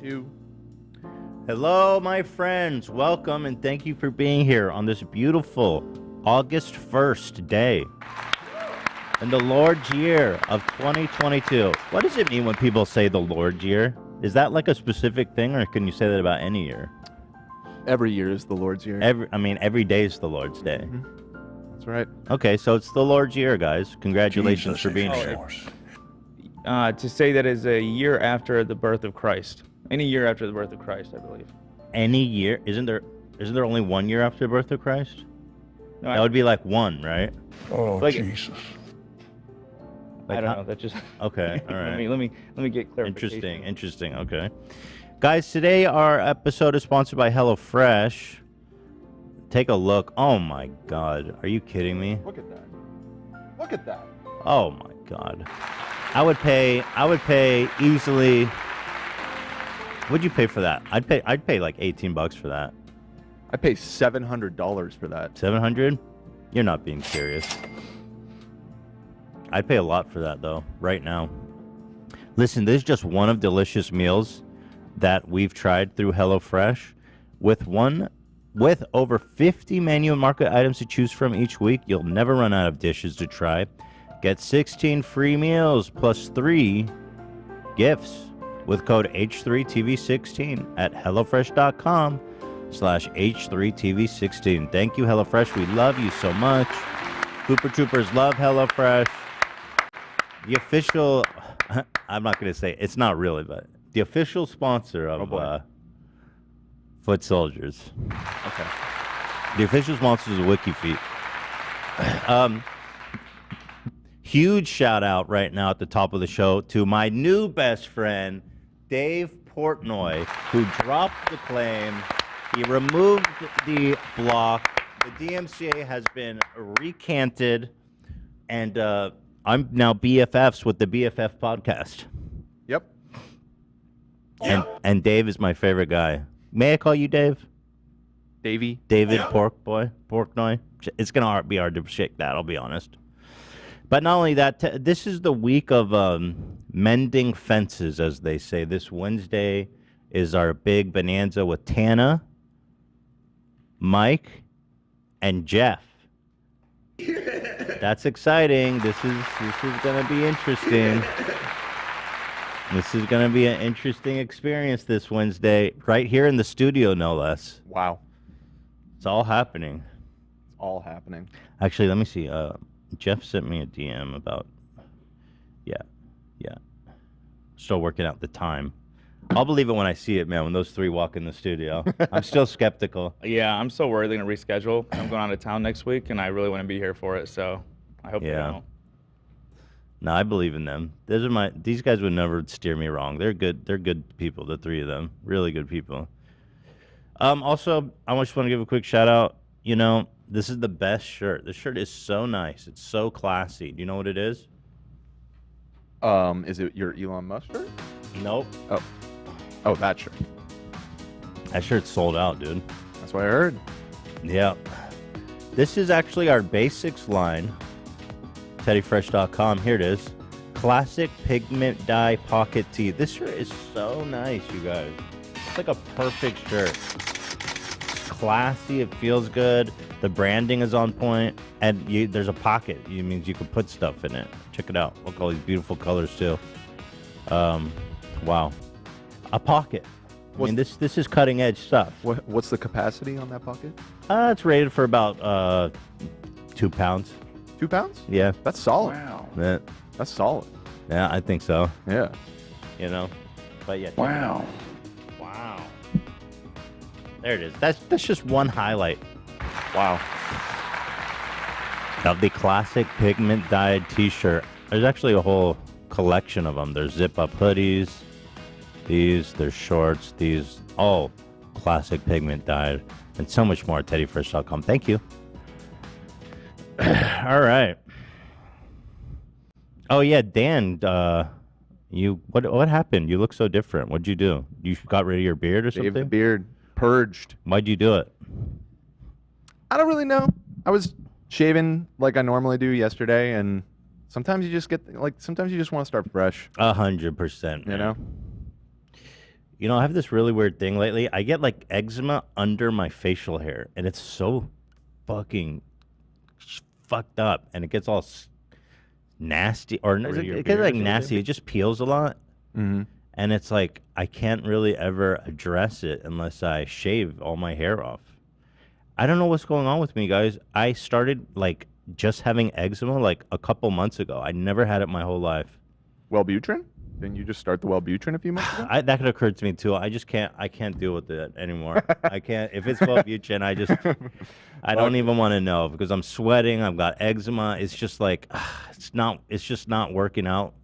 2. Hello, my friends. Welcome and thank you for being here on this beautiful August 1st day in the Lord's year of 2022. What does it mean when people say the Lord's year? Is that like a specific thing, or can you say that about any year? Every year is the Lord's year. Every day is the Lord's day. Mm-hmm. That's right. Okay, so it's the Lord's year, guys. Congratulations for being here. To say that is a year after the birth of Christ. Any year after the birth of Christ, I believe. Any year? Isn't there only 1 year after the birth of Christ? No, that would be like one, right? Oh, like, Jesus. I don't know. That just okay. All right. let me get clarification. Interesting. Okay, guys. Today our episode is sponsored by HelloFresh. Take a look. Oh my God, are you kidding me? Look at that. Look at that. Oh my God. I would pay easily. What'd you pay for that? I'd pay like $18 for that. I pay $700 for that. 700? You're not being serious. I'd pay a lot for that though, right now. Listen, this is just one of delicious meals that we've tried through HelloFresh. With over 50 menu and market items to choose from each week, you'll never run out of dishes to try. Get 16 free meals plus 3 gifts with code H3TV16 at HelloFresh.com/H3TV16. Thank you, HelloFresh. We love you so much. Cooper Troopers love HelloFresh. The official, I'm not going to say, it's not really, but the official sponsor of Foot Soldiers. Okay. The official sponsor is WikiFeet. Huge shout out right now at the top of the show to my new best friend, Dave Portnoy, who dropped the claim. He removed the block. The DMCA has been recanted, and I'm now BFFs with the BFF podcast. Yep. And Dave is my favorite guy. May I call you Dave? Davey. David Portnoy. It's gonna be hard to shake that, I'll be honest. But not only that, this is the week of mending fences, as they say. This Wednesday is our big bonanza with Tana, Mike, and Jeff. That's exciting. This is going to be interesting. This is going to be an interesting experience this Wednesday, right here in the studio, no less. Wow. It's all happening. It's all happening. Actually, let me see. Jeff sent me a DM about, yeah. Still working out the time. I'll believe it when I see it, man, when those three walk in the studio. I'm still skeptical. Yeah, I'm so worried they're going to reschedule. I'm going out of town next week, and I really want to be here for it, so I hope they don't. No, I believe in them. These guys would never steer me wrong. They're good people, the three of them. Really good people. Also, I just want to give a quick shout out. You know, this is the best shirt. This shirt is so nice. It's so classy. Do you know what it is? Is it your Elon Musk shirt? Nope. Oh, that shirt. That shirt's sold out, dude. That's what I heard. Yeah. This is actually our basics line. TeddyFresh.com. Here it is. Classic pigment dye pocket tee. This shirt is so nice, you guys. It's like a perfect shirt. It's classy. It feels good. The branding is on point, and there's a pocket. It means you can put stuff in it. Check it out. Look at all these beautiful colors too. Wow, a pocket. I mean, this is cutting edge stuff. What's the capacity on that pocket? It's rated for about 2 pounds. 2 pounds? Yeah. That's solid. Wow. Yeah. That's solid. Yeah, I think so. Yeah. You know, but yeah. Wow. Wow. There it is. That's just one highlight. Wow. Of the classic pigment dyed t-shirt. There's actually a whole collection of them. There's zip up hoodies. There's shorts. These all classic pigment dyed, and so much more at TeddyFresh.com. Thank you. All right. Oh yeah, Dan. What happened? You look so different. What'd you do? You got rid of your beard or something? Shaved the beard. Purged. Why'd you do it? I don't really know. I was shaving like I normally do yesterday, and sometimes you just get sometimes you just want to start fresh. 100%. You know. You know, I have this really weird thing lately. I get like eczema under my facial hair, and it's so fucking fucked up, and it gets all nasty, or it gets like nasty. It just peels a lot, and it's like I can't really ever address it unless I shave all my hair off. I don't know what's going on with me, guys. I started like just having eczema like a couple months ago. I never had it my whole life. Wellbutrin? Didn't you just start the Wellbutrin a few months ago? That could occur to me too. I just can't. I can't deal with it anymore. I can't. If it's Wellbutrin, I don't even want to know because I'm sweating. I've got eczema. It's just like it's just not working out.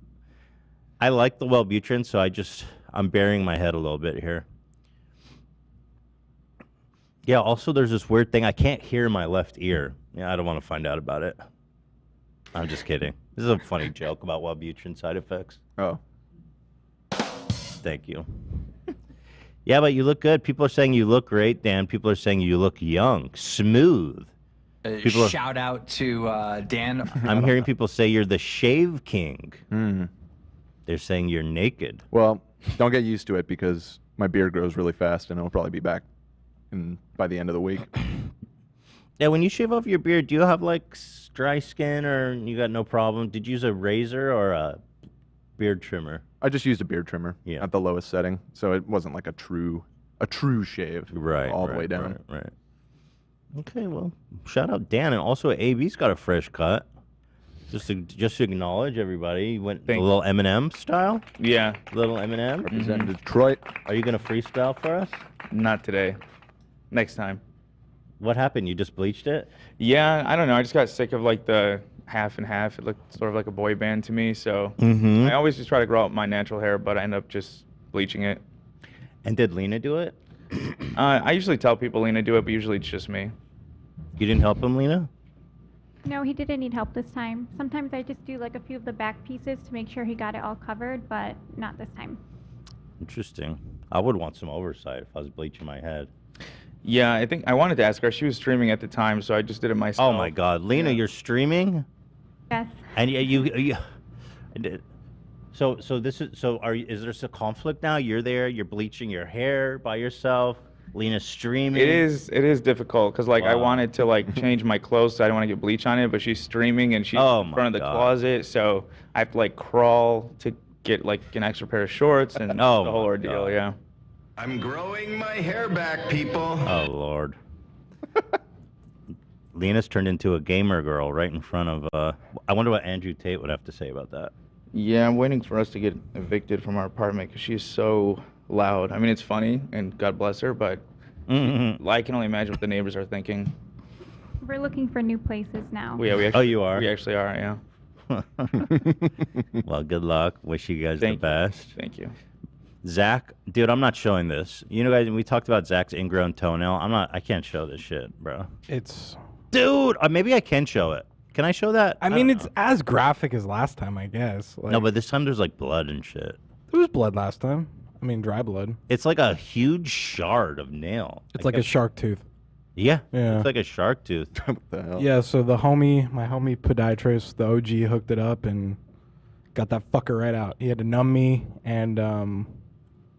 I like the Wellbutrin, so I'm burying my head a little bit here. Yeah. Also, there's this weird thing. I can't hear my left ear. Yeah, I don't want to find out about it. I'm just kidding. This is a funny joke about Wellbutrin side effects. Oh. Thank you. Yeah, but you look good. People are saying you look great, Dan. People are saying you look young, smooth. Shout out to Dan. I'm hearing people say you're the shave king. They're saying you're naked. Well, don't get used to it because my beard grows really fast and it'll probably be back by the end of the week. Yeah, when you shave off your beard, do you have like dry skin or you got no problem? Did you use a razor or a beard trimmer? I just used a beard trimmer at the lowest setting, so it wasn't like a true shave all the way down. Right. Okay, well, shout out Dan, and also AB's got a fresh cut. Just to acknowledge everybody, he went a little Eminem style. Yeah, little Eminem. Representing Detroit. Are you gonna freestyle for us? Not today. Next time. What happened? You just bleached it? Yeah, I don't know. I just got sick of like the half and half. It looked sort of like a boy band to me, so I always just try to grow out my natural hair, but I end up just bleaching it. And did Lena do it? I usually tell people Lena do it, but usually it's just me. You didn't help him, Lena? No, he didn't need help this time. Sometimes I just do like a few of the back pieces to make sure he got it all covered, but not this time. Interesting. I would want some oversight if I was bleaching my head. Yeah, I think I wanted to ask her. She was streaming at the time, so I just did it myself. Oh my God, Lena, you're streaming? Yes. And you so is there a conflict now? You're there, you're bleaching your hair by yourself. Lena's streaming. It is difficult because like I wanted to like change my clothes, so I don't want to get bleach on it. But she's streaming and she's in front of the closet, so I have to like crawl to get like an extra pair of shorts and the whole ordeal. Yeah. I'm growing my hair back, people. Oh Lord. Lena's turned into a gamer girl right in front of. I wonder what Andrew Tate would have to say about that. Yeah, I'm waiting for us to get evicted from our apartment because she's so loud. I mean, it's funny, and God bless her, but I can only imagine what the neighbors are thinking. We're looking for new places now. Yeah, we actually, you are? We actually are, yeah. Well, good luck. Wish you guys the best. Thank you. Zach, dude, I'm not showing this. You know, guys, we talked about Zach's ingrown toenail. I can't show this shit, bro. Dude, maybe I can show it. Can I show that? I mean, it's as graphic as last time, I guess. Like, no, but this time there's like blood and shit. There was blood last time. I mean, dry blood. It's like a huge shard of nail. It's like a shark tooth. Yeah. Yeah. It's like a shark tooth. What the hell? Yeah, so my homie podiatrist, the OG, hooked it up and got that fucker right out. He had to numb me and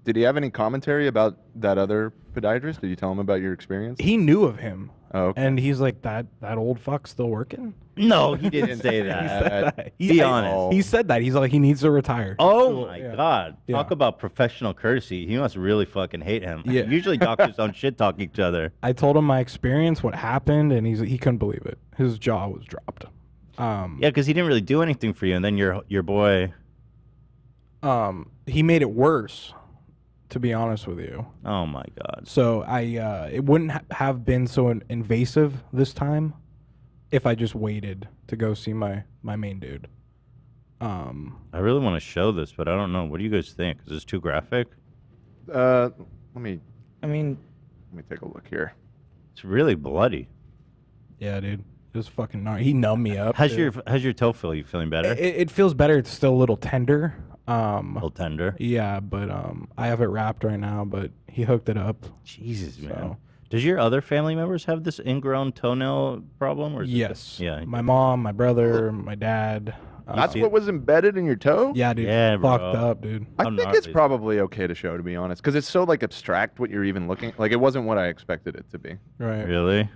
Did he have any commentary about that other podiatrist? Did you tell him about your experience? he knew of him. Oh, okay. And he's like, that old fuck still working? No, he didn't say that. Be honest. He said that. He's like, he needs to retire. Oh my God. Yeah. Talk about professional courtesy. He must really fucking hate him. Yeah. Usually doctors don't shit talk each other. I told him my experience, what happened, and he couldn't believe it. His jaw was dropped. Yeah, because he didn't really do anything for you, and then your boy. He made it worse, to be honest with you. Oh my God. So it wouldn't have been so invasive this time if I just waited to go see my main dude. I really want to show this, but I don't know. What do you guys think? Is this too graphic? Let me take a look here. It's really bloody. Yeah, dude. It was fucking gnarly. He numbed me up. How's your toe feel? You feeling better? It feels better. It's still a little tender. A little tender. Yeah, but I have it wrapped right now. But he hooked it up. Jesus, man. Does your other family members have this ingrown toenail problem? Or yes. Yeah. My mom, my brother, my dad. That's what was embedded in your toe? Yeah, dude. Yeah, bro. Fucked up, dude. I think it's probably okay to show, to be honest, because it's so like abstract what you're even looking. Like it wasn't what I expected it to be. Right. Really?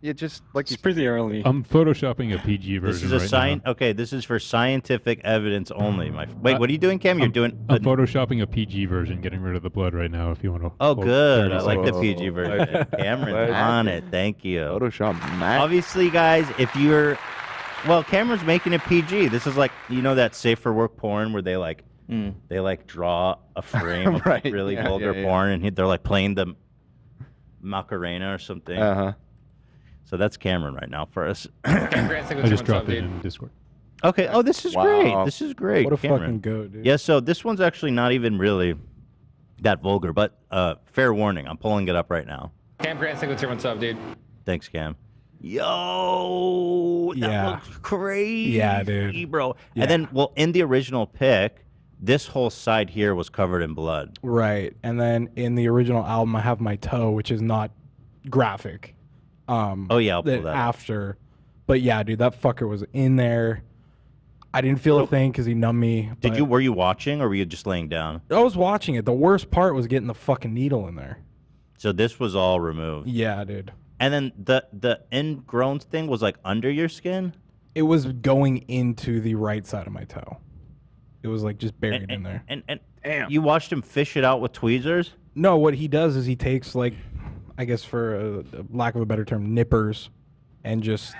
It just like it's pretty early. I'm photoshopping a PG version. This is a Okay, this is for scientific evidence only. Wait, what are you doing, Cam? You're doing. I'm photoshopping a PG version, getting rid of the blood right now. If you want to. Oh, good. I like the PG version. Cameron's on it. Thank you. Photoshop Max. Obviously, guys, if you're, well, Cameron's making it PG. This is like that safe for work porn where they like draw a frame of Right, really yeah, vulgar yeah. porn and they're like playing the Macarena or something. So that's Cameron right now for us. I just dropped it in Discord. Okay. Oh, this is great. This is great. What a Cameron. fucking goat, dude. Yeah. So this one's actually not even really that vulgar, but fair warning. I'm pulling it up right now. Cam Grant Signature, what's up, dude? Thanks, Cam. Yo, that looks crazy. Yeah, dude. Bro. Yeah. And then, well, in the original pic, this whole side here was covered in blood. Right. And then in the original album, I have my toe, which is not graphic. Oh, yeah, I'll pull that up. After. But yeah, dude, that fucker was in there. I didn't feel a thing because he numbed me. Were you watching or were you just laying down? I was watching it. The worst part was getting the fucking needle in there. So this was all removed. Yeah, dude. And then the ingrown thing was like under your skin? It was going into the right side of my toe. It was like just buried in there. And damn. You watched him fish it out with tweezers? No, what he does is he takes like, I guess for a lack of a better term, nippers, and just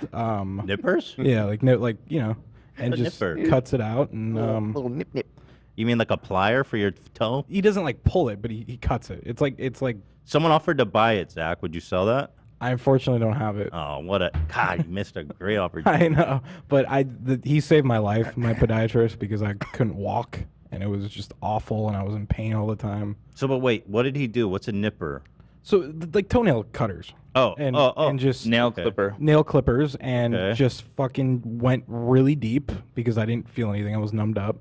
nippers? Yeah, like and just nipper? cuts it out and little nip nip. You mean like a plier for your toe? He doesn't like pull it, but he cuts it. It's like someone offered to buy it, Zach. Would you sell that? I unfortunately don't have it. Oh, what a God! You missed a great opportunity. I know, but he saved my life, my podiatrist, because I couldn't walk and it was just awful and I was in pain all the time. So, but wait, what did he do? What's a nipper? So like toenail cutters. And just nail clipper. Nail clippers and just fucking went really deep because I didn't feel anything. I was numbed up,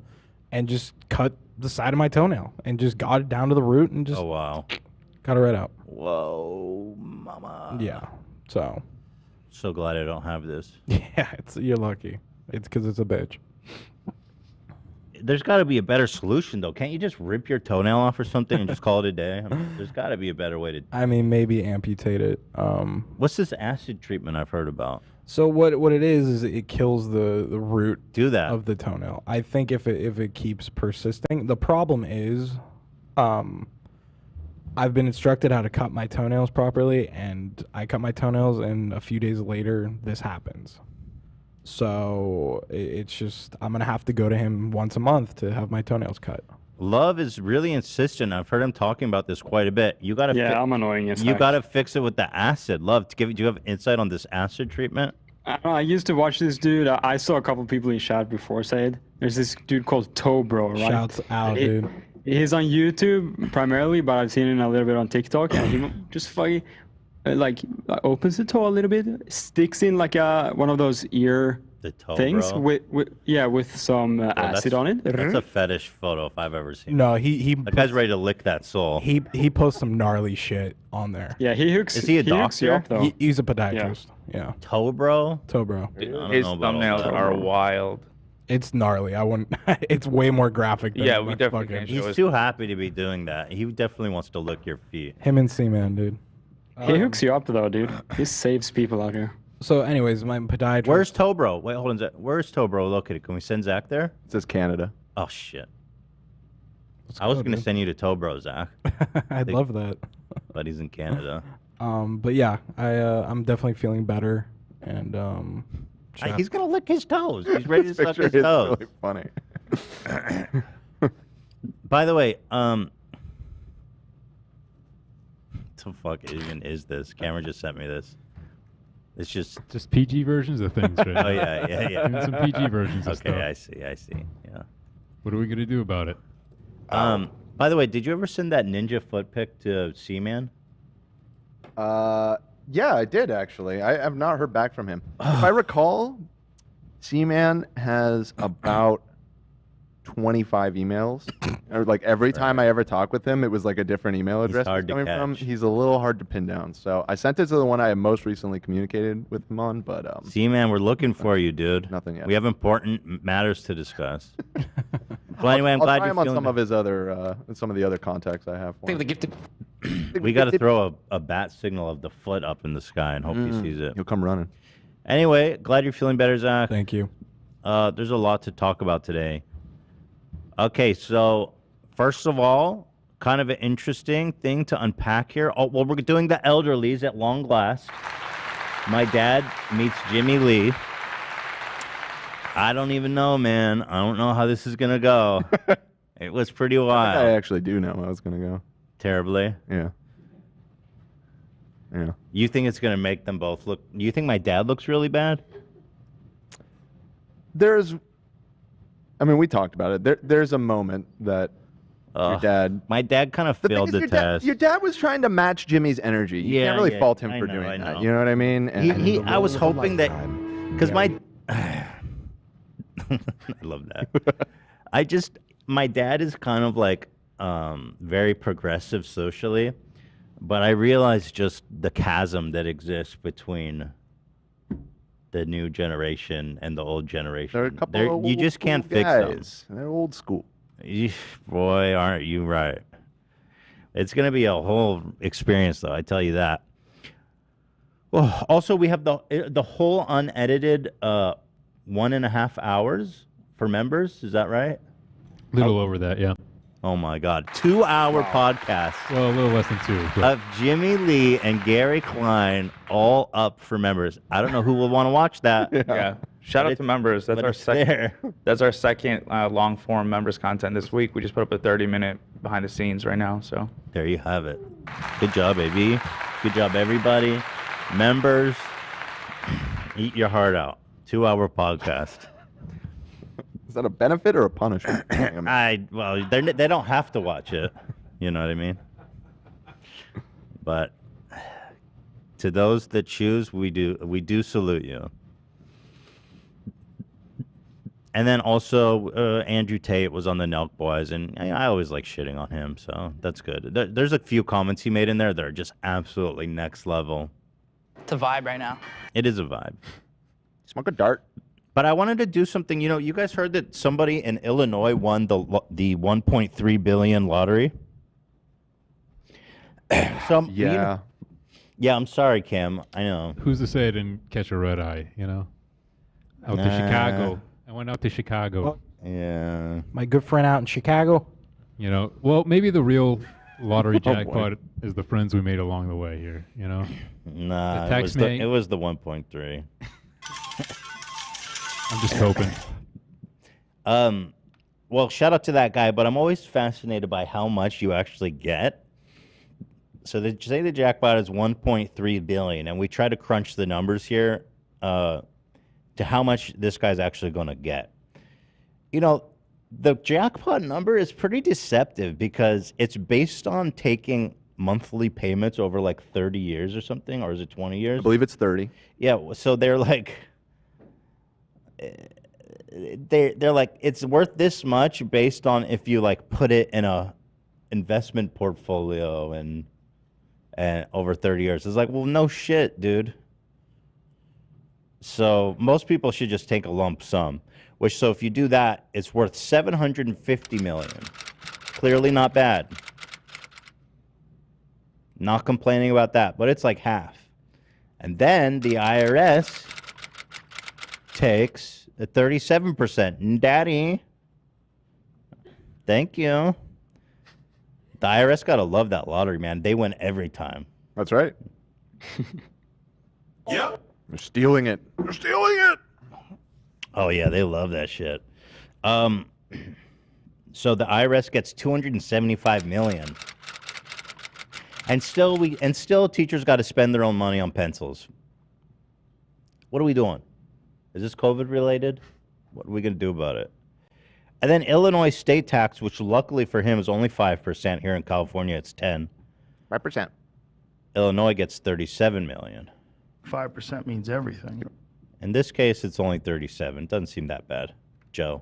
and just cut the side of my toenail and just got it down to the root and just cut it right out. Whoa, mama. Yeah. So glad I don't have this. Yeah, you're lucky. It's because it's a bitch. There's got to be a better solution, though. Can't you just rip your toenail off or something and just call it a day? I mean, there's got to be a better way to. I mean, maybe amputate it. What's this acid treatment I've heard about? So what it is it kills the root of the toenail. I think if it keeps persisting, the problem is, I've been instructed how to cut my toenails properly, and I cut my toenails, and a few days later, this happens. So it's just, I'm going to have to go to him once a month to have my toenails cut. Love is really insistent. I've heard him talking about this quite a bit. You gotta I'm annoying. You gotta fix it with the acid. Love, do you have insight on this acid treatment? I don't know, I used to watch this dude. I saw a couple people he shot before say it. There's this dude called Toe Bro, right? Shouts out, dude. He's on YouTube primarily, but I've seen him a little bit on TikTok, and he just fucking opens the toe a little bit, sticks in like one of those ear things with some acid on it. That's a fetish photo if I've ever seen. No, that guy's ready to lick that soul. He posts some gnarly shit on there. Yeah, he hooks. Is he a doctor? He's a podiatrist. Yeah. Toe Bro. His thumbnails are wild. It's gnarly. I wouldn't. It's way more graphic. Than we definitely can't show He's too happy to be doing that. He definitely wants to lick your feet. Him and C-Man, dude. He hooks you up though, dude. He saves people out here. So, anyways, my podiatrist. Where's Toe Bro? Wait, hold on, Zach. Where's Toe Bro located? Can we send Zach there? It says Canada. Oh shit. I was gonna send you to Toe Bro, Zach. I'd love that. But he's in Canada. But yeah, I'm definitely feeling better, and he's gonna lick his toes. He's ready to suck his toes. Really funny. By the way, the fuck even is this? Cameron just sent me this. It's just PG versions of things, right? Oh yeah. Even some PG versions of stuff. Okay, I see. Yeah. What are we gonna do about it? By the way, did you ever send that ninja foot pic to C-Man? Yeah, I did actually. I have not heard back from him. If I recall, C-Man has about 25 emails. Or like every time I ever talk with him, it was like a different email address hard to coming from. catch. He's a little hard to pin down. So I sent it to the one I have most recently communicated with him on, but See, man, we're looking for you, dude. Nothing yet. We have important matters to discuss. Well, anyway, I'm glad try you're him on feeling some of his other, some of the other contacts I have. For him. We got to throw a bat signal of the foot up in the sky and hope he sees it. He'll come running. Anyway, glad you're feeling better, Zach. Thank you. There's a lot to talk about today. Okay, so first of all, kind of an interesting thing to unpack here. Oh, well, we're doing the Elderlies at long last. My dad meets Jimmie Lee. I don't even know, man. I don't know how this is going to go. It was pretty wild. I actually do know how it's going to go. Terribly? Yeah. Yeah. You think it's going to make them both look... You think my dad looks really bad? There's... I mean, we talked about it. There's a moment that your dad... My dad kind of failed the test. Your dad was trying to match Jimmie's energy. You can't really fault him for doing that. You know what I mean? And I was hoping that... Because my... I love that. My dad is kind of like very progressive socially, but I realized just the chasm that exists between the new generation and the old generation. There are a couple of you just can't fix guys. them. They're old school. Boy, aren't you right. It's going to be a whole experience, though, I tell you that. Well, also, we have the whole unedited 1.5 hours for members. Is that right? A little over that, yeah. Oh, my God. 2-hour podcast. Well, a little less than 2. But... Of Jimmie Lee and Gary Klein all up for members. I don't know who will want to watch that. Yeah. Shout out to members. That's our second. That's our second long form members content this week. We just put up a 30-minute behind the scenes right now. So there you have it. Good job, baby. Good job, everybody. Members, eat your heart out. 2-hour podcast. Is that a benefit or a punishment? Well, they don't have to watch it. You know what I mean? But to those that choose, we do salute you. And then also, Andrew Tate was on the Nelk Boys, and I always like shitting on him, so that's good. There's a few comments he made in there that are just absolutely next level. It's a vibe right now. It is a vibe. Smoke a dart. But I wanted to do something. You know, you guys heard that somebody in Illinois won the 1.3 billion lottery? Yeah. Yeah, I'm sorry, Kim. I know. Who's to say I didn't catch a red eye, you know? Out to Chicago. I went out to Chicago. Yeah. My good friend out in Chicago. You know, well, maybe the real lottery jackpot is the friends we made along the way here, you know? Nah, The it was the 1.3. I'm just hoping. Well, shout out to that guy, but I'm always fascinated by how much you actually get. So they say the jackpot is 1.3 billion, and we try to crunch the numbers here to how much this guy's actually going to get. You know, the jackpot number is pretty deceptive because it's based on taking monthly payments over like 30 years or something, or is it 20 years? I believe it's 30. Yeah, so they're like... They're like, it's worth this much based on if you like put it in a investment portfolio and over 30 years. It's like, well, no shit, dude. So most people should just take a lump sum, which, so if you do that, it's worth 750 million. Clearly not bad. Not complaining about that, but it's like half. And then the IRS takes a 37%. Daddy. Thank you. The IRS gotta love that lottery, man. They win every time. That's right. Yep. They're stealing it. They're stealing it. Oh yeah, they love that shit. So the IRS gets 275 million. And still teachers got to spend their own money on pencils. What are we doing? Is this COVID related? What are we going to do about it? And then Illinois state tax, which luckily for him is only 5%. Here in California, it's 10. 5%. Illinois gets 37 million. 5% means everything. In this case, it's only 37. Doesn't seem that bad, Joe.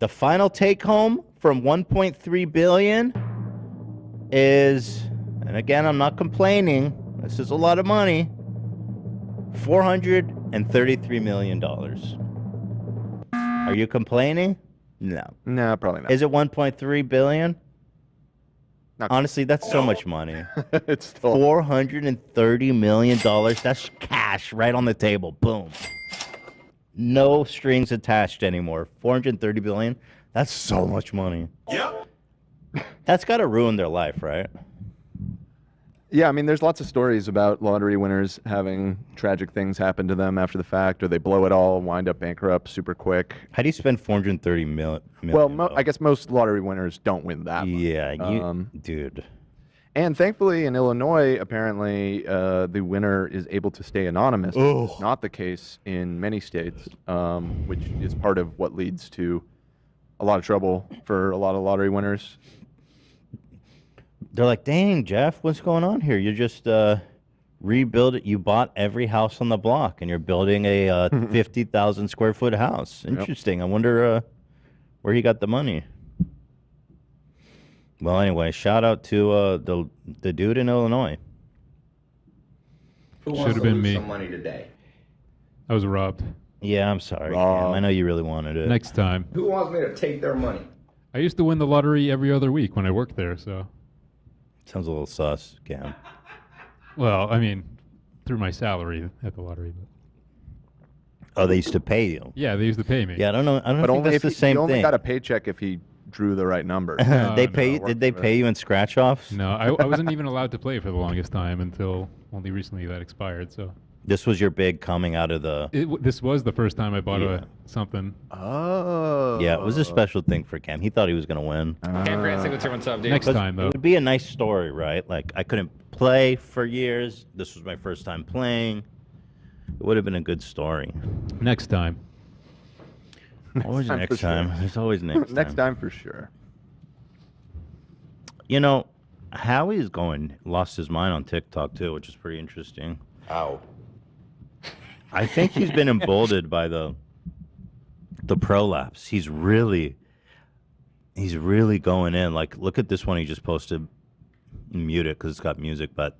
The final take home from 1.3 billion is, and again, I'm not complaining. This is a lot of money. $433 million. Are you complaining? No. No, probably not. Is it 1.3 billion? Honestly, that's so much money. It's still $430 million. That's cash right on the table. Boom. No strings attached anymore. 430 billion. That's so much money. Yep. That's got to ruin their life, right? Yeah, I mean, there's lots of stories about lottery winners having tragic things happen to them after the fact, or they blow it all, wind up bankrupt super quick. How do you spend 430 million? Well, I guess most lottery winners don't win that much. Yeah, dude. And thankfully, in Illinois, apparently, the winner is able to stay anonymous. Oh. Not the case in many states, which is part of what leads to a lot of trouble for a lot of lottery winners. They're like, dang, Jeff, what's going on here? You just rebuild it. You bought every house on the block, and you're building a 50,000 square foot house. Interesting. Yep. I wonder where he got the money. Well, anyway, shout out to the dude in Illinois. Should have been me. Some money today. I was robbed. Yeah, I'm sorry. Cam. I know you really wanted it. Next time. Who wants me to take their money? I used to win the lottery every other week when I worked there, so. Sounds a little sus, Cam. Well, I mean, through my salary at the lottery. But. Oh, they used to pay you? Yeah, they used to pay me. Yeah, I don't know. I don't But think only that's if the same he only thing. got a paycheck if he drew the right number. Did they pay you in scratch offs? No, I wasn't even allowed to play for the longest time until only recently that expired. So this was your big coming out of the. This was the first time I bought something. Oh. Yeah, it was a special thing for Cam. He thought he was gonna win. Cam Grant Signature, what's up, dude? Next time though. It would be a nice story, right? Like I couldn't play for years. This was my first time playing. It would have been a good story. Next time. Always next time. Sure. There's always next time. Next time for sure. You know, Howie's lost his mind on TikTok too, which is pretty interesting. Ow. I think he's been emboldened by the prolapse. He's really going in. Like, look at this one he just posted. Mute it because it's got music, but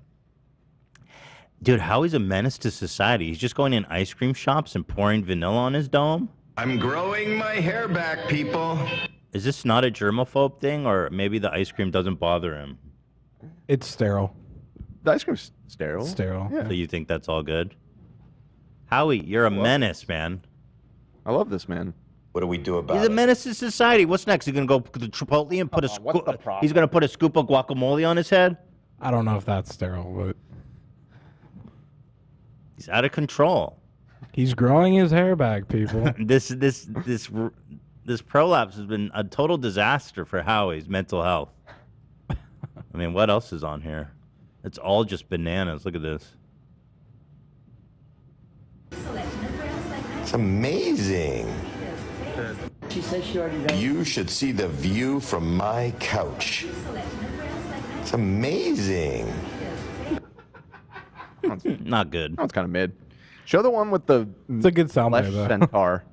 dude, Howie's a menace to society. He's just going in ice cream shops and pouring vanilla on his dome. I'm growing my hair back, people. Is this not a germaphobe thing, or maybe the ice cream doesn't bother him? It's sterile. The ice cream's sterile. Sterile. Yeah. So you think that's all good? Howie, you're a menace, man. I love this man. What do we do about He's it? a menace to society. What's next? He's gonna go to Chipotle and put he's gonna put a scoop of guacamole on his head? I don't know if that's sterile, but he's out of control. He's growing his hair back, people. This prolapse has been a total disaster for Howie's mental health. I mean, what else is on here? It's all just bananas. Look at this. It's amazing. She says she already does. You should see the view from my couch. It's amazing. Not good. That one's kind of mid. Show the one with the It's a good soundbite, flesh though. centaur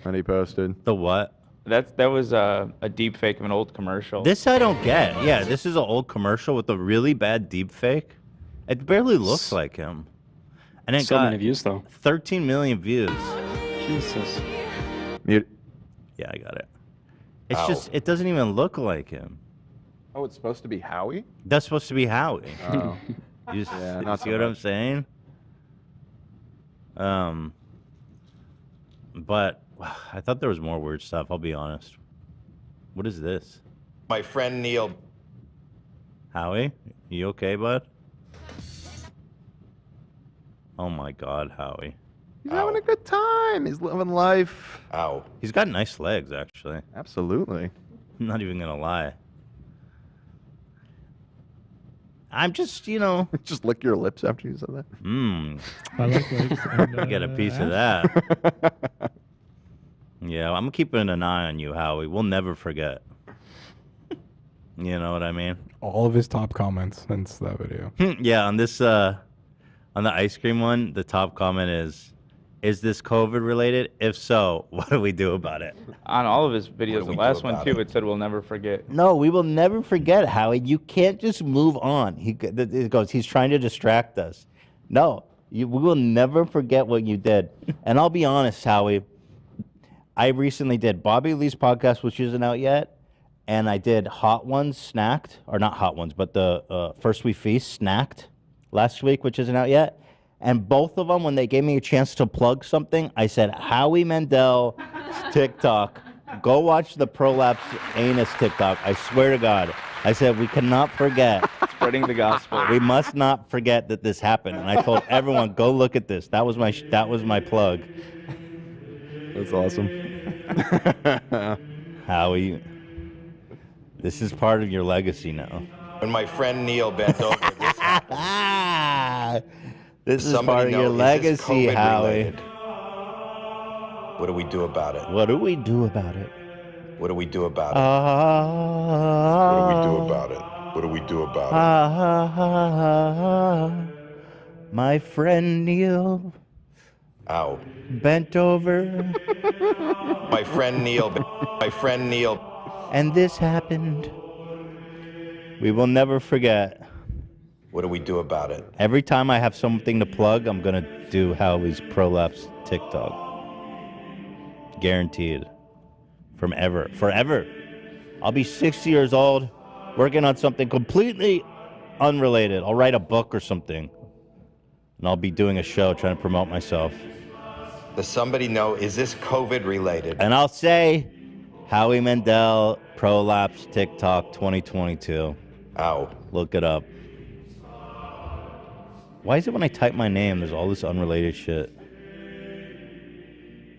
that he posted. The what? That was a deep fake of an old commercial. This I don't get. Yeah, this is an old commercial with a really bad deep fake. It barely looks like him. And it So got many views, though. 13 million views. Jesus. Mute. Yeah, I got it. It's Ow. just, it doesn't even look like him. Oh, it's supposed to be Howie? That's supposed to be Howie. Oh. You just, Yeah, you not see so what I'm much. saying? But I thought there was more weird stuff, I'll be honest. What is this? My friend Neil. Howie? You okay, bud? Oh my God, Howie. He's having a good time. He's living life. Ow. He's got nice legs, actually. Absolutely. I'm not even gonna lie. I'm just, you know. Just lick your lips after you said that. I like legs. And, Get a piece of that. Yeah, I'm keeping an eye on you, Howie. We'll never forget. You know what I mean? All of his top comments since that video. Yeah, on this, on the ice cream one, the top comment is, Is this COVID related? If so, what do we do about it? On all of his videos, the last one too, it said we'll never forget. No, we will never forget, Howie. You can't just move on. It goes, he's trying to distract us. No, we will never forget what you did. And I'll be honest, Howie, I recently did Bobby Lee's podcast, which isn't out yet, and I did Hot Ones Snacked, or not Hot Ones, but the First We Feast Snacked last week, which isn't out yet. And both of them, when they gave me a chance to plug something, I said, Howie Mandel's TikTok. Go watch the Prolapse Anus TikTok. I swear to God. I said, we cannot forget. Spreading the gospel. We must not forget that this happened. And I told everyone, go look at this. That was my plug. That's awesome. Howie, this is part of your legacy now. When my friend Neil bent over, this happened. This is part of your legacy, Howie. Related? What do we do about it? What do we do about it? What do we do about it? What do we do about it? My friend Neil. Ow. Bent over. My friend Neil. And this happened. We will never forget. What do we do about it? Every time I have something to plug, I'm going to do Howie's Prolapse TikTok. Guaranteed. Forever. I'll be 60 years old, working on something completely unrelated. I'll write a book or something. And I'll be doing a show trying to promote myself. Does somebody know, is this COVID related? And I'll say, Howie Mandel, Prolapse TikTok 2022. Ow. Look it up. Why is it when I type my name, there's all this unrelated shit?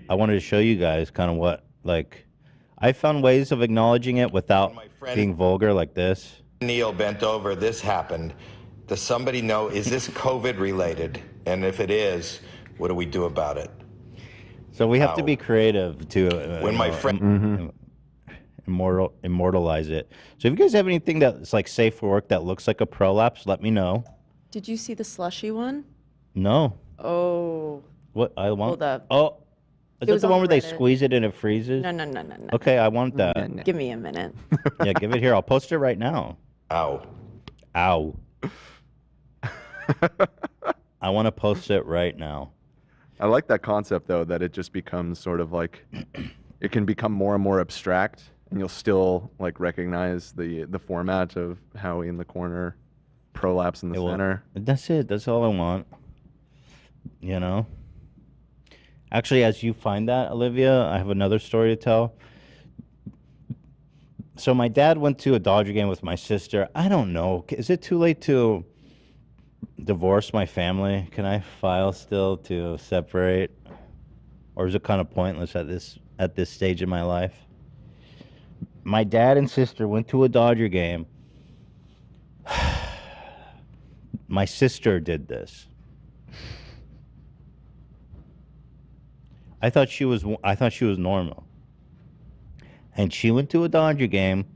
I wanted to show you guys kind of what, like, I found ways of acknowledging it without being vulgar like this. Neil bent over, this happened. Does somebody know, is this COVID related? And if it is, what do we do about it? So we have to be creative to when my friend immortalize it. So if you guys have anything that's like safe for work that looks like a prolapse, let me know. Did you see the slushy one? No. Oh. What I want? Hold up. Oh, is that the one where they Reddit. squeeze it and it freezes? No. Okay, I want that. Give me a minute. Yeah, give it here. I'll post it right now. Ow. Ow. I want to post it right now. I like that concept, though, that it just becomes sort of like, it can become more and more abstract, and you'll still like recognize the format of Howie in the corner, Prolapse in the center. That's it. That's all I want. You know? Actually, as you find that, Olivia, I have another story to tell. So my dad went to a Dodger game with my sister. I don't know. Is it too late to divorce my family? Can I file still to separate? Or is it kind of pointless at this stage in my life? My dad and sister went to a Dodger game. My sister did this. I thought she was normal. And she went to a Dodger game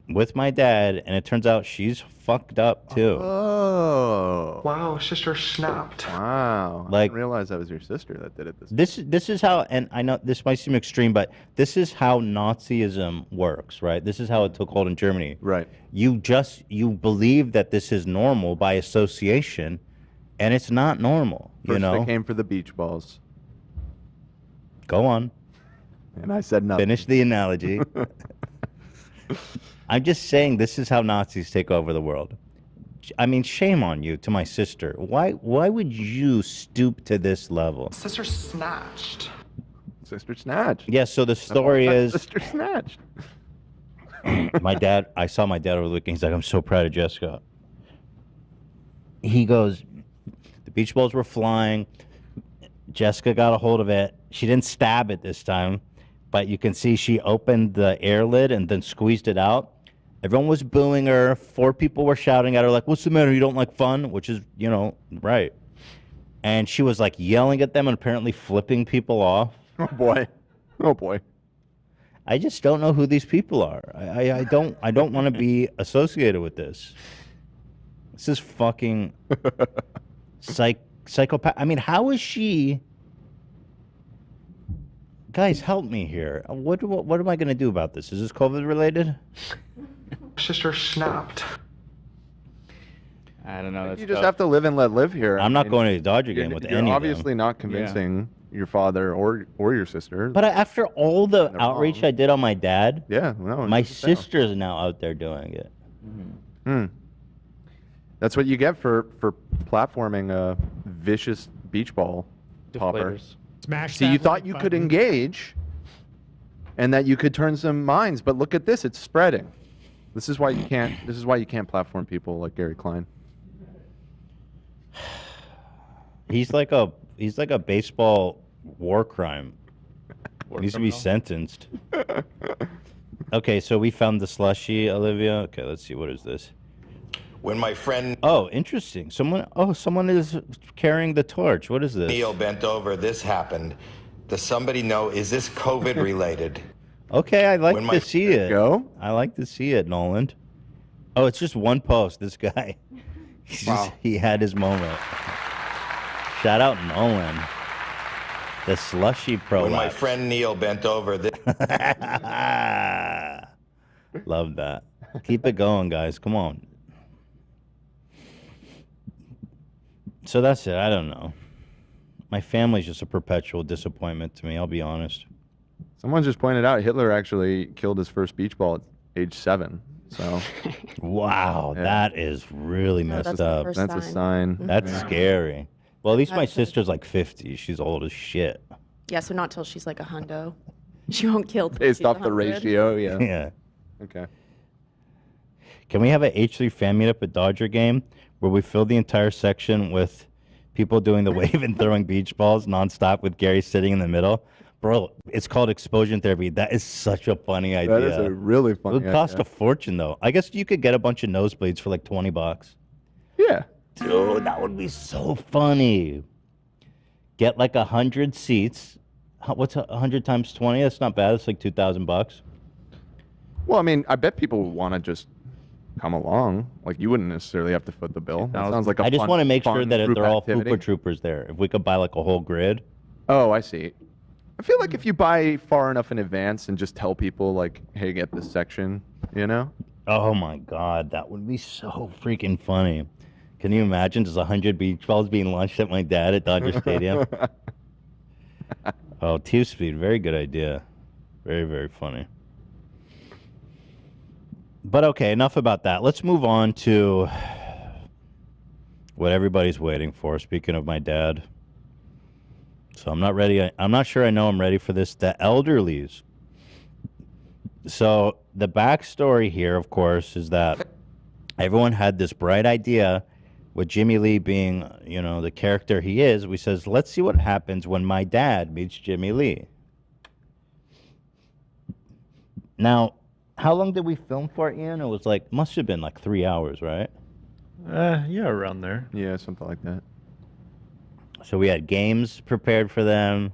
with my dad, and it turns out she's fucked up too. Oh. Wow, sister snapped. Wow. I didn't realize that was your sister that did it This is how, and I know this might seem extreme, but this is how Nazism works, right? This is how it took hold in Germany. Right. You believe that this is normal by association, and it's not normal. First they came for the Beachballs. Go on. And I said nothing. Finish the analogy. I'm just saying this is how Nazis take over the world. I mean, shame on you, to my sister. Why would you stoop to this level? Sister snatched. Sister snatched. Yeah, so the story is... Sister snatched. I saw my dad over the weekend. He's like, I'm so proud of Jessica. He goes, the beach balls were flying. Jessica got a hold of it. She didn't stab it this time, but you can see she opened the air lid and then squeezed it out. Everyone was booing her. 4 people were shouting at her like, what's the matter? You don't like fun? Which is, right. And she was like yelling at them and apparently flipping people off. Oh boy. Oh boy. I just don't know who these people are. I don't want to be associated with this. This is fucking psychopath. I mean, how is she Guys, help me here. What am I going to do about this? Is this COVID related? Sister snapped. I don't know. You just have to live and let live here. I'm not going to the Dodger game with any of them. You're obviously not convincing your father or your sister. But after all the outreach I did on my dad, no, my sister's now out there doing it. That's what you get for platforming a vicious beach ball topper. Smash. See, you thought you could engage, and that you could turn some minds, but look at this; it's spreading. This is why you can't. This is why you can't platform people like Gary Klein. He's like a baseball war crime. He needs to be sentenced. Okay, so we found the slushie, Olivia. Okay, let's see. What is this? When my friend interesting. Someone is carrying the torch. What is this? Neil bent over, this happened. Does somebody know, is this COVID related? Okay, I like to see it. I like to see it, Nolan. Oh, it's just one post. This guy, he had his moment. Shout out Nolan, the slushy pro. When my friend Neil bent over, this. Love that. Keep it going, guys. Come on. So that's it. I don't know. My family's just a perpetual disappointment to me. I'll be honest. Someone just pointed out Hitler actually killed his first beach ball at age 7. So, wow, that is really messed up. That's a sign. That's scary. Well, at least my sister's like 50. She's old as shit. Yeah, so not till she's like a hundo. She won't kill. Based off the ratio, yeah. Yeah. Okay. Can we have an H3 fan meetup at Dodger game where we fill the entire section with people doing the wave and throwing beach balls nonstop with Gary sitting in the middle? Bro, it's called exposure therapy. That is such a funny idea. That is a really funny idea. It would cost a fortune, though. I guess you could get a bunch of nosebleeds for like $20. Yeah. Dude, that would be so funny. Get like 100 seats. What's 100 times 20? That's not bad. That's like $2,000. Well, I mean, I bet people would want to just come along. Like, you wouldn't necessarily have to foot the bill. That sounds like a I just want to make sure fun that group they're all activity. Fupa Troopers there. If we could buy like a whole grid. Oh, I see. I feel like if you buy far enough in advance and just tell people, like, hey, get this section, you know? Oh, my God. That would be so freaking funny. Can you imagine just 100 beach balls being launched at my dad at Dodger Stadium? Oh, Two-Speed. Very good idea. Very, very funny. But okay, enough about that. Let's move on to what everybody's waiting for. Speaking of my dad. So I'm not ready. I'm not sure I know I'm ready for this. The Elderlies. So the backstory here, of course, is that everyone had this bright idea with Jimmie Lee being, you know, the character he is. We says, let's see what happens when my dad meets Jimmie Lee. Now, how long did we film for it, Ian? It was like, must have been like 3 hours, right? Yeah, around there. Yeah, something like that. So we had games prepared for them,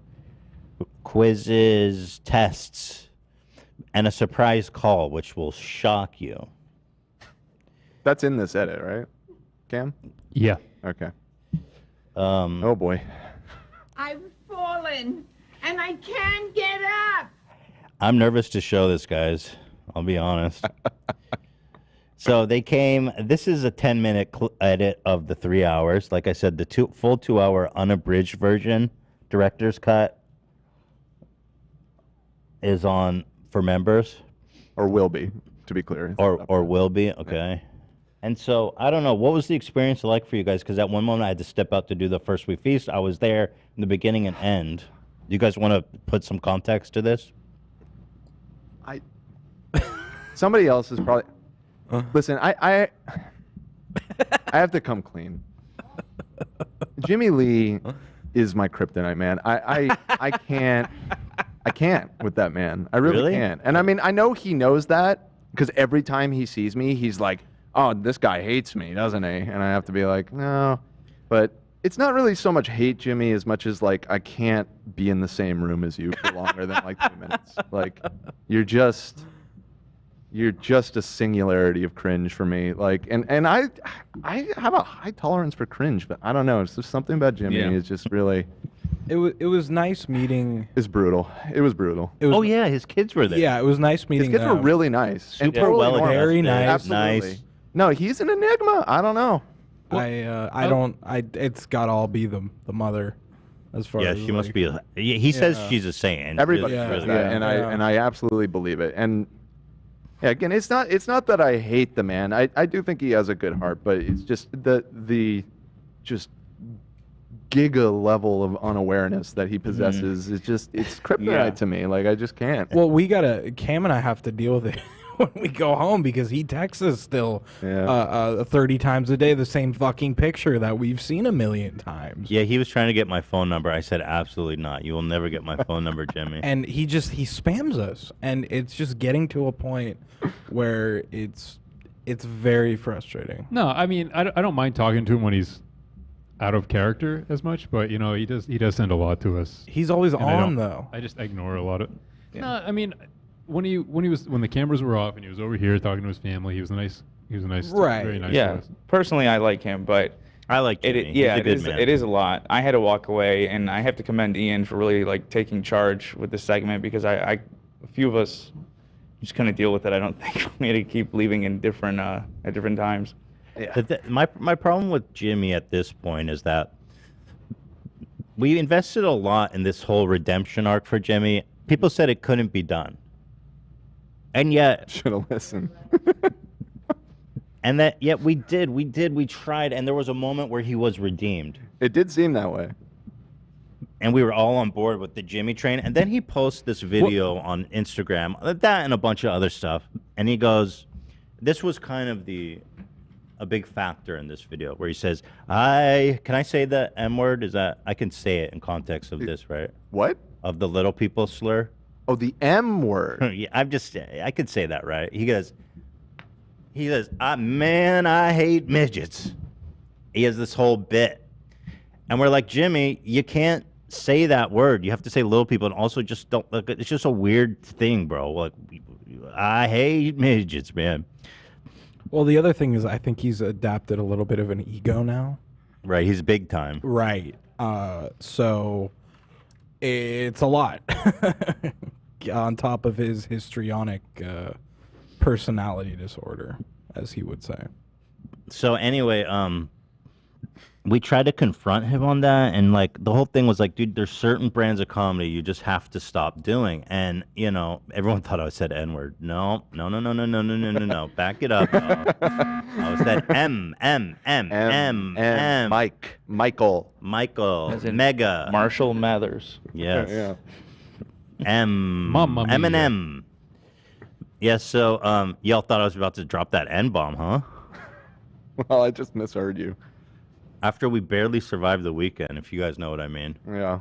quizzes, tests, and a surprise call, which will shock you. That's in this edit, right, Cam? Yeah. Okay. Oh, boy. I've fallen, and I can't get up. I'm nervous to show this, guys. I'll be honest. So they came. This is a 10-minute edit of the 3 hours. Like I said, the full 2-hour unabridged version, director's cut, is on for members. Or will be, to be clear. Or will be, okay. And so, I don't know, what was the experience like for you guys? Because at one moment I had to step out to do the First Week Feast. I was there in the beginning and end. Do you guys want to put some context to this? Somebody else is probably... Listen, I have to come clean. Jimmie Lee is my kryptonite, man. I can't with that man. I really can't. And I mean, I know he knows that because every time he sees me, he's like, oh, this guy hates me, doesn't he? And I have to be like, no. But it's not really so much hate Jimmie as much as like, I can't be in the same room as you for longer than like 2 minutes. Like, you're just a singularity of cringe for me. Like, and I have a high tolerance for cringe, but I don't know. It's just something about Jimmie. Yeah. Is just really, It was nice meeting. It's brutal. It was brutal. Oh yeah, his kids were there. Yeah, it was nice meeting. His kids were them. really nice. Super totally well normal. Very nice. Absolutely. Nice. No, he's an enigma. I don't know. I don't. It's got to all be the mother, as far Yeah, as she must be. He says she's a saint. Everybody It's says really- that, and I absolutely believe it. And yeah, again, it's not that I hate the man. I do think he has a good heart, but it's just the just giga level of unawareness that he possesses is just it's kryptonite to me. Like I just can't. Well, Cam and I have to deal with it when we go home because he texts us still 30 times a day the same fucking picture that we've seen a million times. Yeah, he was trying to get my phone number. I said, absolutely not. You will never get my phone number, Jimmie. And he spams us, and it's just getting to a point where it's very frustrating. No, I mean I don't mind talking to him when he's out of character as much, but you know he does send a lot to us. He's always And on though. I just ignore a lot of. Yeah. No, I mean when the cameras were off and he was over here talking to his family, he was a nice, Right. very nice. Yeah. to us. Personally, I like him, but I like it. Jimmie. Yeah, He's a good man. it is a lot. I had to walk away, and I have to commend Ian for really like taking charge with this segment because a few of us just couldn't deal with it. I don't think we had to keep leaving in different at different times. Yeah. My problem with Jimmie at this point is that we invested a lot in this whole redemption arc for Jimmie. People said it couldn't be done. And yet should have listened. And that yet we tried, and there was a moment where he was redeemed. It did seem that way. And we were all on board with the Jimmie train. And then he posts this video on Instagram, that and a bunch of other stuff. And he goes, this was kind of a big factor in this video where he says, can I say the M word? I can say it in context of this, right? What? Of the little people slur. Oh, the M word. Yeah, I could say that, right? He goes, man, I hate midgets. He has this whole bit. And we're like, Jimmie, you can't say that word. You have to say little people, and also just don't look. It's just a weird thing, bro. Like, I hate midgets, man. Well, the other thing is I think he's adapted a little bit of an ego now. Right, he's big time. Right. So it's a lot on top of his histrionic personality disorder, as he would say. So anyway, we tried to confront him on that, and like the whole thing was like, dude, there's certain brands of comedy you just have to stop doing. And you know, everyone thought I said N-word. No. Back it up. I said M. Michael. As in Mega. Marshall Mathers. Yes. Yeah. Mamma mia. Eminem. Yes. So y'all thought I was about to drop that N-bomb, huh? Well, I just misheard you. After we barely survived the weekend, if you guys know what I mean. Yeah.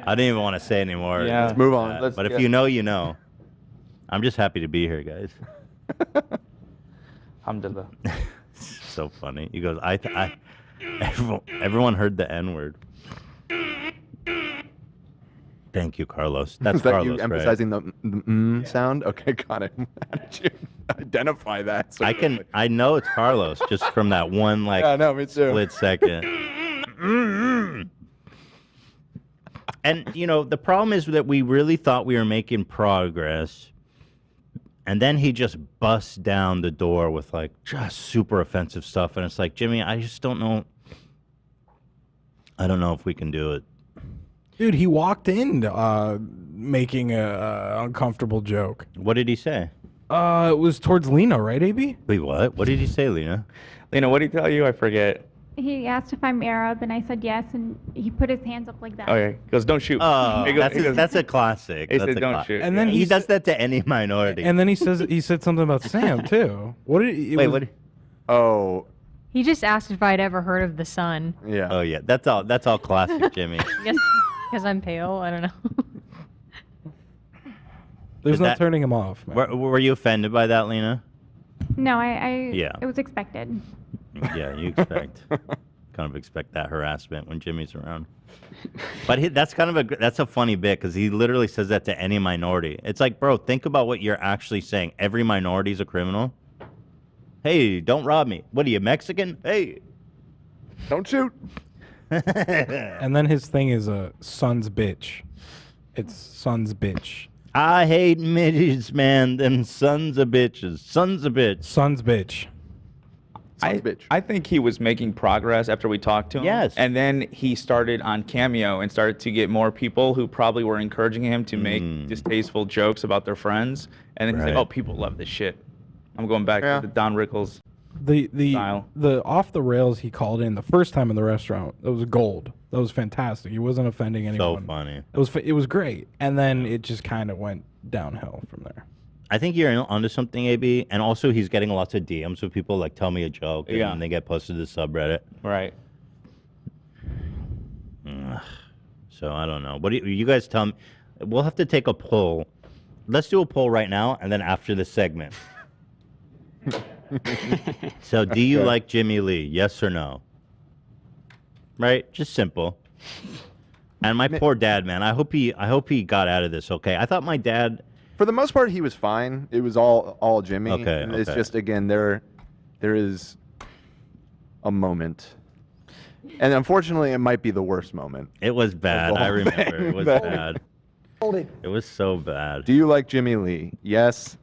I didn't even want to say anymore. Yeah. Let's move on. But if you know, you know. I'm just happy to be here, guys. Alhamdulillah. So funny. He goes, everyone heard the N-word. Thank you, Carlos. That's Is that Carlos, you right? emphasizing the sound? Okay, got it. How did you identify that? So I know it's Carlos just from that one me too. Split second. And you know, the problem is that we really thought we were making progress, and then he just busts down the door with like just super offensive stuff, and it's like, Jimmie, I just don't know. I don't know if we can do it. Dude, he walked in making a uncomfortable joke. What did he say? It was towards Lena, right, AB? Wait, what? What did he say, Lena? Lena, what did he tell you? I forget. He asked if I'm Arab, and I said yes, and he put his hands up like that. Okay, he goes, don't shoot. Oh, He goes, that's a classic. He That's said, a don't shoot. And then he does that to any minority. And then he said something about Sam too. What did he, Wait, Oh. He just asked if I'd ever heard of the sun. Yeah. Oh yeah, that's all classic, Jimmie. I guess because I'm pale. I don't know. There's no turning him off. Man. Were you offended by that, Lena? No, Yeah. It was expected. Yeah, you expect kind of expect that harassment when Jimmie's around. But that's kind of that's a funny bit because he literally says that to any minority. It's like, bro, think about what you're actually saying. Every minority is a criminal. Hey, don't rob me. What are you, Mexican? Hey, don't shoot. And then his thing is a son's bitch. It's son's bitch. I hate midgets, man. Them sons of bitches. Sons of bitch. Son's bitch. I think he was making progress after we talked to him. Yes. And then he started on Cameo and started to get more people who probably were encouraging him to make distasteful jokes about their friends. And then he's like, oh, people love this shit. I'm going back to the Don Rickles style. The off the rails he called in the first time in the restaurant, it was gold. That was fantastic. He wasn't offending anyone. So funny. It was great. And then it just kind of went downhill from there. I think you're onto something, AB, and also he's getting lots of DMs with people like tell me a joke, and they get posted to the subreddit. Right. So I don't know. What do you guys tell me? We'll have to take a poll. Let's do a poll right now, and then after the segment. So, do you like Jimmie Lee? Yes or no? Right? Just simple. And my poor dad, man. I hope he got out of this. Okay. I thought my dad. For the most part, he was fine. It was all Jimmie. Okay. And it's just, again, there is a moment. And unfortunately, it might be the worst moment. It was bad. I remember. It was bad. It was so bad. Do you like Jimmie Lee? Yes.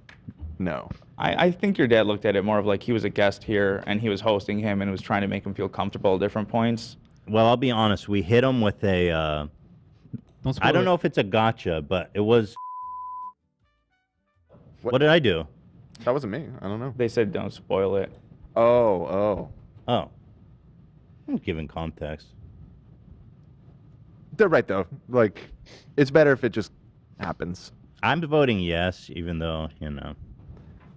No. I think your dad looked at it more of like he was a guest here and he was hosting him and was trying to make him feel comfortable at different points. Well, I'll be honest. We hit him with a. I don't know if it's a gotcha, but it was. What did I do? That wasn't me. I don't know. They said don't spoil it. Oh. I'm giving context. They're right, though. Like, it's better if it just happens. I'm voting yes, even though,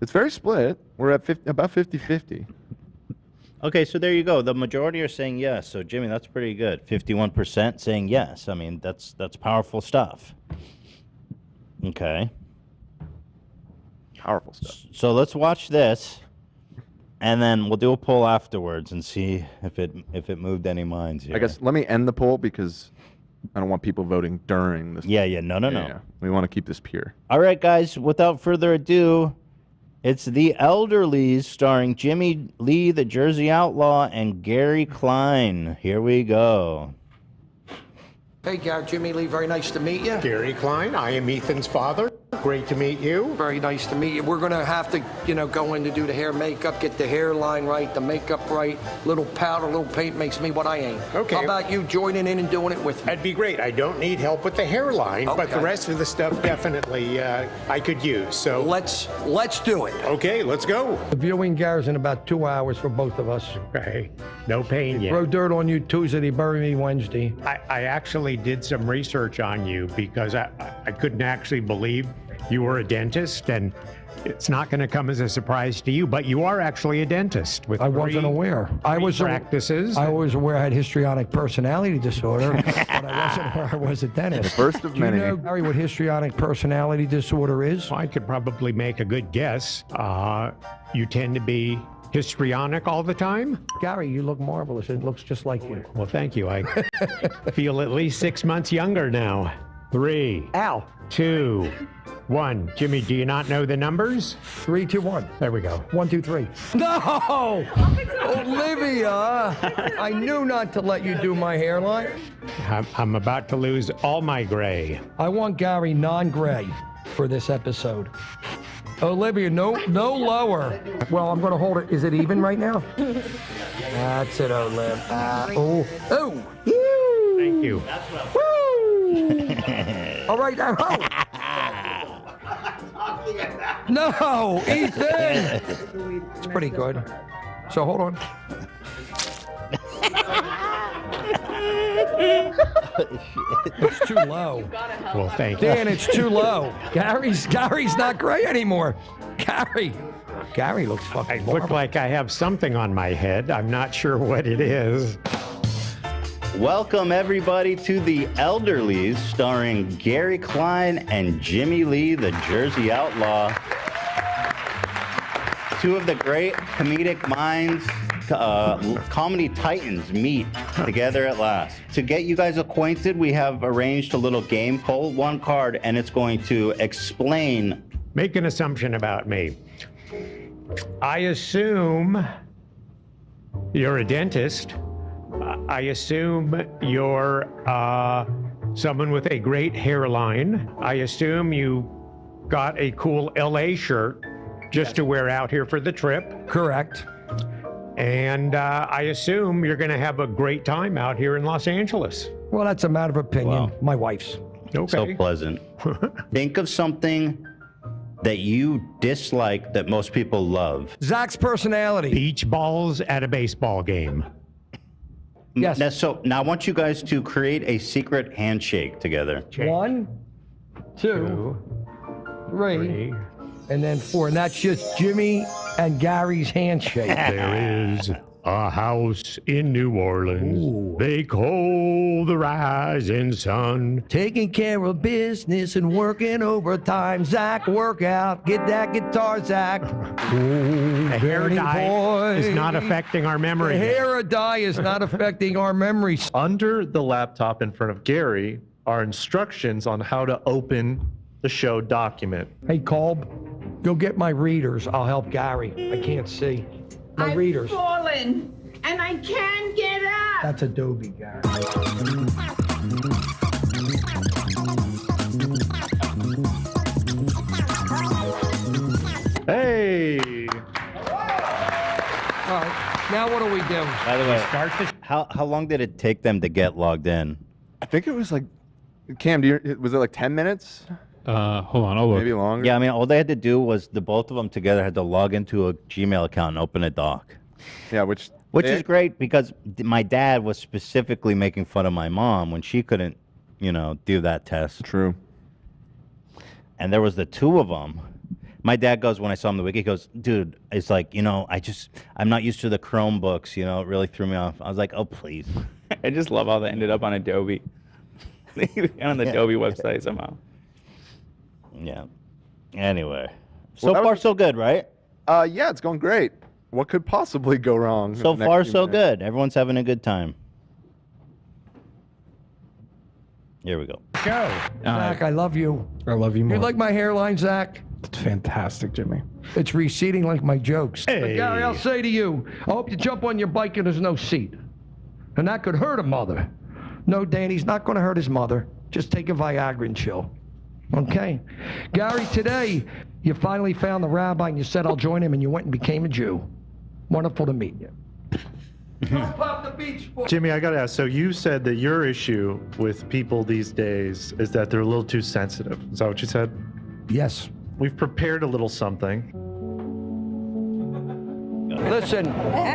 It's very split. We're at about 50-50. Okay, so there you go. The majority are saying yes. So, Jimmie, that's pretty good. 51% saying yes. I mean, that's powerful stuff. Okay. Powerful stuff. So let's watch this, and then we'll do a poll afterwards and see if it moved any minds here. I guess let me end the poll because I don't want people voting during this. Yeah. No. We want to keep this pure. All right, guys. Without further ado, it's The Elderlies, starring Jimmie Lee, the Jersey Outlaw, and Gary Klein. Here we go. Hey, Jimmie Lee, very nice to meet you. Gary Klein, I am Ethan's father. Great to meet you. Very nice to meet you. We're going to have to, go in to do the hair makeup, get the hairline right, the makeup right. Little powder, little paint makes me what I ain't. Okay. How about you joining in and doing it with me? That'd be great. I don't need help with the hairline, but the rest of the stuff definitely I could use. So let's do it. Okay, let's go. The viewing, Gary's in about 2 hours for both of us. Okay. No pain yet. Throw dirt on you Tuesday, they bury me Wednesday. I actually did some research on you because I couldn't actually believe you were a dentist, and it's not going to come as a surprise to you, but you are actually a dentist with I wasn't aware. I was practices. I was aware I had histrionic personality disorder, but I wasn't aware I was a dentist. The first of many. Do you know, Gary, what histrionic personality disorder is? I could probably make a good guess. You tend to be histrionic all the time? Gary, you look marvelous. It looks just like you. Well, thank you. I feel at least 6 months younger now. 3. Ow. 2. 1. Jimmie, do you not know the numbers? 3, 2, 1. There we go. 1, 2, 3. No! Olivia! I knew not to let you do my hairline. I'm about to lose all my gray. I want Gary non-gray for this episode. Olivia, no lower. Well, I'm going to hold it. Is it even right now? That's it, Olive. Oh. Thank you. All right, now. No, Ethan. It's pretty good. So hold on. It's too low. Well, thank you. Dan, it's too low. Gary's not gray anymore. Gary looks fucking I look like I have something on my head. I'm not sure what it is. Welcome, everybody, to The Elderlies, starring Gary Klein and Jimmie Lee, the Jersey Outlaw. Two of the great comedic minds, comedy titans meet together at last. To get you guys acquainted, we have arranged a little game. Pull one card, and it's going to explain. Make an assumption about me. I assume you're a dentist. I assume you're someone with a great hairline. I assume you got a cool LA shirt just to wear out here for the trip. Correct. And I assume you're going to have a great time out here in Los Angeles. Well, that's a matter of opinion. Wow. My wife's. Okay. So pleasant. Think of something that you dislike that most people love. Zach's personality. Beach balls at a baseball game. Yes. Now I want you guys to create a secret handshake together. 1, 2, 3, and then 4. And that's just Jimmie and Gary's handshake. There is a house in New Orleans they call the rising sun. Taking care of business and working overtime. Zach, work out. Get that guitar, Zach. The hair dye is not affecting our memory. The hair dye is not affecting our memories. Under the laptop in front of Gary are instructions on how to open the show document. Hey, Kolb, go get my readers. I'll help Gary. I can't see. My readers. I've fallen, and I can't get up. That's Adobe, Gary. Hey! All right, now what do we do? By the way, how long did it take them to get logged in? I think it was like, Cam, was it like 10 minutes? Hold on, I'll look. Maybe longer. Yeah, I mean, all they had to do was the both of them together had to log into a Gmail account and open a doc. Yeah, which is great because my dad was specifically making fun of my mom when she couldn't, do that test. True. And there was the two of them. My dad goes, when I saw him the week, he goes, dude, it's like, I'm not used to the Chromebooks, it really threw me off. I was like, oh, please. I just love how they ended up on Adobe. On the Adobe website somehow. Yeah. Anyway. So far, so good, right? Yeah, it's going great. What could possibly go wrong? So far, so good. Everyone's having a good time. Here we go. Go. Zach, I love you. I love you more. You like my hairline, Zach? It's fantastic, Jimmie. It's receding like my jokes. Hey. But Gary, I'll say to you, I hope you jump on your bike and there's no seat. And that could hurt a mother. No, Danny's not going to hurt his mother. Just take a Viagra and chill. Okay? Gary, today, you finally found the rabbi and you said, I'll join him, and you went and became a Jew. Wonderful to meet you. Pop the beach ball. Jimmie, I got to ask, so you said that your issue with people these days is that they're a little too sensitive. Is that what you said? Yes. We've prepared a little something. Listen,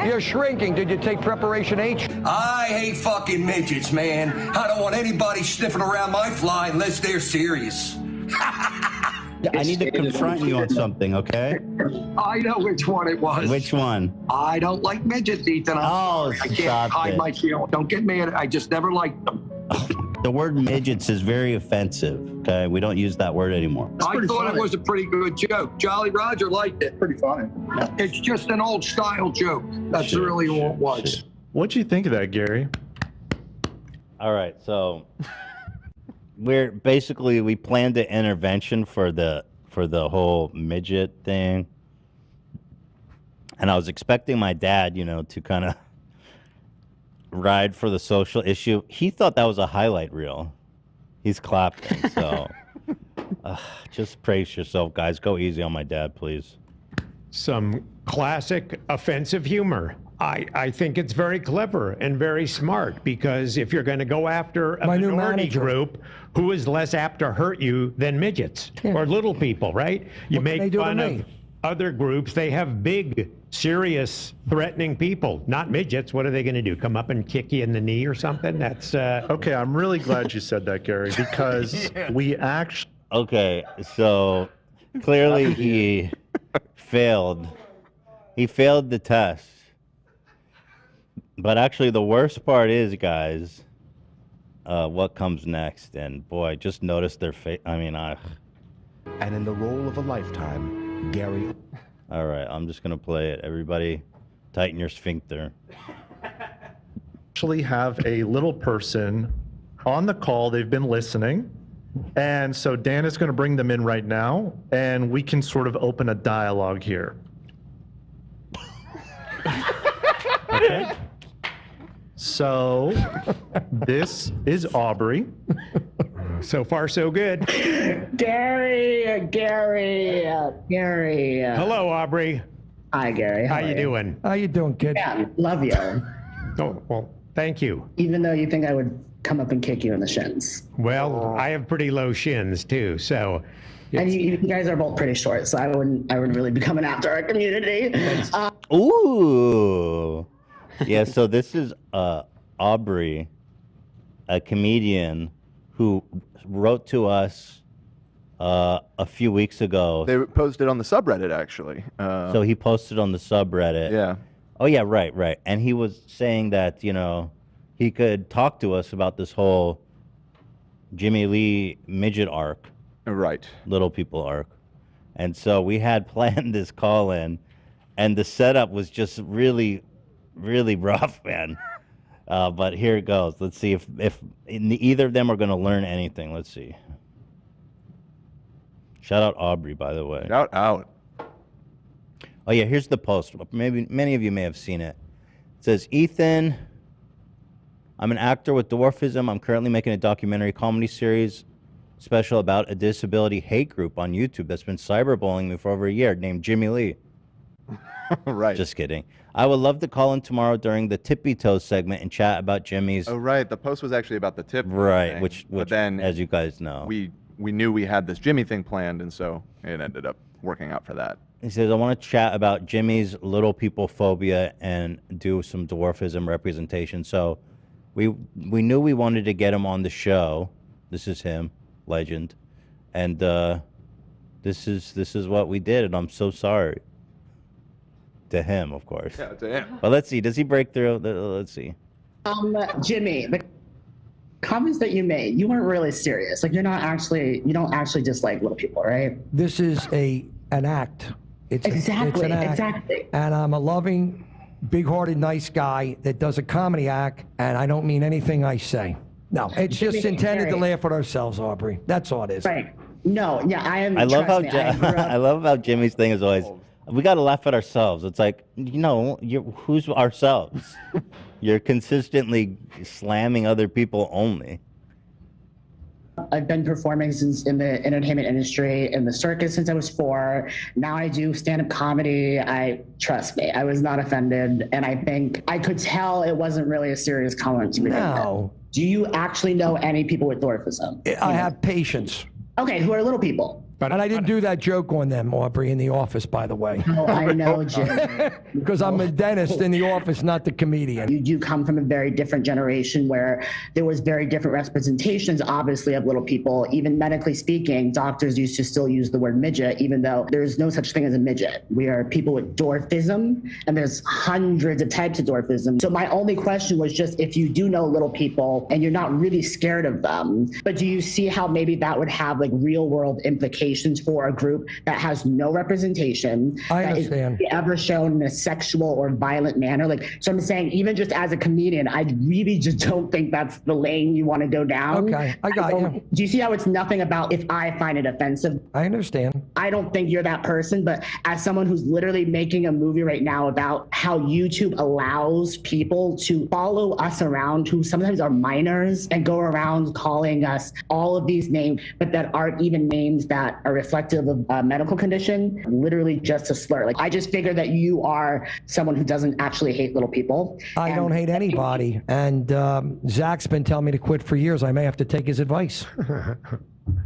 you're shrinking. Did you take Preparation H? I hate fucking midgets, man. I don't want anybody sniffing around my fly unless they're serious. I need to confront you on something, okay? I know which one it was. Which one? I don't like midgets, Ethan. I can't hide my feelings. Don't get mad. I just never liked them. The word midgets is very offensive, okay? We don't use that word anymore. I thought it was a pretty good joke. Jolly Roger liked it. Pretty funny. It's just an old style joke. That's really all it was. What'd you think of that, Gary? All right, so we planned an intervention for the whole midget thing. And I was expecting my dad, to kind of ride for the social issue. He thought that was a highlight reel. He's clapping, so just brace yourself, guys. Go easy on my dad, please. Some classic offensive humor. I think it's very clever and very smart, because if you're going to go after a minority group, who is less apt to hurt you than midgets or little people, right? You make fun of other groups. They have big, serious, threatening people, not midgets. What are they going to do? Come up and kick you in the knee or something? That's okay. I'm really glad you said that, Gary, because we actually. Okay, so clearly he failed. He failed the test. But actually, the worst part is, guys, what comes next. And boy, just notice their face. I mean, And in the role of a lifetime, Gary. All right, I'm just gonna play it. Everybody, tighten your sphincter. Actually, have a little person on the call. They've been listening, and so Dan is going to bring them in right now, and we can sort of open a dialogue here. Okay. So this is Aubrey. So far, so good. Gary. Hello, Aubrey. Hi, Gary. How you doing? How you doing, kid? Yeah, love you. Oh, well, thank you. Even though you think I would come up and kick you in the shins. Well, I have pretty low shins too, so. And you guys are both pretty short, so I wouldn't really be coming after our community. Ooh. Yeah, so this is Aubrey, a comedian who wrote to us a few weeks ago. They posted on the subreddit, actually. So he posted on the subreddit. Yeah. Oh, yeah, right. And he was saying that, you know, he could talk to us about this whole Jimmie Lee midget arc. Right. Little people arc. And so we had planned this call in, and the setup was just really, really rough, man. But here it goes. Let's see if either of them are going to learn anything. Let's see. Shout out Aubrey, by the way. Shout out. Oh, yeah, here's the post. Maybe many of you may have seen it. It says, Ethan, I'm an actor with dwarfism. I'm currently making a documentary comedy series special about a disability hate group on YouTube that's been cyberbullying me for over a year named Jimmie Lee. Right. Just kidding. I would love to call in tomorrow during the Tippy Toes segment and chat about Jimmie's. Oh, right. The post was actually about the tip. Right, thing, which but then, as you guys know, we knew we had this Jimmie thing planned, and so it ended up working out for that. He says, I want to chat about Jimmie's little people phobia and do some dwarfism representation. So we knew we wanted to get him on the show. This is him, legend. And this is what we did, and I'm so sorry. To him, of course. Yeah, to him. But let's see. Does he break through? Let's see. Jimmie, the comments that you made, you weren't really serious. Like you don't actually dislike little people, right? This is an act. Exactly. It's an act. And I'm a loving, big-hearted, nice guy that does a comedy act, and I don't mean anything I say. No, it's just intended to laugh at ourselves, Aubrey. That's all it is. Right. No, yeah, I am. I love how I love how Jimmie's thing is always, we got to laugh at ourselves. It's like, who's ourselves? You're consistently slamming other people only. I've been performing in the entertainment industry, in the circus since I was 4. Now I do stand-up comedy. Trust me, I was not offended. And I think I could tell it wasn't really a serious comment to me. No. Do you actually know any people with dwarfism? I have patients. Okay, who are little people? And I didn't do that joke on them, Aubrey, in the office, by the way. Oh, I know, Jim. Because I'm a dentist in the office, not the comedian. You do come from a very different generation where there was very different representations, obviously, of little people. Even medically speaking, doctors used to still use the word midget, even though there's no such thing as a midget. We are people with dwarfism, and there's hundreds of types of dwarfism. So my only question was just if you do know little people and you're not really scared of them, but do you see how maybe that would have like real world implications for a group that has no representation, I understand, that is ever shown in a sexual or violent manner? Like, so I'm saying, even just as a comedian, I really just don't think that's the lane you want to go down. Okay, I got you. Do you see how it's nothing about if I find it offensive? I understand. I don't think you're that person, but as someone who's literally making a movie right now about how YouTube allows people to follow us around who sometimes are minors and go around calling us all of these names, but that aren't even names that are reflective of a medical condition, literally just a slur. Like, I just figure that you are someone who doesn't actually hate little people. I don't hate anybody. And Zach's been telling me to quit for years. I may have to take his advice.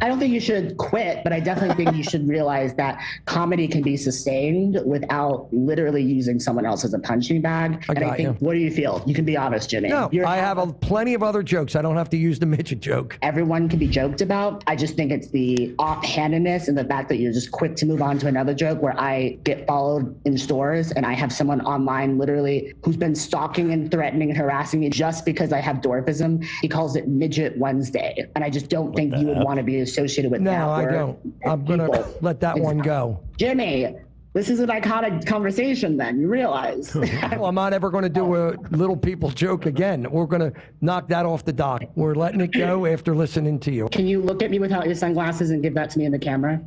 I don't think you should quit, but I definitely think you should realize that comedy can be sustained without literally using someone else as a punching bag. I think, what do you feel? You can be honest, Jimmie. No, I have plenty of other jokes. I don't have to use the midget joke. Everyone can be joked about. I just think it's the offhandedness and the fact that you're just quick to move on to another joke where I get followed in stores and I have someone online literally who's been stalking and threatening and harassing me just because I have dwarfism. He calls it Midget Wednesday. And I just don't think you would want to be associated with that. No, I don't. I'm going to let that one go. Jimmie, this is an iconic conversation then, you realize. Well, I'm not ever going to do a little people joke again. We're going to knock that off the dock. We're letting it go after listening to you. Can you look at me without your sunglasses and give that to me in the camera?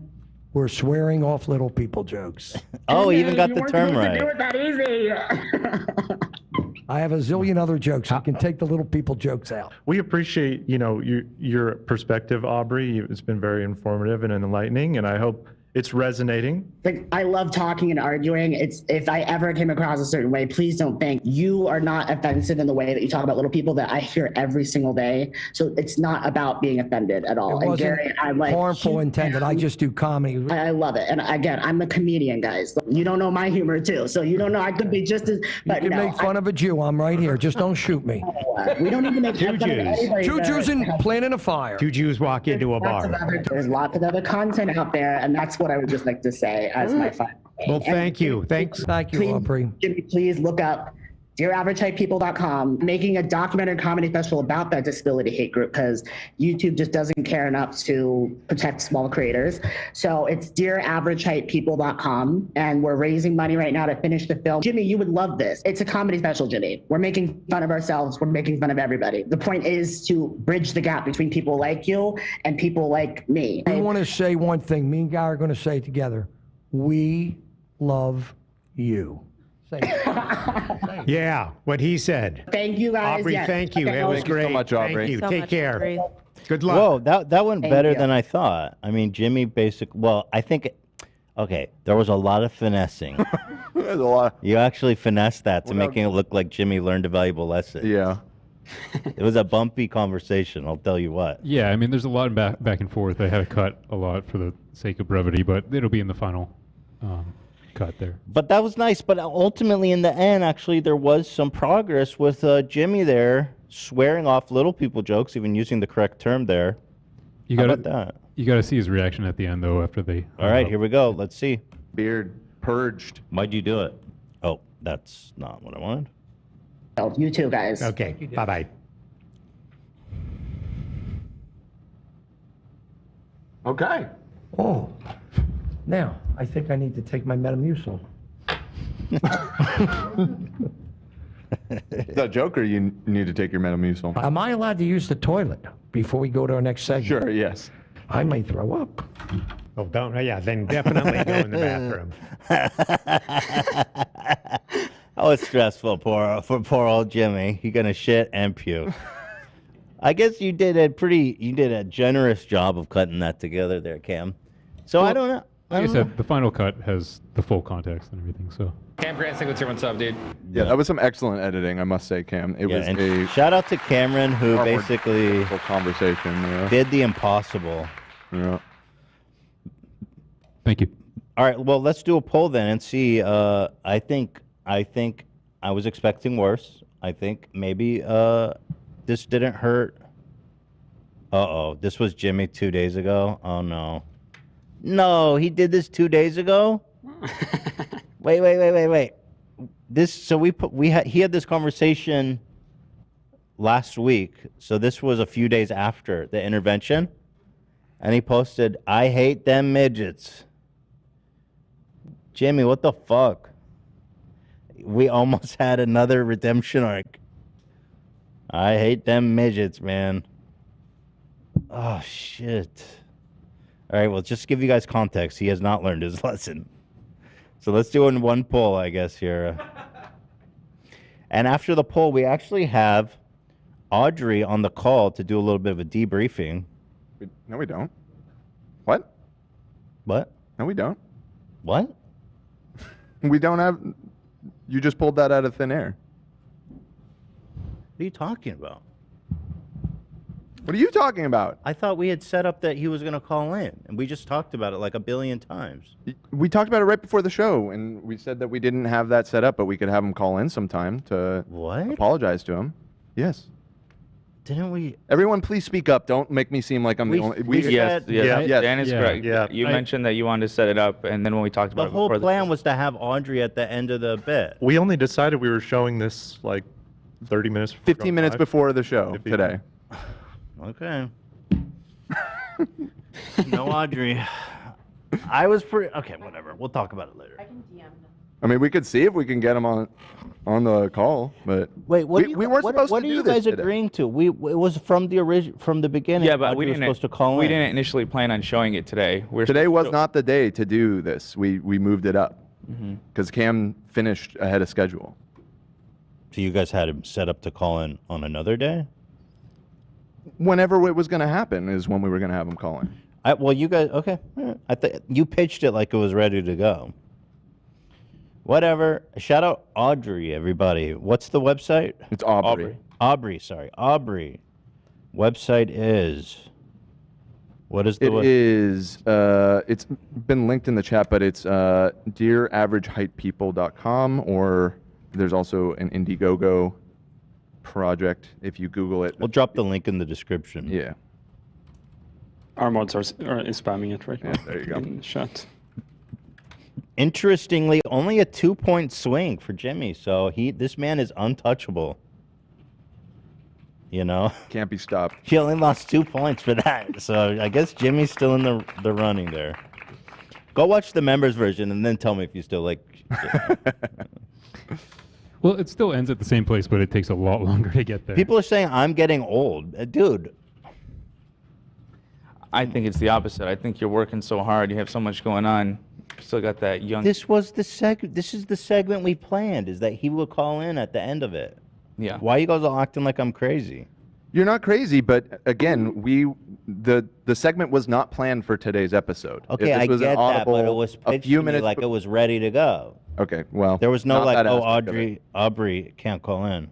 We're swearing off little people jokes. Oh, he even got the term right. You weren't supposed to do it that easy. I have a zillion other jokes. I can take the little people jokes out. We appreciate, your perspective, Aubrey. It's been very informative and enlightening, and I hope it's resonating. I love talking and arguing. If I ever came across a certain way, please don't think you are not offensive in the way that you talk about little people that I hear every single day. So it's not about being offended at all. It wasn't Gary, I'm like harmful intended. I just do comedy. I love it. And again, I'm a comedian, guys. You don't know my humor too, so you don't know I could be just as. But you can make fun of a Jew. I'm right here. Just don't shoot me. We don't even make Two fun of Jews. anybody. Two Jews planning a fire. Two Jews walk into a bar. There's lots of other content out there, and that's what I would just like to say as my final. Well, thank you. Thanks. Thank you, Aubrey. Jimmie, please look up DearAverageHypePeople.com, making a documentary comedy special about that disability hate group because YouTube just doesn't care enough to protect small creators. So it's DearAverageHypePeople.com, and we're raising money right now to finish the film. Jimmie, you would love this. It's a comedy special, Jimmie. We're making fun of ourselves. We're making fun of everybody. The point is to bridge the gap between people like you and people like me. We want to say one thing. Me and Guy are going to say it together. We love you. Yeah, what he said. Thank you, guys. Aubrey, Yes. thank you. Okay, It was Thank you great. so much, Aubrey. Thank you. So Take much, care. Aubrey. Good luck. Whoa, that went Thank better you. than I thought. I mean, Jimmie I think, okay, there was a lot of finessing. There's a lot. You actually finessed that to making it look like Jimmie learned a valuable lesson. Yeah. It was a bumpy conversation, I'll tell you what. Yeah, I mean, there's a lot of back and forth. I had to cut a lot for the sake of brevity, but it'll be in the final cut there. But that was nice. But ultimately, in the end, actually, there was some progress with Jimmie there swearing off little people jokes, even using the correct term there. How about that? You got to see his reaction at the end, though, after they. All right, here we go. Let's see. Beard purged. Why'd you do it? Oh, that's not what I wanted. Oh, you too, guys. Okay, bye-bye. Okay. Oh, now I think I need to take my Metamucil. Is that a joke or you need to take your Metamucil? Am I allowed to use the toilet before we go to our next segment? Sure, yes. I may throw up. Oh, don't. Yeah, then definitely go in the bathroom. Oh, it's stressful for poor old Jimmie. He's gonna shit and puke. I guess you did a generous job of cutting that together there, Cam. So I don't know. Like I said, the final cut has the full context and everything. So. Cam Grant, what's up, dude? Yeah, that was some excellent editing, I must say, Cam. It was a shout out to Cameron, who far more basically difficult conversation. Yeah. did the impossible. Yeah. Thank you. All right, well, let's do a poll then and see. I think I was expecting worse. I think maybe this didn't hurt. Uh-oh, this was Jimmie 2 days ago. Oh no. No, he did this 2 days ago? Wait. He had this conversation last week. So this was a few days after the intervention. And he posted, "I hate them midgets." Jimmie, what the fuck? We almost had another redemption arc. I hate them midgets, man. Oh, shit. All right, well, just to give you guys context, he has not learned his lesson. So let's do it in one poll, I guess, here. And after the poll, we actually have Audrey on the call to do a little bit of a debriefing. No, we don't. What? What? No, we don't. What? We don't have... You just pulled that out of thin air. What are you talking about? What are you talking about? I thought we had set up that he was going to call in, and we just talked about it like a billion times. We talked about it right before the show, and we said that we didn't have that set up, but we could have him call in sometime to apologize to him. Yes. Didn't we? Everyone, please speak up. Don't make me seem like I'm the only... Yes, Dan is correct. Yeah. You mentioned that you wanted to set it up, and then when we talked about The whole plan was to have Audrey at the end of the bit. We only decided we were showing this like 30 minutes. 15 minutes before the show today. Okay. No, Audrey. I was pretty... Okay, whatever. We'll talk about it later. I can DM them. I mean, we could see if we can get him on the call, but wait, we weren't supposed what to are do you this guys today. agreeing to? It was from the beginning. Yeah, but Audrey we was didn't. supposed to call we in. didn't initially plan on showing it today. Today was not the day to do this. We moved it up because Cam finished ahead of schedule. So you guys had him set up to call in on another day? Whenever it was going to happen is when we were going to have him call in. Well, you guys, okay. I thought you pitched it like it was ready to go. Whatever. Shout out Audrey, everybody. What's the website? It's Aubrey. Aubrey. Website is. What is the It is. It's been linked in the chat, but it's dearaveragehightpeople.com, or there's also an Indiegogo project if you Google it. We'll drop the link in the description. Yeah. Our mods are spamming it right now. There you go. In chat. Interestingly, only a 2-point swing for Jimmie, so this man is untouchable. You know? Can't be stopped. He only lost 2 points for that, so I guess Jimmie's still in the running there. Go watch the members version and then tell me if you still like. Well, it still ends at the same place, but it takes a lot longer to get there. People are saying I'm getting old, dude. I think it's the opposite. I think you're working so hard. You have so much going on. You still got that young. This was the This is the segment we planned. Is that he will call in at the end of it? Yeah. Why you guys all acting like I'm crazy? You're not crazy, but again, the segment was not planned for today's episode. Okay, I get that, but it was pitched to me like it was ready to go. Okay, well, there was no not like, that oh, aspect of it. Aubrey can't call in.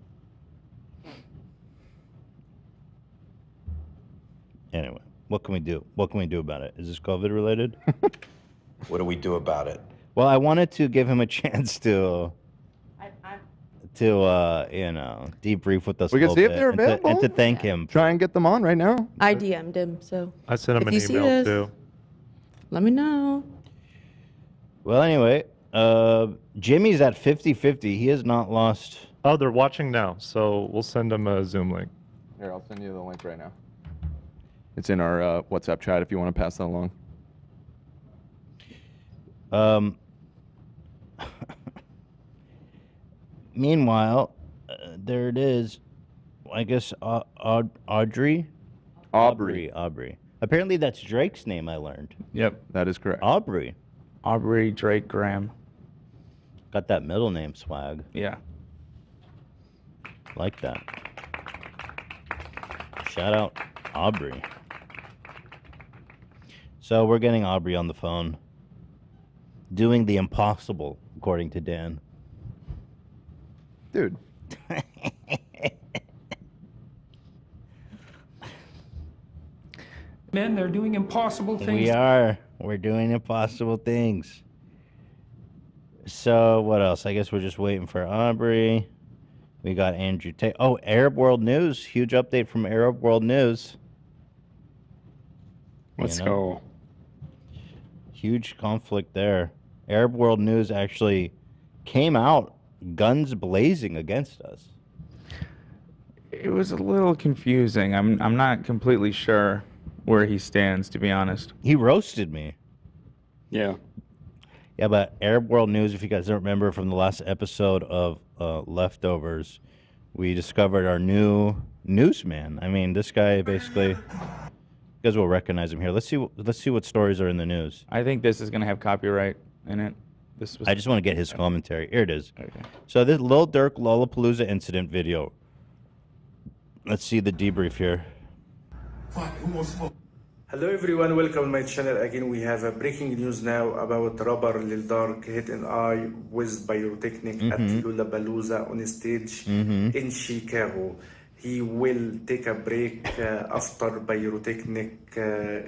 Anyway, what can we do? What can we do about it? Is this COVID related? What do we do about it? Well, I wanted to give him a chance to debrief with us. We a can little see if bit they're and to- available. and to thank him. Try and get them on right now. I DM'd him, so. I sent him if an you see email this, too. Let me know. Well, anyway, Jimmie's at 50-50. He has not lost. Oh, they're watching now, so we'll send them a Zoom link. Here, I'll send you the link right now. It's in our WhatsApp chat if you want to pass that along. Meanwhile, there it is. I guess Aubrey. Apparently, that's Drake's name. I learned. Yep, that is correct. Aubrey Drake Graham. Got that middle name swag. Yeah. Like that. Shout out Aubrey. So we're getting Aubrey on the phone. Doing the impossible, according to Dan. Dude. Men, they're doing impossible things. We are. We're doing impossible things. So what else? I guess we're just waiting for Aubrey. We got Andrew Tate. Oh, Arab World News. Huge update from Arab World News. Let's go. Huge conflict there. Arab World News actually came out guns blazing against us. It was a little confusing. I'm not completely sure where he stands, to be honest. He roasted me. Yeah. Yeah, but Arab World News, if you guys don't remember from the last episode of Leftovers, we discovered our new newsman. I mean, this guy basically, you guys will recognize him here. Let's see what stories are in the news. I think this is going to have copyright in it. I just want to get his commentary. Here it is. Okay. So this Lil Durk Lollapalooza incident video. Let's see the debrief here. Hello everyone, welcome to my channel. Again, we have a breaking news now about rapper Lil Durk hit an eye with pyrotechnic at Lollapalooza on stage in Chicago. He will take a break after pyrotechnic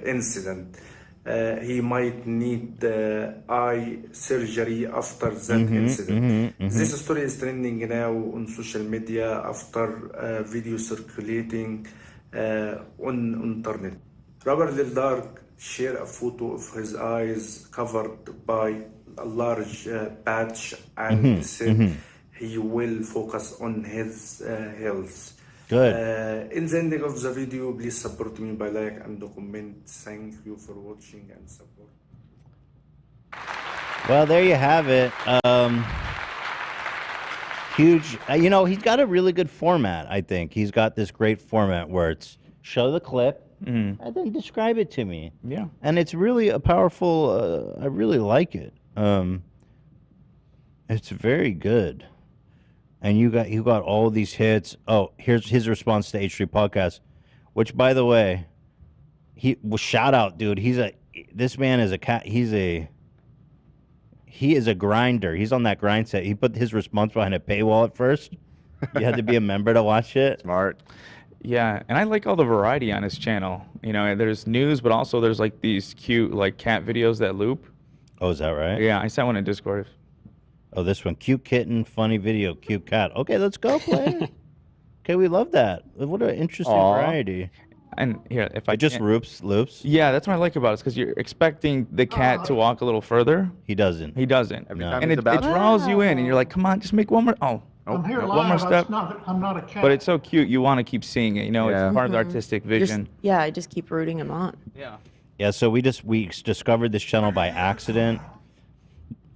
incident. He might need eye surgery after that incident. This story is trending now on social media after video circulating on internet. Rapper Lil Durk shared a photo of his eyes covered by a large patch and said he will focus on his health. Good. In the ending of the video, please support me by like and comment. Thank you for watching and support. Well, there you have it. Huge. He's got a really good format, I think. He's got this great format where it's show the clip and then describe it to me. Yeah. And it's really a powerful, I really like it. It's very good. and you got all these hits. Oh, here's his response to H3 podcast, which, by the way, shout out, dude. This man is a cat. He is a grinder. He's on that grind set. He put his response behind a paywall at first. You had to be a member to watch it. Smart. Yeah, and I like all the variety on his channel. You know, there's news, but also there's like these cute like cat videos that loop. Oh, is that right? Yeah, I sent one in Discord. Oh, this one. Cute kitten, funny video, cute cat. Okay, let's go play it. Okay, we love that. What an interesting variety. And here, if I just loops. Yeah, that's what I like about it, because you're expecting the cat to walk a little further. He doesn't. He doesn't. No. And it draws you in, and you're like, come on, just make one more. Oh, I'm here one more live. step. I'm not a cat. But it's so cute. You want to keep seeing it. You know, it's part of the artistic vision. I just keep rooting him on. Yeah. Yeah, so we discovered this channel by accident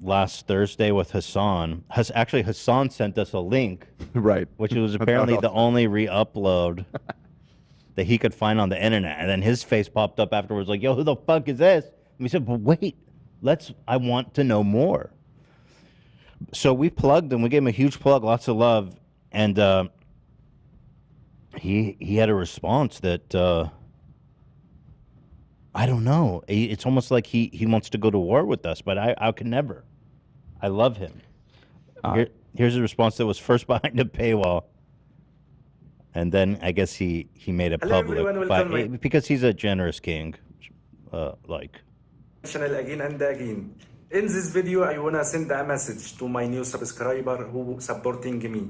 last Thursday with Hassan. Actually, Hassan sent us a link. Right. Which was apparently the only re-upload that he could find on the internet. And then his face popped up afterwards like, yo, who the fuck is this? And we said, but wait, I want to know more. So we plugged him. We gave him a huge plug, lots of love. And he had a response that, I don't know. It's almost like he wants to go to war with us, but I could never. I love him. Here's a response that was first behind a paywall. And then I guess he made it public because he's a generous king, Channel again and again. In this video, I wanna send a message to my new subscriber who supporting me.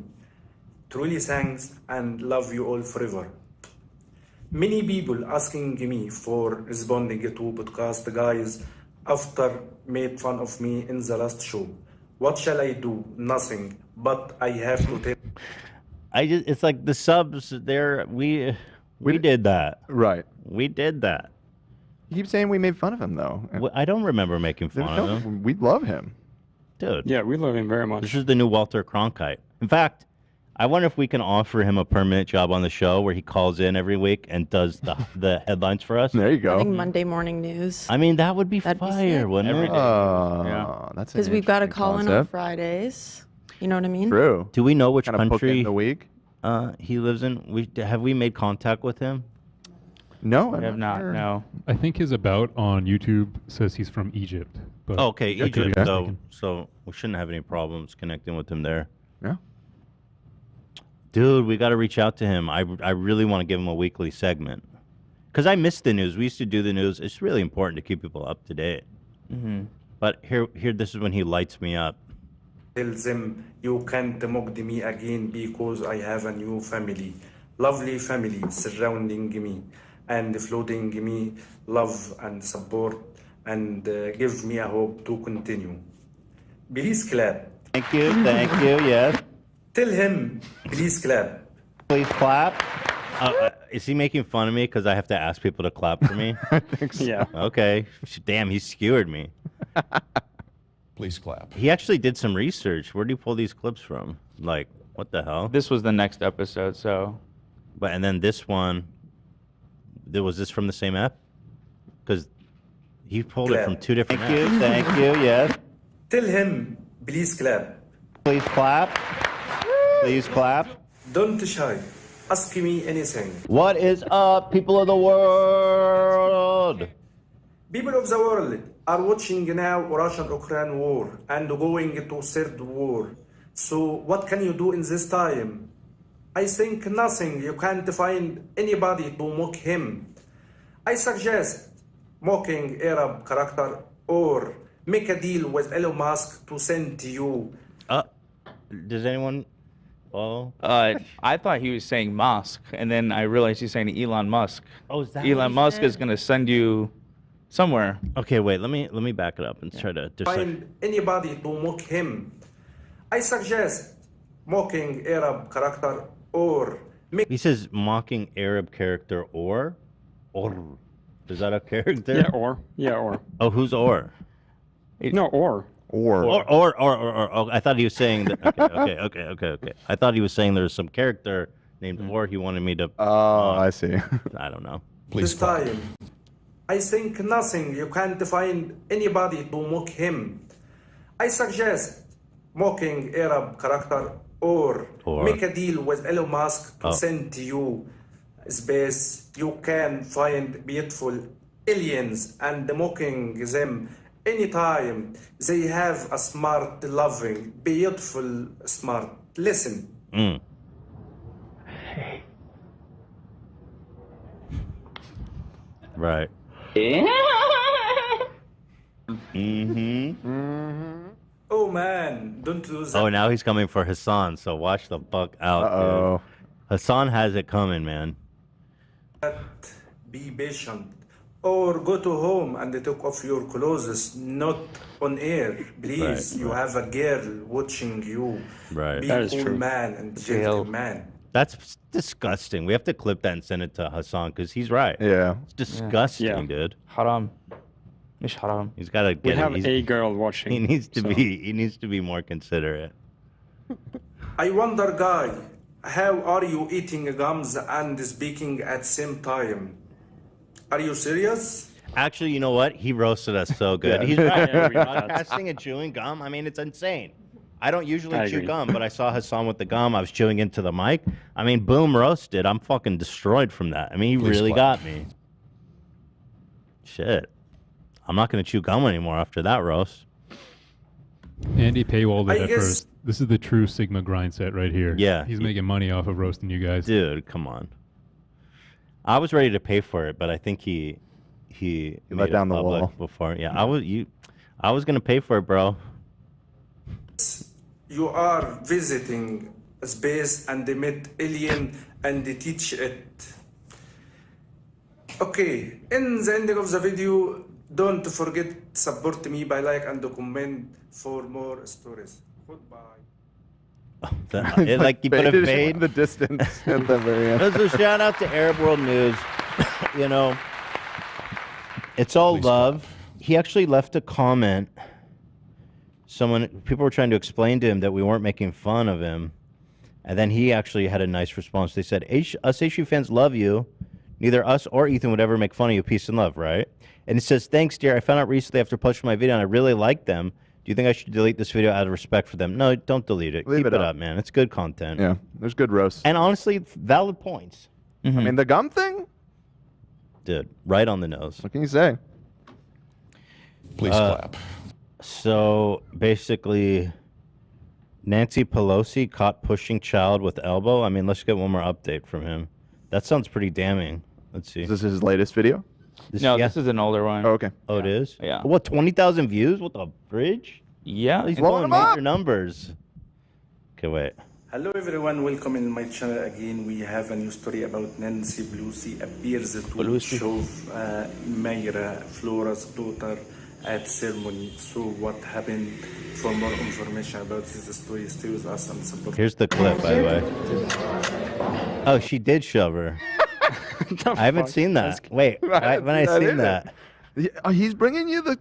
Truly thanks and love you all forever. Many people asking me for responding to podcast guys after made fun of me in the last show. What shall I do? Nothing. But I have to tell. It's like the subs there. We did that. Right. We did that. You keep saying we made fun of him though. I don't remember making fun of him. We love him, dude. Yeah, we love him very much. This is the new Walter Cronkite. In fact, I wonder if we can offer him a permanent job on the show where he calls in every week and does the headlines for us. There you I go. think Monday morning news. I mean, that would be fire, wouldn't it? Yeah, that's Because we've got to call in on Fridays. You know what I mean? True. Do we know which Kinda book it country in the week? He lives in? Have we made contact with him? No, I have not. sure. No. I think his about on YouTube says he's from Egypt. But Okay, I could be Egypt. mistaken. So we shouldn't have any problems connecting with him there. Yeah. Dude, we got to reach out to him. I really want to give him a weekly segment. Because I miss the news. We used to do the news. It's really important to keep people up to date. Mm-hmm. But here, this is when he lights me up. Tell them you can't mock me again because I have a new family. Lovely family surrounding me and flooding me love and support and give me a hope to continue. Please clap. Thank you, yes. Tell him, please clap. Please clap. Is he making fun of me because I have to ask people to clap for me? I think so. Yeah. Okay. Damn, he skewered me. Please clap. He actually did some research. Where do you pull these clips from? Like, what the hell? This was the next episode, so. And then this one, was this from the same app? Because he pulled it from two different apps. Thank you, yes. Tell him, please clap. Please clap. Please clap. Don't shy. Ask me anything. What is up, people of the world? People of the world are watching now Russian-Ukraine war and going to third war. So what can you do in this time? I think nothing. You can't find anybody to mock him. I suggest mocking Arab character or make a deal with Elon Musk to send to you. Does anyone follow? I thought he was saying Musk, and then I realized he's saying Elon Musk. Oh, is that Elon Musk is going to send you somewhere. Okay, wait. Let me back it up and try to Find anybody to mock him. I suggest mocking Arab character or make. He says mocking Arab character or. Is that a character? Yeah, or. Yeah, or. Oh, who's or? No, or. Or. I thought he was saying that. Okay. I thought he was saying there's some character named or. He wanted me to. Oh, I see. I don't know. This time, I think nothing. You can't find anybody to mock him. I suggest mocking Arab character or make a deal with Elon Musk to send to you space. You can find beautiful aliens and mocking them anytime. They have a smart, loving, beautiful, smart. Listen. Right. Oh man, don't do that. Oh, now he's coming for Hassan, so watch the fuck out, dude. Hassan has it coming, man. Be patient. Or go to home and take off your clothes, not on air. Please, Right, you have a girl watching you. Right. Be That is cool true. man and gentleman. That's disgusting. We have to clip that and send it to Hassan because he's right. Yeah. It's disgusting, Yeah. dude. Haram. Mish haram. He's got to We get have it. a girl watching. He needs to so- be. He needs to be more considerate. I wonder, guy, how are you eating gums and speaking at same time? Are you serious? Actually, you know what? He roasted us so good. Yeah. He's right. Yeah, we got Broadcasting and chewing gum. I mean, it's insane. I don't usually I chew agree. gum, but I saw Hassan with the gum. I was chewing into the mic. I mean, boom, roasted. I'm fucking destroyed from that. I mean, he Please really clap. got me. Shit. I'm not going to chew gum anymore after that roast. Andy paywalled I it at guess- first. This is the true Sigma grind set right here. Yeah. He's making money off of roasting you guys. Dude, come on. I was ready to pay for it, but I think he made let it down the public wall. before. Yeah, I was going to pay for it, bro. You are visiting space and meet alien and teach it. Okay, in the ending of the video, don't forget support me by like and comment for more stories. Goodbye. It, like you put a Fade fade in the distance at the very end. There's a shout out to Arab World News. You know, it's all love. He actually left a comment. People were trying to explain to him that we weren't making fun of him, and then he actually had a nice response. They said, "Us HU fans love you. Neither us or Ethan would ever make fun of you. Peace and love, right?" And it says, "Thanks, dear. I found out recently after posting my video, and I really like them. Do you think I should delete this video out of respect for them?" No, don't delete it. Leave Keep it it up. up, man. It's good content. Yeah, there's good roasts. And honestly, valid points. I mean, the gum thing? Dude, right on the nose. What can you say? Please clap. So basically, Nancy Pelosi caught pushing child with elbow. I mean, let's get one more update from him. That sounds pretty damning. Let's see. Is this his latest video? This is an older one. Oh, okay. Oh, it is? Yeah. What, 20,000 views? What the bridge? Yeah. He's blowing blowing them major numbers. Okay, wait. Hello everyone, welcome in my channel again. We have a new story about Nancy Pelosi appears to show Mayra Flora's daughter at ceremony. So what happened? For more information about this story, stay with us and support. Here's the clip, by the way. Oh, she did shove her. I haven't seen that. Wait, why haven't I seen that? He's bringing you the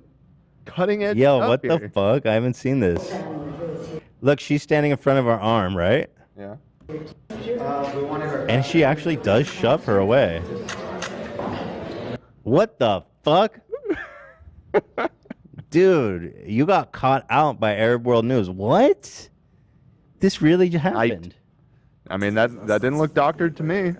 cutting edge Yo, stuff what the here. fuck? I haven't seen this. Look, she's standing in front of her arm, right? Yeah. And she actually does shove her away. What the fuck? Dude, you got caught out by Arab World News. What? This really happened. I mean, that didn't look doctored to me.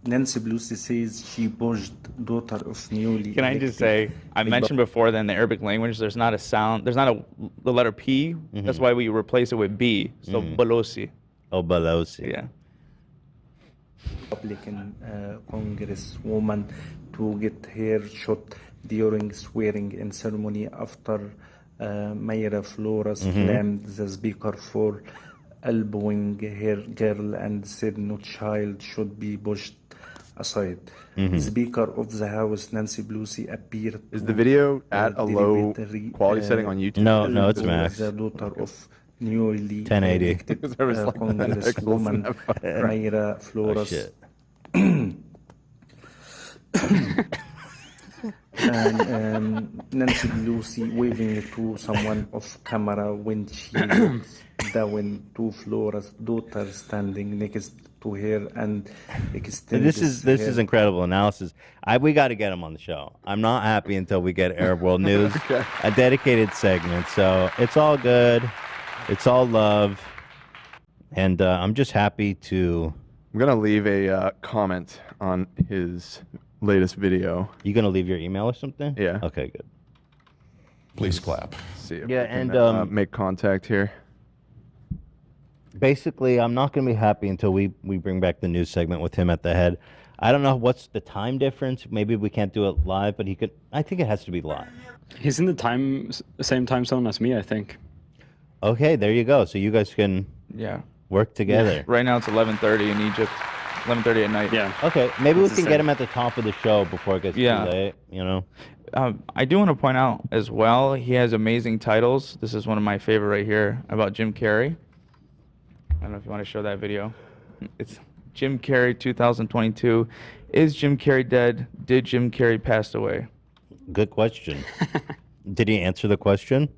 Nancy Pelosi says she pushed daughter of newly. Can I just say, I mentioned before that in the Arabic language, there's not a sound, there's not the letter P. That's why we replace it with B. So Pelosi. Oh, Pelosi. Yeah. Republican congresswoman to get her shot during swearing-in ceremony after Mayra Flores blamed the speaker for elbowing her girl and said no child should be pushed aside. Speaker of the House Nancy Pelosi appeared. Is the video at a low quality setting on YouTube? No, it's max. The daughter of newly 1080. elected There was like Congresswoman pixels in that Mayra Flores. shit. And Nancy Pelosi waving to someone off camera when she looks down to Flora's daughter standing next to her and extends This is her incredible analysis. We got to get him on the show. I'm not happy until we get Arab World News, a dedicated segment. So it's all good. It's all love. And I'm just happy to... I'm going to leave a comment on his latest video. You going to leave your email or something? Yeah. Okay, good. Please clap. See if Yeah, we can, and make contact here. Basically, I'm not going to be happy until we bring back the news segment with him at the head. I don't know what's the time difference. Maybe we can't do it live, but he could. I think it has to be live. He's in the same time zone as me, I think. Okay, there you go. So you guys can work together. Right now it's 11:30 in Egypt. 11:30 at night. Yeah. Okay, maybe we can get him at the top of the show before it gets too late. You know. I do want to point out as well, he has amazing titles. This is one of my favorite right here about Jim Carrey. I don't know if you want to show that video. It's Jim Carrey 2022. Is Jim Carrey dead? Did Jim Carrey pass away? Good question. Did he answer the question?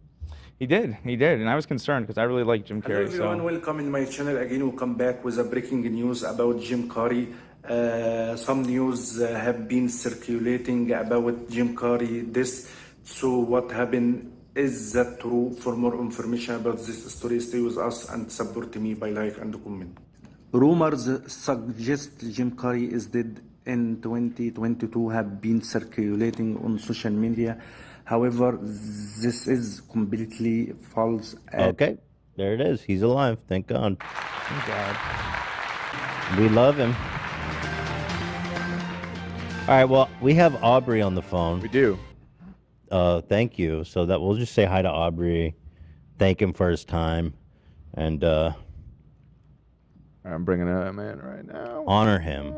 He did, and I was concerned because I really like Jim Carrey. Hello everyone, welcome in my channel again. We come back with a breaking news about Jim Carrey. Some news have been circulating about Jim Carrey. So what happened? Is that true? For more information about this story, stay with us and support me by like and comment. Rumors suggest Jim Carrey is dead in 2022 have been circulating on social media. However, this is completely false. Okay, there it is. He's alive. Thank God. Thank God. We love him. All right, well, we have Aubrey on the phone. We do. Thank you. So that we'll just say hi to Aubrey, thank him for his time, and I'm bringing him in right now. Honor him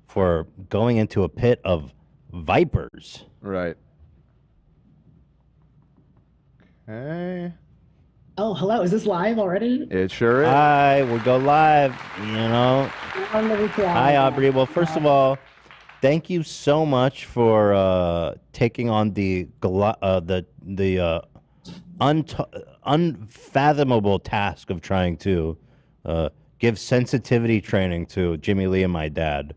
for going into a pit of vipers. Right. Okay. Oh, hello. Is this live already? It sure is. Hi, we'll go live. You know. Hi, Aubrey. Well, first of all, thank you so much for taking on the unfathomable task of trying to give sensitivity training to Jimmie Lee and my dad.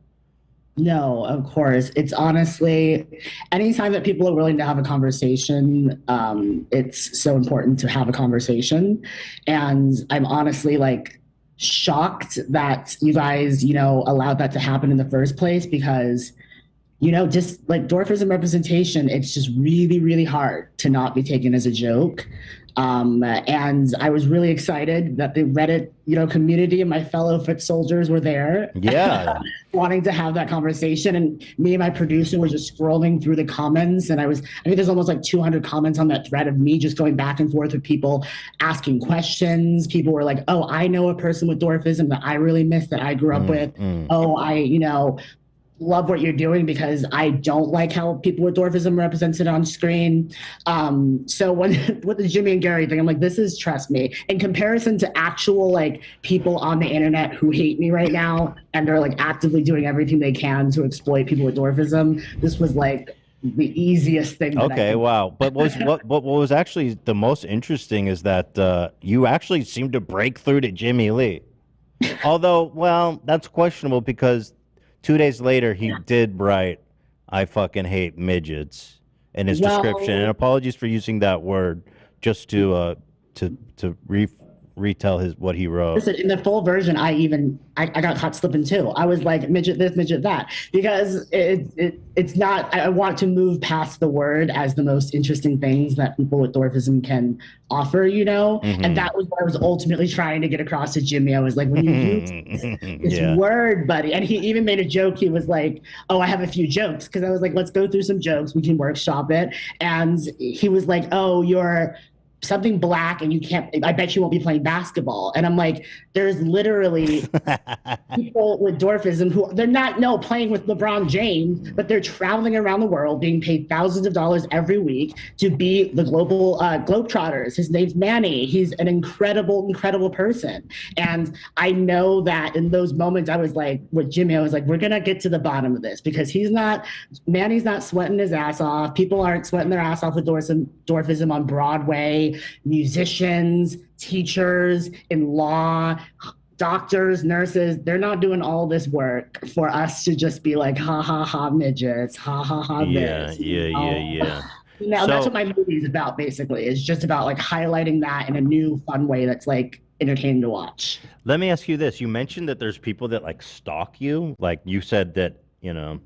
No, of course. It's honestly, anytime that people are willing to have a conversation, it's so important to have a conversation. And I'm honestly like shocked that you guys, allowed that to happen in the first place because, just like dwarfism representation, it's just really, really hard to not be taken as a joke. And I was really excited that the Reddit, community and my fellow foot soldiers were there. Yeah. Wanting to have that conversation. And me and my producer were just scrolling through the comments. And I think there's almost like 200 comments on that thread of me just going back and forth with people asking questions. People were like, oh, I know a person with dwarfism that I really miss that I grew up with. Oh, I love what you're doing because I don't like how people with dwarfism are represented on screen. So with the Jimmie and Gary thing, I'm like, this is, trust me, in comparison to actual like people on the internet who hate me right now and are like actively doing everything they can to exploit people with dwarfism, this was like the easiest thing. Okay, wow. But what was actually the most interesting is that you actually seemed to break through to Jimmie Lee. Although, well, that's questionable because 2 days later, he did write, I fucking hate midgets in his description. And apologies for using that word just to retell what he wrote. Listen, in the full version, I got caught slipping too. I was like, midget this, midget that, because it's not, I want to move past the word as the most interesting things that people with dwarfism can offer, and that was what I was ultimately trying to get across to Jimmie. I was like, when you use this word, buddy, and he even made a joke. He was like, oh, I have a few jokes, because I was like, let's go through some jokes. We can workshop it. And he was like, oh, you're something black and I bet you won't be playing basketball. And I'm like, there's literally people with dwarfism who they're not playing with LeBron James, but they're traveling around the world being paid thousands of dollars every week to be the global Globetrotters. His name's Manny. He's an incredible, incredible person. And I know that in those moments I was like, with Jimmie, I was like, we're gonna get to the bottom of this because Manny's not sweating his ass off. People aren't sweating their ass off with dwarfism on Broadway. Musicians, teachers, in law, doctors, nurses, they're not doing all this work for us to just be like, ha, ha, ha, midgets, ha, ha, ha, this. Yeah. That's what my movie is about, basically. It's just about like highlighting that in a new, fun way that's like entertaining to watch. Let me ask you this. You mentioned that there's people that like stalk you. Like you said that, you know.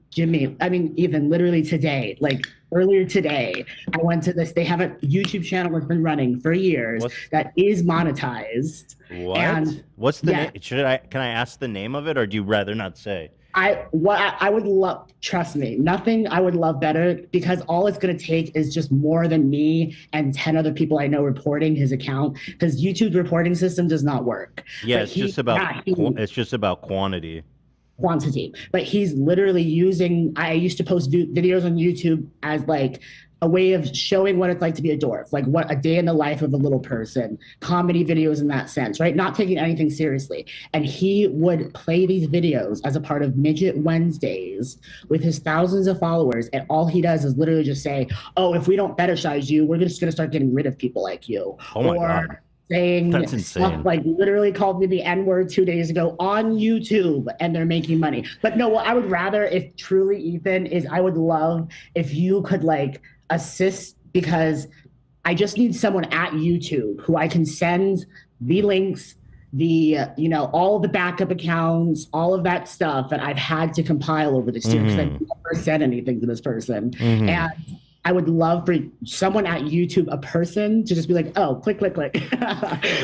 Jimmie, I mean, even literally today, like earlier today, I went to this. They have a YouTube channel that's been running for years that is monetized. What? And What's the name? Can I ask the name of it, or do you rather not say? I would love, trust me, nothing I would love better, because all it's going to take is just more than me and 10 other people I know reporting his account, because YouTube's reporting system does not work. Yeah, it's just about quantity. But he's literally using, I used to post videos on YouTube as like a way of showing what it's like to be a dwarf, like what a day in the life of a little person, comedy videos in that sense, right? Not taking anything seriously. And he would play these videos as a part of Midget Wednesdays with his thousands of followers. And all he does is literally just say, oh, if we don't fetishize you, we're just going to start getting rid of people like you. Oh my God. Saying That's insane. stuff like literally called me the N-word 2 days ago on YouTube, and they're making money. But no, what I would rather, if truly Ethan, is I would love if you could like assist, because I just need someone at YouTube who I can send the links, the all the backup accounts, all of that stuff that I've had to compile over this year, because I've never said anything to this person. And I would love for someone at YouTube, a person, to just be like, oh, click, click, click.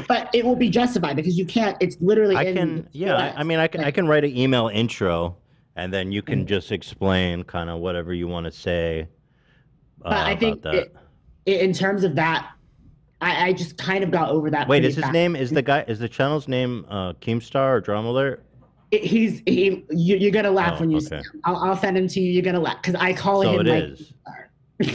But it will be justified, because you can't, it's literally I can write an email intro, and then you can just explain kind of whatever you want to say. But I think in terms of that, I just kind of got over that. Wait, is the channel's name Keemstar or Drama Alert? You're gonna laugh when you see him. I'll send him to you. You're gonna laugh, because I call him it like. Is.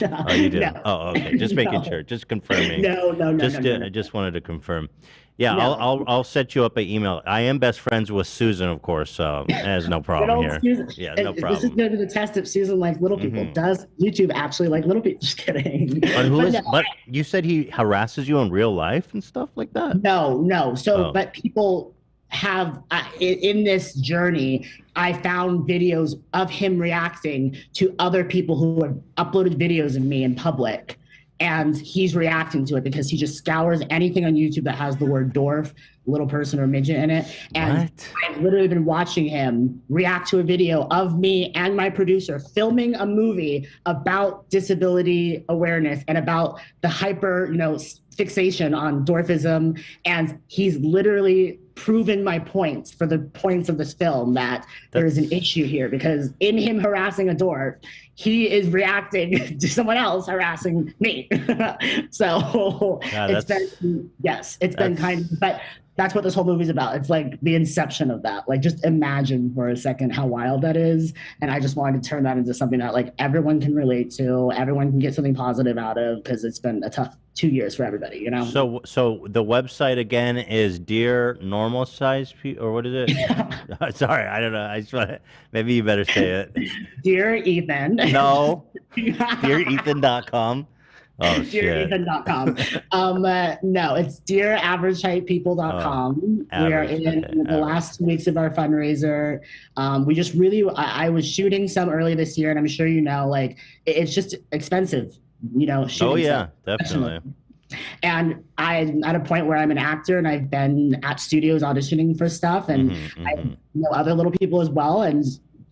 Oh, you did. No. Oh, okay. Just making sure. Just confirming. No. I just wanted to confirm. Yeah, I'll set you up an email. I am best friends with Susan, of course, so there's no problem here. Susan. Yeah, no problem. This is going to be the test if Susan likes little people. Does YouTube actually like little people? Just kidding. But you said he harasses you in real life and stuff like that? No. So, but people have in this journey, I found videos of him reacting to other people who have uploaded videos of me in public, and he's reacting to it because he just scours anything on YouTube that has the word dwarf, little person, or midget in it. And I've literally been watching him react to a video of me and my producer filming a movie about disability awareness and about the hyper, fixation on dwarfism. And he's literally proven my points for the points of this film that there is an issue here, because in him harassing a dwarf, he is reacting to someone else harassing me. So it's been kind of, but that's what this whole movie's about. It's like the inception of that. Like, just imagine for a second how wild that is. And I just wanted to turn that into something that like everyone can relate to, everyone can get something positive out of, because it's been a tough 2 years for everybody, So the website again is Dear Normal Size or what is it? Sorry, I don't know. I just want maybe you better say it. Dear Ethan. No. DearEthan.com. Oh, shit. DearEthan.com. No, it's DearAverageHeightPeople.com. We are in the last 2 weeks of our fundraiser. We just really, I was shooting some early this year, and I'm sure like it's just expensive, shooting stuff. Definitely. And I'm at a point where I'm an actor, and I've been at studios auditioning for stuff, and I know other little people as well, and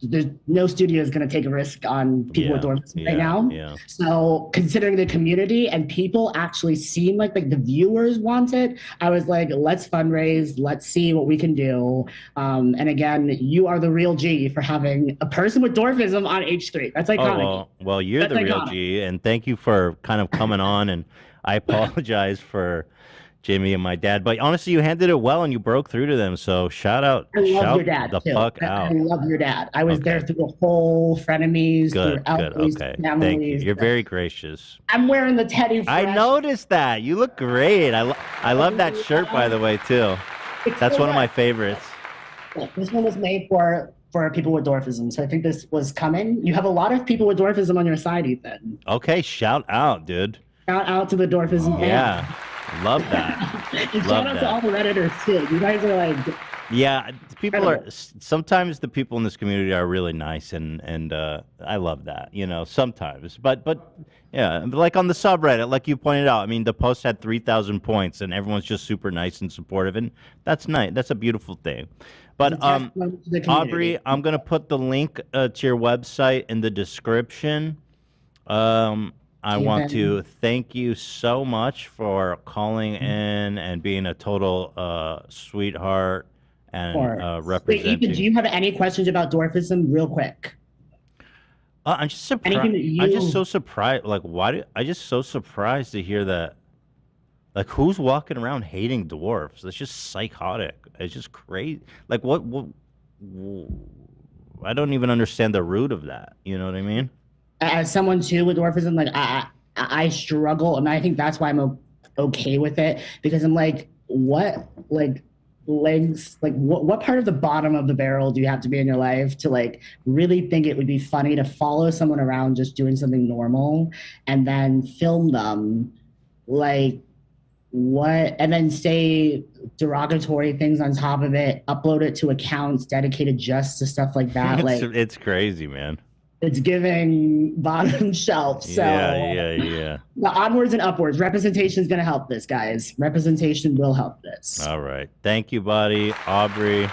there's no studio is going to take a risk on people with dwarfism right now. Yeah. So considering the community and people actually seem like the viewers want it, I was like, let's fundraise, let's see what we can do. And again, you are the real G for having a person with dwarfism on H3. That's iconic. Well, you're the real G, and thank you for kind of coming on. And I apologize for Jimmie and my dad, but honestly, you handled it well and you broke through to them. So shout your dad the too. fuck out. I love your dad. I was there through the whole frenemies, through Elderlies, okay. Families. Thank you. You're very gracious. I'm wearing the Teddy Fresh. I noticed that. You look great. I love that shirt, by the way, too. That's one of my favorites. This one was made for people with dwarfism, so I think this was coming. You have a lot of people with dwarfism on your side, Ethan. Okay, shout out, dude. Shout out to the dwarfism. Yeah. Love that. And shout out to all the Redditors too. You guys are like Yeah, people are. Sometimes the people in this community are really nice, and I love that. You know, sometimes, but yeah, like on the subreddit, like you pointed out. I mean, the post had 3,000 points, and everyone's just super nice and supportive, and that's nice. That's a beautiful thing. But Aubrey, I'm gonna put the link to your website in the description. I want to thank you so much for calling in and being a total sweetheart and representing. Wait, Ethan, do you have any questions about dwarfism, real quick? I'm just surprised. I'm just so surprised. Like, I just so surprised to hear that. Like, who's walking around hating dwarfs? That's just psychotic. It's just crazy. Like, what I don't even understand the root of that. You know what I mean? As someone too with dwarfism, like I struggle, and I think that's why I'm okay with it, because I'm like, what, like, legs, like what part of the bottom of the barrel do you have to be in your life to like really think it would be funny to follow someone around just doing something normal and then film them, like what, and then say derogatory things on top of it, upload it to accounts dedicated just to stuff like that. Like, it's crazy, man. It's giving bottom shelf. So yeah. The onwards and upwards. Representation is going to help this, guys. Representation will help this. All right. Thank you, buddy. Aubrey,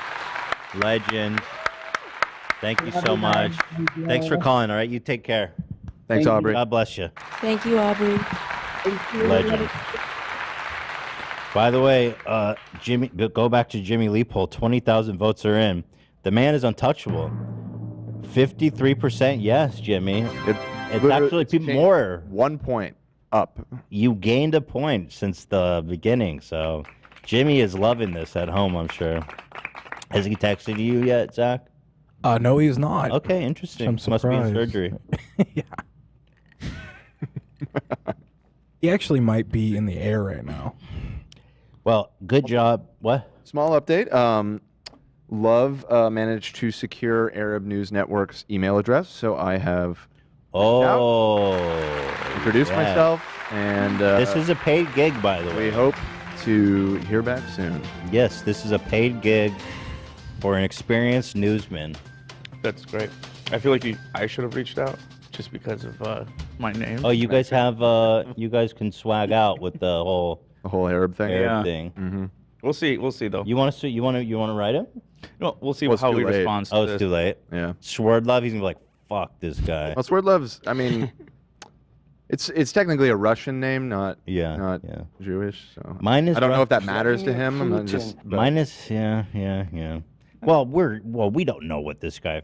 legend. Thank you so much. Thanks for calling. All right. You take care. Thanks, Aubrey. God bless you. Thank you, Aubrey. Legend. By the way, Jimmie, go back to Jimmie Lee poll. 20,000 votes are in. The man is untouchable. 53% yes, Jimmie. It's actually more. 1 point up. You gained a point since the beginning, so Jimmie is loving this at home, I'm sure. Has he texted you yet, Zach? No, he's not. Okay, interesting. I'm Must be in surprised. surgery. Yeah. He actually might be in the air right now. Well, good job. What? Small update. Love managed to secure Arab News Network's email address, so I have introduced myself, and this is a paid gig, by the way. We hope to hear back soon. Yes, this is a paid gig for an experienced newsman. That's great. I feel like I should have reached out just because of my name. Oh, you guys have you guys can swag out with the whole Arab thing. Mm-hmm. We'll see though. You want to you want to write it? No, we'll see how he responds to this. this. It's too late. Yeah. Swordlove, he's gonna be like, fuck this guy. Well, Swordlove's, I mean, it's technically a Russian name, not Jewish. So Mine is I don't know if that matters to him. I'm not just. Mine is yeah. Well, we don't know what this guy,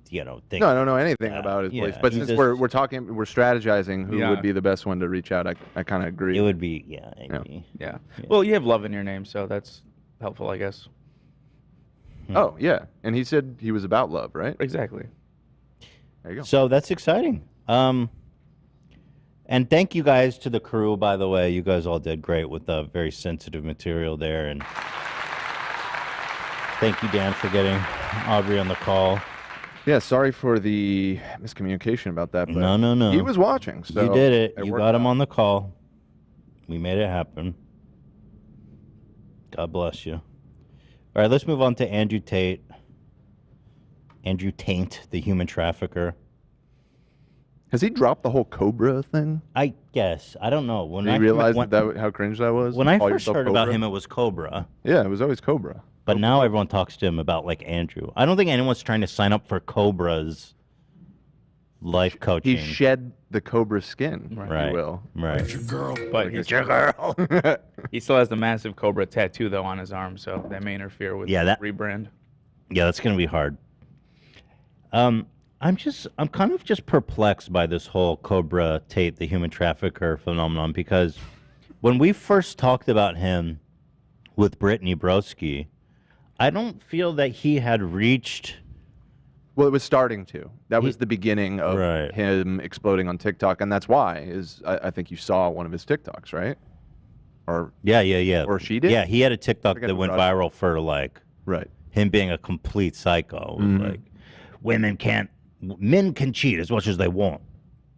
thinks. No, I don't know anything about his place. But since we're strategizing who would be the best one to reach out, I kind of agree. It would be yeah. Well, you have love in your name, so that's helpful, I guess. Oh yeah, and he said he was about love, right? Exactly. There you go. So that's exciting. And thank you guys to the crew, by the way. You guys all did great with the very sensitive material there. And thank you, Dan, for getting Aubrey on the call. Yeah, sorry for the miscommunication about that. But No. He was watching, so you did it. You got him on the call. We made it happen. God bless you. All right, let's move on to Andrew Tate. Andrew Tate, the human trafficker. Has he dropped the whole Cobra thing? I guess. I don't know. When Did I you realize how cringe that was? When I first heard about him, it was Cobra. Yeah, it was always Cobra. But now everyone talks to him about, like, Andrew. I don't think anyone's trying to sign up for Cobra's life coaching. He shed the Cobra skin, if you will. Right. It's your girl. But It's your girl. He still has the massive Cobra tattoo, though, on his arm, so that may interfere with the rebrand. Yeah, that's going to be hard. I'm kind of just perplexed by this whole Cobra Tate, the human trafficker phenomenon, because when we first talked about him with Brittany Broski, I don't feel that he had reached. Well, it was starting to. That was the beginning of him exploding on TikTok, and that's why I think you saw one of his TikToks, right? Or yeah. Or she did. Yeah, he had a TikTok that went viral for him being a complete psycho. It was like men can cheat as much as they want.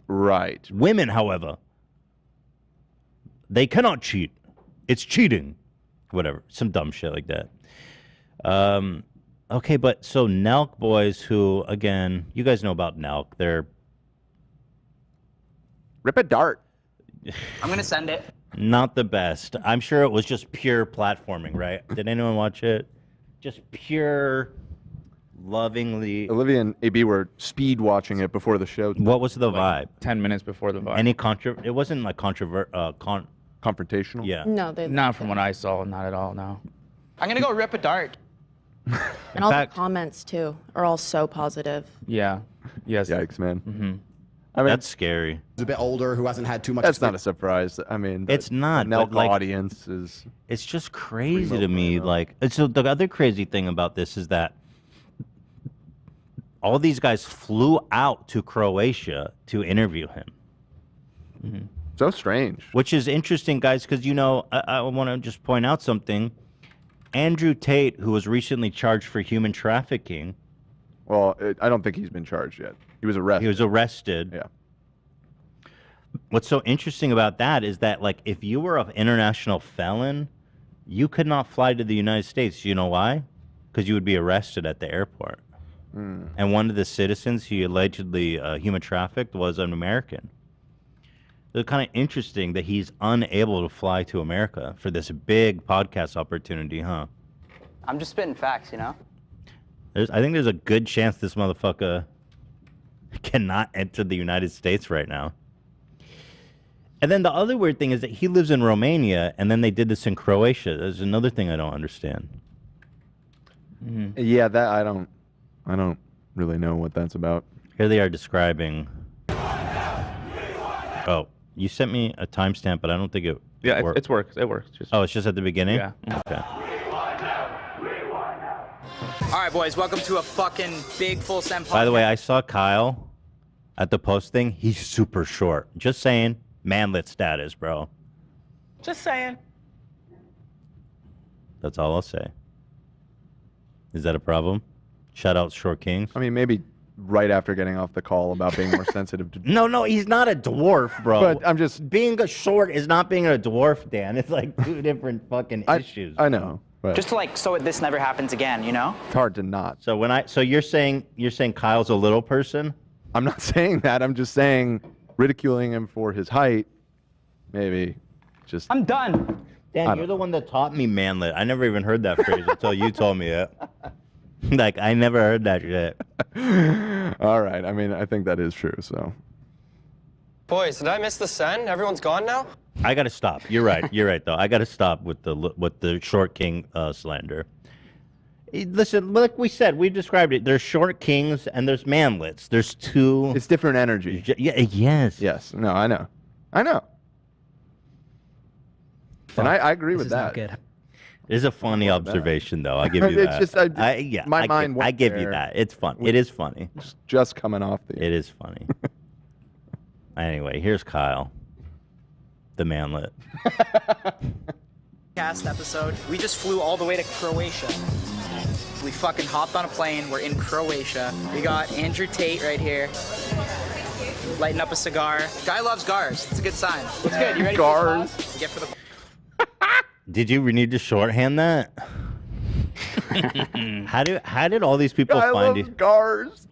Right. Women, however, they cannot cheat. It's cheating. Whatever. Some dumb shit like that. Okay, but so Nelk boys, who again, you guys know about Nelk. They're rip a dart. I'm gonna send it. Not the best. I'm sure it was just pure platforming, right? Did anyone watch it? Just pure, lovingly. Olivia and AB were speed watching it before the show. What was the vibe? 10 minutes before the vibe. Any It wasn't like confrontational. Yeah. No, they. Not from what I saw. Not at all. No. I'm gonna go rip a dart. And all the comments too are all so positive. Yeah. Yes. Yikes, man. Mm-hmm. I mean, that's scary. He's a bit older, who hasn't had too much. That's not a surprise. I mean, It's not. The Nelk but, like, audience is. It's just crazy to me. Like, so the other crazy thing about this is that all these guys flew out to Croatia to interview him. Mm-hmm. So strange. Which is interesting, guys, because, you know, I want to just point out something. Andrew Tate, who was recently charged for human trafficking. Well, I don't think he's been charged yet. He was arrested. He was arrested. Yeah. What's so interesting about that is that, like, if you were an international felon, you could not fly to the United States. You know why? Because you would be arrested at the airport. Mm. And one of the citizens he allegedly human trafficked was an American. It's kind of interesting that he's unable to fly to America for this big podcast opportunity, huh? I'm just spitting facts, you know? I think there's a good chance this motherfucker cannot enter the United States right now. And then the other weird thing is that he lives in Romania, and then they did this in Croatia. There's another thing I don't understand. Mm-hmm. Yeah, that I don't really know what that's about. Here they are describing. Oh, you sent me a timestamp, but I don't think it. Yeah, it works. It works. Oh, it's just at the beginning. Yeah. Okay. All right, boys, welcome to a fucking big full send podcast. By the way, I saw Kyle at the post thing. He's super short. Just saying, manlet status, bro. Just saying. That's all I'll say. Is that a problem? Shout out Short Kings. I mean, maybe right after getting off the call about being more sensitive to. No, he's not a dwarf, bro. But I'm just being a short is not being a dwarf, Dan. It's like two different fucking issues. I know. But Just to like, so this never happens again, you know? it's hard to not. So you're saying Kyle's a little person? I'm not saying that. I'm just saying ridiculing him for his height. Maybe, just. I'm done. Dan, you're the one that taught me manlet. I never even heard that phrase until you told me it. Like, I never heard that shit. All right. I mean, I think that is true. So. Boys, did I miss the send? Everyone's gone now? I gotta stop. You're right. You're right, though. I gotta stop with the Short King slander. Listen, like we said, we described it. There's Short Kings and there's manlets. There's two. It's different energy. Yeah. Yes. Yes. No. I know. And I agree with that. It is a funny observation, though. I'll give you that. It's just my mind. I give you that. It's fun. It is funny. Just coming off the. It is funny. Anyway, here's Kyle, the manlet. Cast episode. We just flew all the way to Croatia. We fucking hopped on a plane. We're in Croatia. We got Andrew Tate right here. Lighting up a cigar. Guy loves gars. It's a good sign. What's good? You ready Gars. for the Get for the. Did you need to shorthand that? How did all these people find you? Gars.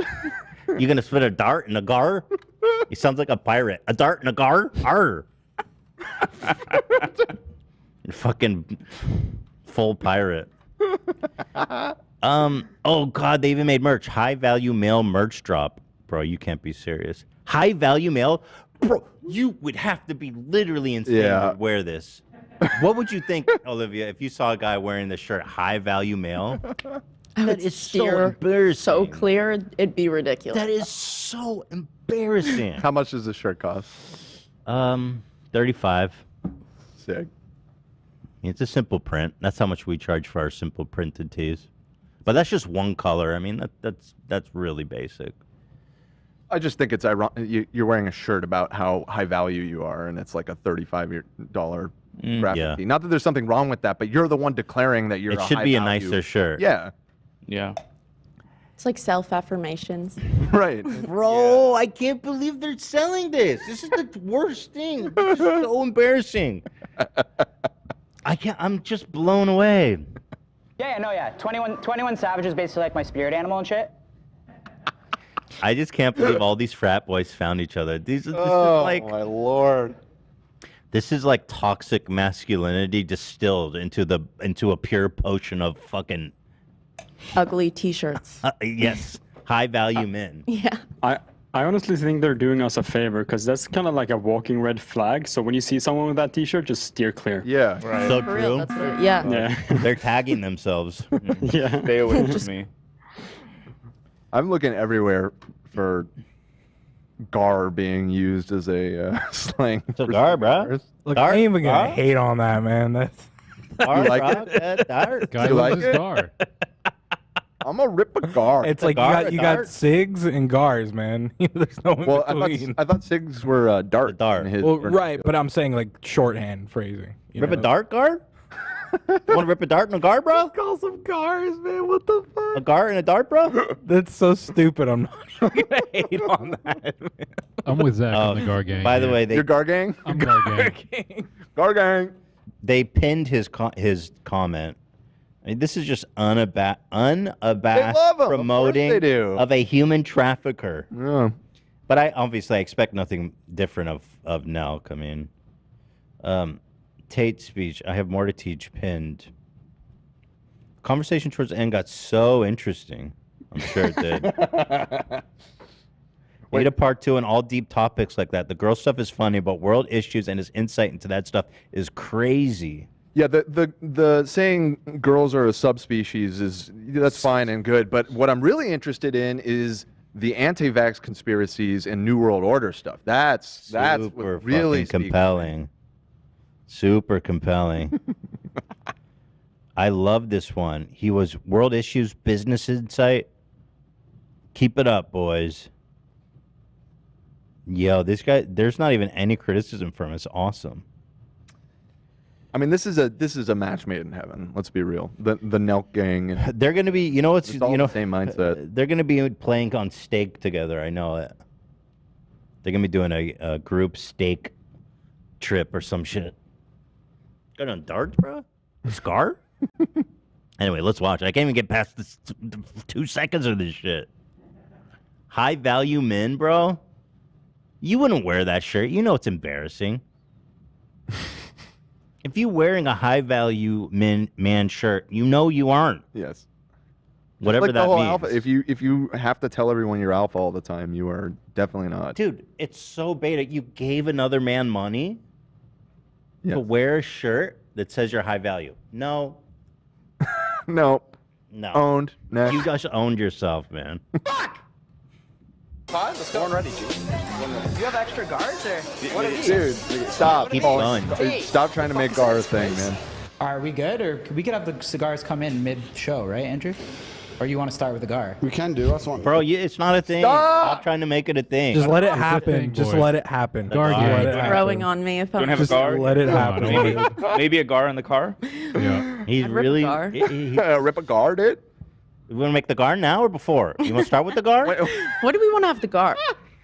You gonna spit a dart in a gar? He sounds like a pirate. A dart in a gar? Arr. Fucking full pirate. Oh God, they even made merch. High value mail merch drop. Bro, you can't be serious. High value mail? Bro, you would have to be literally insane to wear this. What would you think, Olivia, if you saw a guy wearing this shirt, high value mail? That is so embarrassing. So clear, it'd be ridiculous. That is so embarrassing. How much does this shirt cost? $35. Sick. It's a simple print. That's how much we charge for our simple printed tees. But that's just one color. I mean, that's really basic. I just think it's ironic. You're wearing a shirt about how high value you are, and it's like a $35 graphic tee. Not that there's something wrong with that, but you're the one declaring that you're. It should be a nicer shirt. Yeah. Yeah. It's like self-affirmations. Right. Bro, I can't believe they're selling this. This is the worst thing. This is so embarrassing. I'm just blown away. Yeah, no, yeah. 21 Savage is basically like my spirit animal and shit. I just can't believe all these frat boys found each other. This is like, my lord. This is like toxic masculinity distilled into a pure potion of fucking Ugly T-shirts. yes, high value men. Yeah. I honestly think they're doing us a favor because that's kind of like a walking red flag. So when you see someone with that T-shirt, just steer clear. Yeah, right. So For real, true. that's what yeah. Yeah. They're tagging themselves. Yeah. Stay away from me. I'm looking everywhere for gar being used as a slang. It's a gar, bro. Look, Gar? I ain't even gonna Gar? hate on that, man. That's Gar, You like bro. it? Yeah, dar. Guy You loves like his it? gar. I'm gonna rip a gar. it's a like gar, you a got dart? cigs and gars, man. There's no in Well, between. I thought cigs were dart. dart. in his Well, vernacular. right, but I'm saying like shorthand phrasing. you Rip a know? dart, gar? You want to rip a dart and a gar, bro? Call some cars, man. What the fuck? A gar and a dart, bro? That's so stupid. I'm not even gonna hate on that. Man. I'm with Zach on the gar gang. By the here. way, they Your gar gang? I'm gar gang. Gar gang. they pinned his comment. I mean, this is just unabashed love him. Of course promoting they do. of a human trafficker. Yeah. But I obviously expect nothing different of Nelk. I mean, Tate's speech, I have more to teach, pinned. Conversation towards the end got so interesting. I'm sure it did. Need a part 2 on all deep topics like that. The girl stuff is funny, but world issues and his insight into that stuff is crazy. Yeah, the saying girls are a subspecies that's fine and good, but what I'm really interested in is the anti-vax conspiracies and New World Order stuff. That's Super what really fucking compelling. Super compelling. I love this one. He was World Issues Business Insight. Keep it up, boys. Yo, this guy, there's not even any criticism from him. It's awesome. I mean, this is a match made in heaven. Let's be real. The Nelk gang. They're gonna be, you know, it's all you know, the same mindset. They're gonna be playing on stake together. I know it. They're gonna be doing a group stake trip or some shit. Going on darts, bro? Scar? Anyway, let's watch it. I can't even get past this 2 seconds of this shit. High value men, bro. You wouldn't wear that shirt. You know it's embarrassing. If you're wearing a high value man shirt, you know you aren't. Yes. Whatever like the that whole means. Alpha, if you have to tell everyone you're alpha all the time, you are definitely not. Dude, it's so beta. You gave another man money to wear a shirt that says you're high value. No. No. No. Owned. Next. You guys owned yourself, man. Pod, let's go. Ready, G. You have extra guards or what are these? Dude, stop. Keep going. Stop trying to make Gar a thing, man. Are we good, or we could have the cigars come in mid-show, right, Andrew? Or you want to start with the gar? We can do. That's one. Bro, it's not a thing. Stop trying to make it a thing. Just let it It's a happen. thing, Just boys. let it happen. Gar Just gang. let it happen. Throwing on me if Don't I'm have a Just gar? let it Come on, happen. maybe- Maybe a gar in the car? Yeah. He's I'd rip a really. gar. Rip a Gar, dude. You want to make the gar now or before? You want to start with the gar? What do we want to have the gar?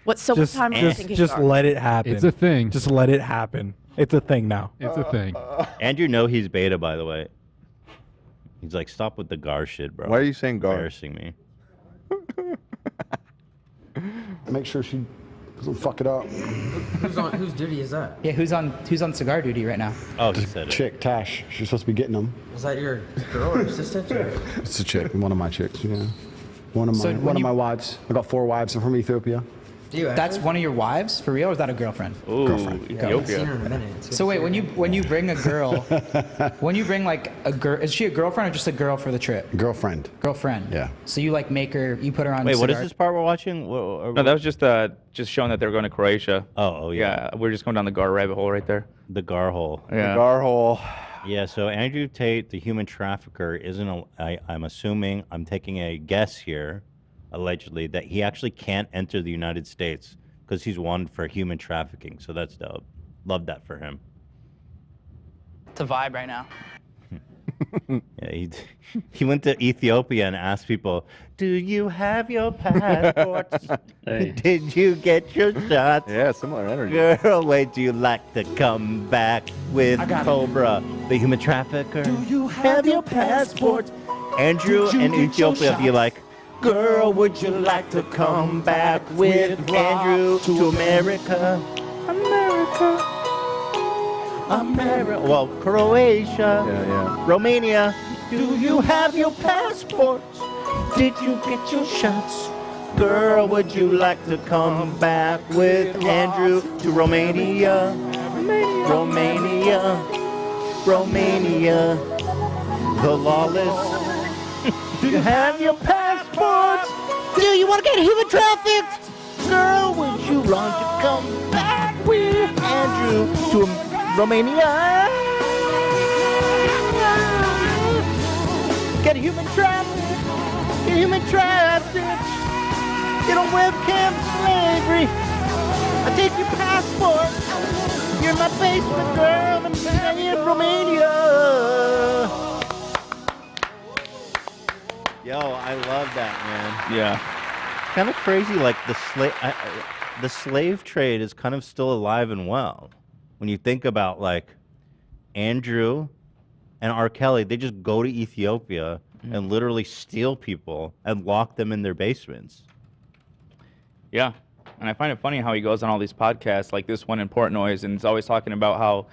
What Just, time are we thinking gar? let it happen. It's a thing. Just let it happen. It's a thing now. It's a thing. Andrew, know he's beta, by the way. He's like, stop with the gar shit, bro. Why are you saying Gar? Embarrassing me. Make sure she doesn't fuck it up. Whose duty is that? Yeah, who's on cigar duty right now? Oh, he said it. Chick, Tash. She's supposed to be getting them. Was that your girl or assistant? It's a chick. One of my chicks. Yeah. One of So my when you- my wives. I got 4 wives. I'm from Ethiopia. That's one of your wives for real, or is that a girlfriend? Ooh, Girlfriend. Ethiopia. So wait, when you bring a girl, when you bring like a girl, is she a girlfriend or just a girl for the trip? Girlfriend. Girlfriend. Yeah. So you like make her, you put her on. Wait, what is cigar- this part we're watching? No, that was just showing that they were going to Croatia. Oh, yeah. Yeah, we're just going down the gar rabbit hole right there. The gar hole. Yeah. Gar hole. Yeah, so Andrew Tate, the human trafficker, isn't I'm assuming, I'm taking a guess here, allegedly, that he actually can't enter the United States because he's wanted for human trafficking. So that's dope. Love that for him. It's a vibe right now. Yeah, he went to Ethiopia and asked people, "Do you have your passports? Did you get your shots?" Yeah, similar energy. Girl, wait, do you like to come back with Cobra, the human trafficker? Do you have your passports? Andrew in Ethiopia be like, "Girl, would you like to come back with Andrew to America? America. Well, Croatia, Romania. Do you have your passports? Did you get your shots? Girl, would you like to come back with Andrew to Romania? Romania, Romania, the lawless. Do you have your passports? Do you want to get human trafficked? Girl, would you want to come back with Andrew to Romania? Get human trafficked. Get human trafficked. Get on webcam slavery. I take your passport. You're in my basement, girl. I'm in Romania. Yo, I love that, man. Yeah. Kind of crazy, like the slave trade is kind of still alive and well. When you think about like Andrew and R. Kelly, they just go to Ethiopia and literally steal people and lock them in their basements. Yeah. And I find it funny how he goes on all these podcasts, like this one in Portnoy, and he's always talking about how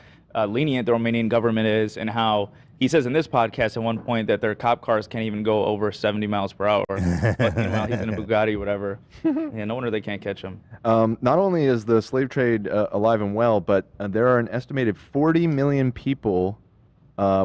lenient the Romanian government is, and how he says in this podcast at one point that their cop cars can't even go over 70 miles per hour. But meanwhile, he's in a Bugatti, whatever. Yeah, no wonder they can't catch him. Not only is the slave trade alive and well, but there are an estimated 40 million people,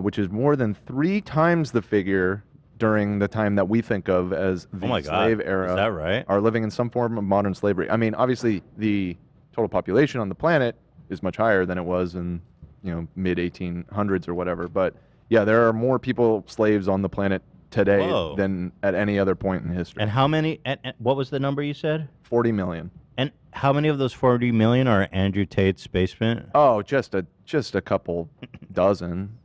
which is more than 3 times the figure during the time that we think of as the slave era. Is that right? Are living in some form of modern slavery. I mean, obviously, the total population on the planet is much higher than it was in, mid 1800s or whatever. But yeah, there are more people slaves on the planet today than at any other point in history. And how many? And what was the number you said? 40 million. And how many of those 40 million are Andrew Tate's basement? Oh, just a couple dozen.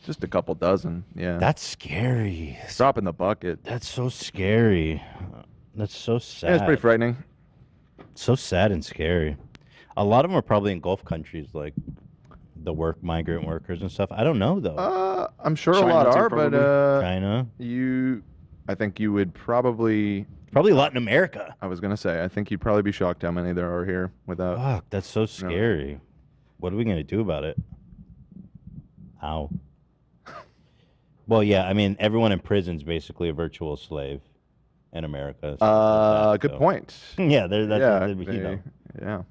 Just a couple dozen, yeah. That's scary. Drop in the bucket. That's so scary. That's so sad. Yeah, it's pretty frightening. So sad and scary. A lot of them are probably in Gulf countries, like the migrant workers and stuff. I don't know though. I'm sure China a lot are, but China. I think you would probably Latin America. I was gonna say, I think you'd probably be shocked how many there are here without. Fuck, that's so scary. What are we gonna do about it? How? Well, yeah, I mean, everyone in prison is basically a virtual slave in America. Good point. Yeah, yeah.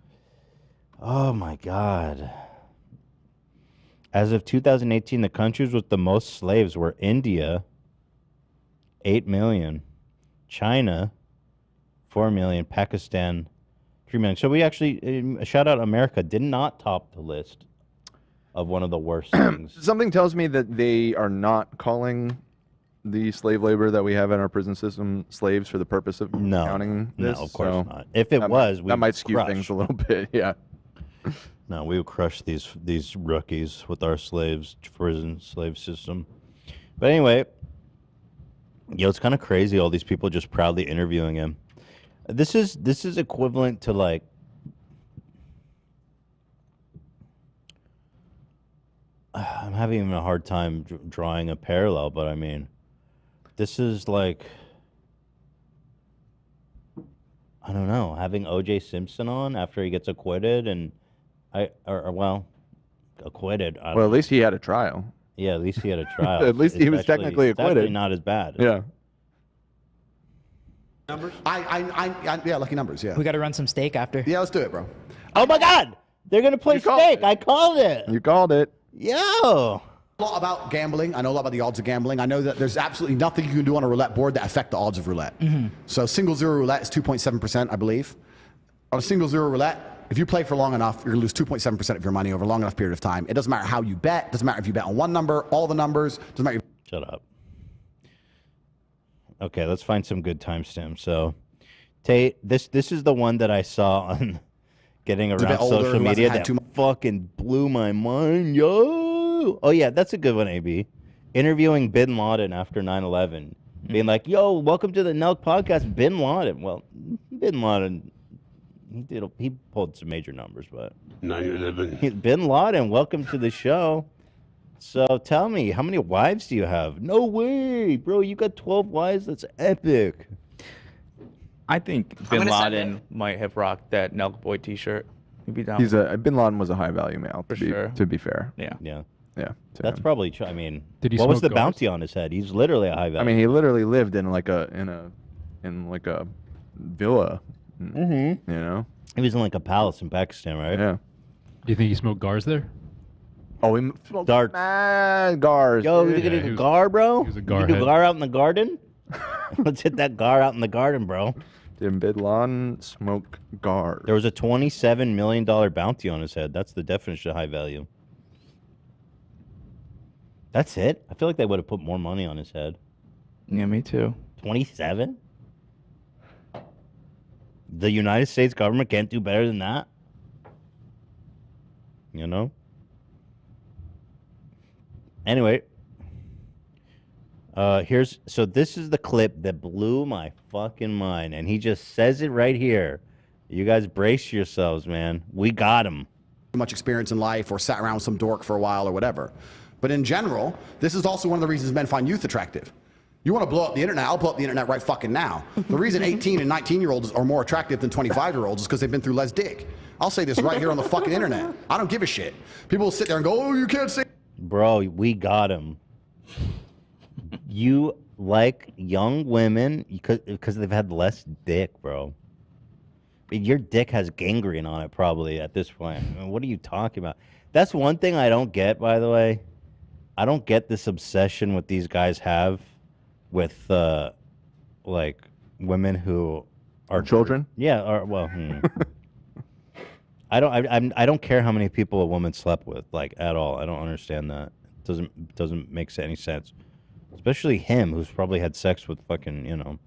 Oh my God. As of 2018, the countries with the most slaves were India, 8 million, China, 4 million, Pakistan, 3 million. So we actually, shout out America, did not top the list of one of the worst things. Something tells me that they are not calling the slave labor that we have in our prison system slaves for the purpose of counting this. No, of course not. If it was, that might skew things a little bit, yeah. No, we would crush these rookies with our prison slave system. But anyway, it's kind of crazy, all these people just proudly interviewing him. This is equivalent to like, I'm having even a hard time drawing a parallel, but I mean, this is like, I don't know, having O.J. Simpson on after he gets acquitted and acquitted. Well, at least he had a trial. Yeah, at least he had a trial. At least he was technically acquitted. Actually not as bad. Yeah. Numbers? Yeah, lucky numbers, yeah. We got to run some steak after. Yeah, let's do it, bro. Oh my God! They're going to play steak. I called it. You called it. Yo! A lot about gambling. I know a lot about the odds of gambling. I know that there's absolutely nothing you can do on a roulette board that affect the odds of roulette. So single zero roulette is 2.7%, I believe. On a single zero roulette, if you play for long enough, you're going to lose 2.7% of your money over a long enough period of time. It doesn't matter how you bet. It doesn't matter if you bet on one number, all the numbers. It doesn't matter. Shut up. Okay, let's find some good timestamps. So, Tate, this is the one that I saw on getting around social media that fucking blew my mind, yo. Oh yeah, that's a good one, AB. interviewing Bin Laden after 9/11, being like, "Yo, welcome to the Nelk podcast, Bin Laden." Well, Bin Laden, he pulled some major numbers, but 9/11. Bin Laden, welcome to the show. So tell me, how many wives do you have? No way, bro. You got 12 wives? That's epic. I think Bin Laden might have rocked that Nelk Boy T-shirt. He'd be down. Bin Laden was a high value male. To be fair. Yeah. Yeah. to That's him. probably true. I mean, Did he what was smoke the gars? bounty on his head? He's literally a high value. I mean, he literally lived in like a villa. You know. He was in like a palace in Pakistan, right? Yeah. Do you think he smoked gars there? Oh, he smoked darts. mad gars. Yo, dude. you gonna do gar, bro? he was a You gar can do head. gar out in the garden? Let's hit that gar out in the garden, bro. Did Bin Laden smoke gars? There was a $27 million bounty on his head. That's the definition of high value. That's it? I feel like they would have put more money on his head. Yeah, me too. 27? The United States government can't do better than that? You know? Anyway. So this is the clip that blew my fucking mind. And he just says it right here. You guys brace yourselves, man. We got him. Much experience in life or sat around with some dork for a while or whatever. But in general, this is also one of the reasons men find youth attractive. You want to blow up the internet? I'll blow up the internet right fucking now. The reason 18 and 19-year-olds are more attractive than 25-year-olds is because they've been through less dick. I'll say this right here on the fucking internet. I don't give a shit. People will sit there and go, oh, you can't say. Bro, we got him. You like young women because they've had less dick, bro. Your dick has gangrene on it probably at this point. I mean, what are you talking about? That's one thing I don't get, by the way. I don't get this obsession what these guys have with like women who are children. Yeah, I don't care how many people a woman slept with, like at all. I don't understand that. It doesn't make any sense. Especially him, who's probably had sex with fucking,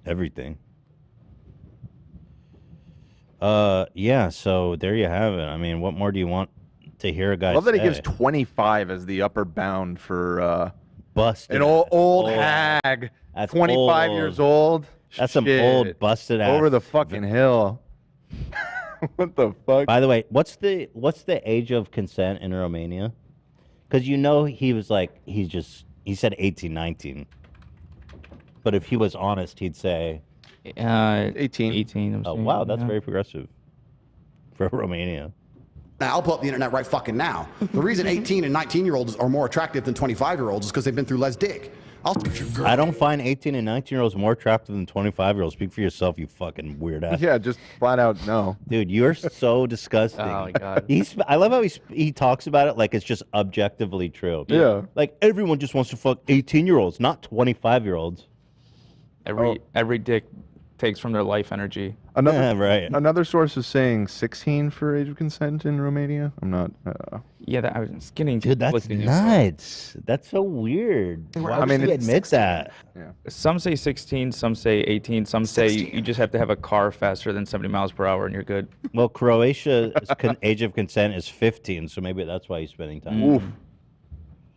everything. Yeah, so there you have it. I mean, what more do you want to hear a guy I love that he say? gives 25 as the upper bound for busted an old hag. That's 25 old. years old. That's some Shit. old busted ass. Over the fucking hill. What the fuck? By the way, what's the age of consent in Romania? Because he was like, he said 18, 19. But if he was honest, he'd say 18. 18. Oh, wow, that's very progressive for Romania. Now, I'll blow up the internet right fucking now. The reason 18 and 19-year-olds are more attractive than 25-year-olds is because they've been through less dick. I don't find 18 and 19-year-olds more attractive than 25-year-olds. Speak for yourself, you fucking weird ass. Yeah, just flat out no. Dude, you're so disgusting. Oh, my God. I love how he talks about it like it's just objectively true. Yeah. Like, everyone just wants to fuck 18-year-olds, not 25-year-olds. Every dick takes from their life energy. Right. Another source is saying 16 for age of consent in Romania. I'm not. Yeah, I was getting. Dude, that's nuts. That's so weird. Why would you admit that? Yeah. Some say 16, some say 18, some say you just have to have a car faster than 70 miles per hour and you're good. Well, Croatia's age of consent is 15, so maybe that's why he's spending time. Oof.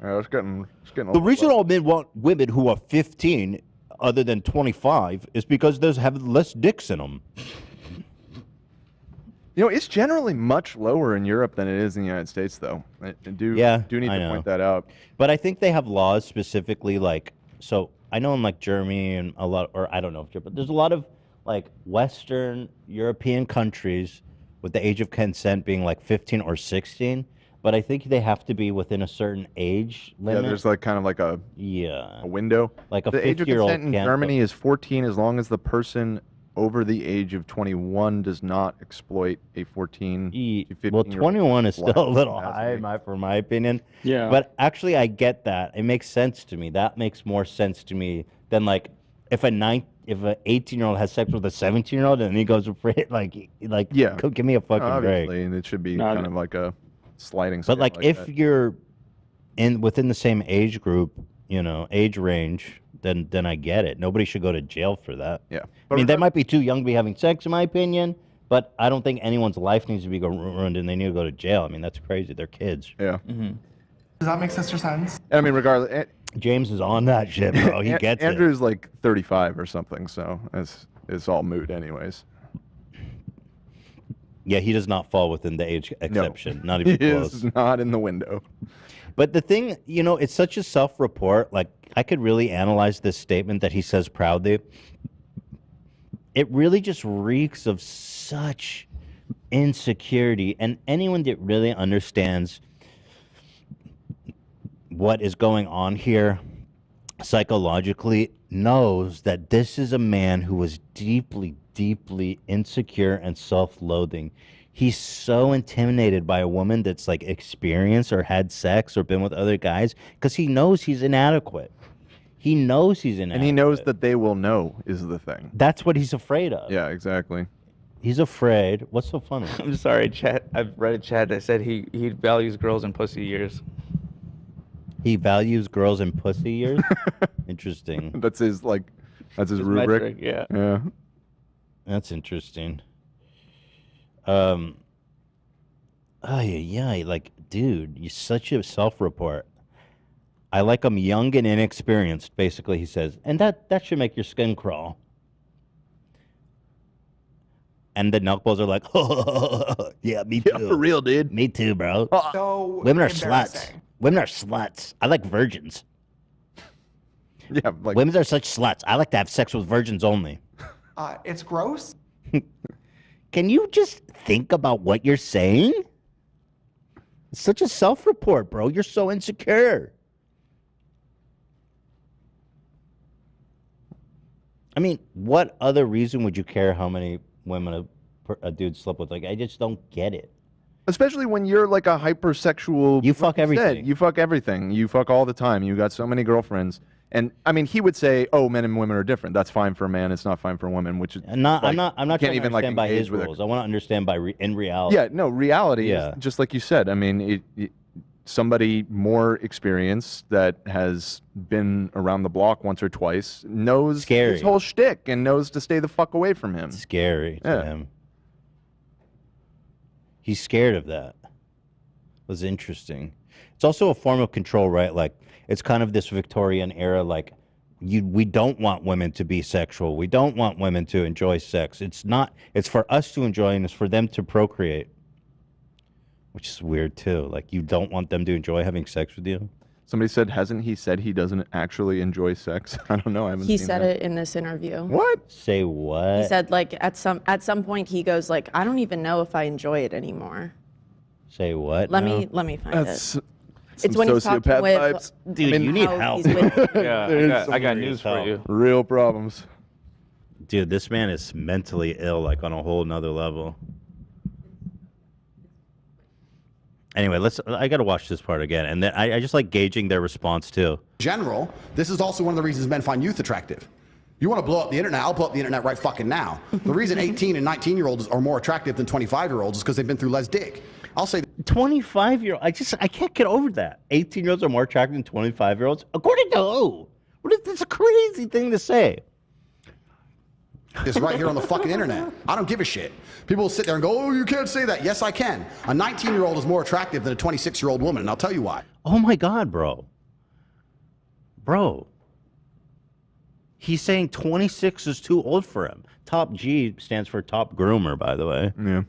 Yeah, it's getting. The reason all men want women who are 15 other than 25 is because they have less dicks in them. It's generally much lower in Europe than it is in the United States, though. I do need I to know. point that out. But I think they have laws specifically so I know in like Germany and a lot, or I don't know if Germany, but there's a lot of like Western European countries with the age of consent being like 15 or 16. But I think they have to be within a certain age limit. Yeah, there's like kind of like a window. Like a the age of 50-year-old consent in can't Germany is 14 as long as the person over the age of 21 does not exploit a 14 to 15 Well, 21 is still a little high, for my opinion. Yeah. But actually, I get that. It makes sense to me. That makes more sense to me than like if an 18-year-old has sex with a 17-year-old and he goes for it, yeah, give me a fucking break. Obviously, and it should be kind of like a sliding scale. But like if that. you're within the same age group, age range, then I get it. Nobody should go to jail for that. Yeah. I mean, they might be too young to be having sex, in my opinion, But I don't think anyone's life needs to be ruined and they need to go to jail. I mean, that's crazy. They're kids. Yeah. Does that make sense? I mean, regardless, James is on that shit, bro. He gets it. Andrew's like 35 or something, so it's all moot anyways. Yeah, he does not fall within the age exception. Not even he close. is not in the window. But the thing, you know, it's such a self-report. Like, I could really analyze this statement that he says proudly. It really just reeks of such insecurity. And anyone that really understands what is going on here psychologically knows that this is a man who was deeply, deeply insecure and self-loathing. He's so intimidated by a woman that's like experienced or had sex or been with other guys because he knows he's inadequate. He knows he's inadequate. And he knows that they will know is the thing. That's what he's afraid of. Yeah, exactly. He's afraid. What's so funny? I'm sorry, chat. I've read a chat that said he values girls in pussy years. He values girls in pussy years? Interesting. That's his rubric. Metric, yeah. Yeah. That's interesting. Like, dude, you're such a self-report. I like them young and inexperienced, basically, he says. And that should make your skin crawl. And the Nelk Balls are like, oh, yeah, me too. Yeah, for real, dude. Me too, bro. So Women are sluts. embarrassing. Women are sluts. I like virgins. Yeah, like women are such sluts. I like to have sex with virgins only. It's gross. Can you just think about what you're saying? It's such a self-report, bro. You're so insecure. I mean, what other reason would you care how many women a dude slept with? Like, I just don't get it. Especially when you're like a hypersexual. You fuck everything. You fuck everything. You fuck all the time. You got so many girlfriends. And I mean, he would say, "Oh, men and women are different. That's fine for a man. It's not fine for a woman." Which is I'm not trying to understand by his rules. I want to understand by in reality. Yeah, no, reality is just like you said. I mean, somebody more experienced that has been around the block once or twice knows his whole shtick and knows to stay the fuck away from him. Scary to him. He's scared of that. It was interesting. It's also a form of control, right? Like, it's kind of this Victorian era, like, we don't want women to be sexual. We don't want women to enjoy sex. It's for us to enjoy and it's for them to procreate. Which is weird, too. Like, you don't want them to enjoy having sex with you? Somebody said, hasn't he said he doesn't actually enjoy sex? I don't know. I haven't He seen said that. it in this interview. What? Say what? He said, like, at some point, he goes, like, I don't even know if I enjoy it anymore. Say what? Let me find That's it. It's when he's talking sociopath with vibes. Dude, you need how help. he's with- Yeah, I got news for you. Real problems. Dude, this man is mentally ill, like, on a whole nother level. Anyway, I got to watch this part again. And then I just like gauging their response, too. General, this is also one of the reasons men find youth attractive. You want to blow up the internet? I'll blow up the internet right fucking now. The reason 18 and 19-year-olds are more attractive than 25-year-olds is because they've been through less dick. I'll say 25-year-old. I can't get over that. 18-year-olds are more attractive than 25-year-olds. According to who? That's a crazy thing to say. It's right here on the fucking internet. I don't give a shit. People will sit there and go, oh, you can't say that. Yes, I can. A 19-year-old is more attractive than a 26-year-old woman, and I'll tell you why. Oh, my God, bro. Bro. He's saying 26 is too old for him. Top G stands for top groomer, by the way. Yeah.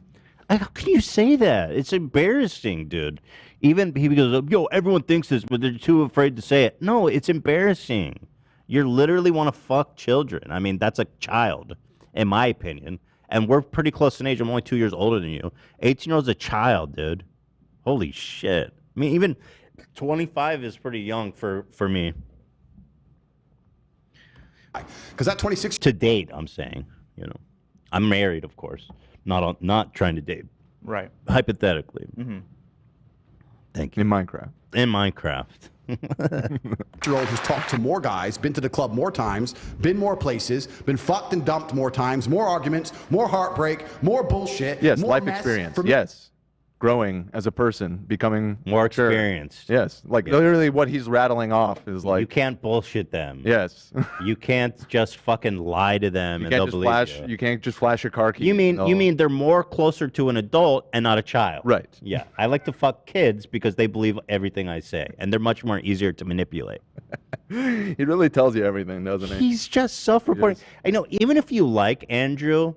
How can you say that? It's embarrassing, dude. Even he goes, yo, everyone thinks this, but they're too afraid to say it. No, it's embarrassing. You literally want to fuck children. I mean, that's a child, in my opinion. And we're pretty close in age. I'm only 2 years older than you. 18-year-old's a child, dude. Holy shit. I mean, even 25 is pretty young for me. Because that 26 to date, I'm saying, you know, I'm married, of course, not trying to date, right? Hypothetically. Mm-hmm. Thank you. In Minecraft. In Minecraft. Year-old who's talked to more guys, been to the club more times, been more places, been fucked and dumped more times, more arguments, more heartbreak, more bullshit. Yes, more life mess experience. from- Yes. growing as a person, becoming more mature. experienced. Yes, like literally what he's rattling off is like you can't bullshit them. Yes, you can't just fucking lie to them you and can't they'll just believe flash. you. You can't just flash your car keys. You mean they're more closer to an adult and not a child? Right. Yeah, I like to fuck kids because they believe everything I say, and they're much more easier to manipulate. He really tells you everything, doesn't he? He's just self-reporting. I know, even if you like Andrew,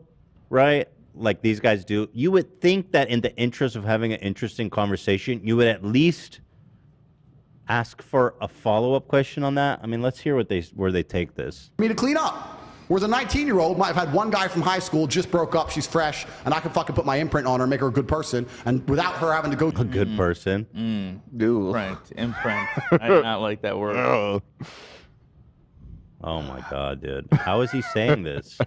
right, like these guys do, you would think that in the interest of having an interesting conversation, you would at least ask for a follow-up question on that. I mean, let's hear where they take this. Me to clean up. Whereas a 19-year-old might have had one guy from high school, just broke up, she's fresh, and I can fucking put my imprint on her and make her a good person, and without her having to go... A good person? Imprint. I do not like that word. Oh my God, dude. How is he saying this?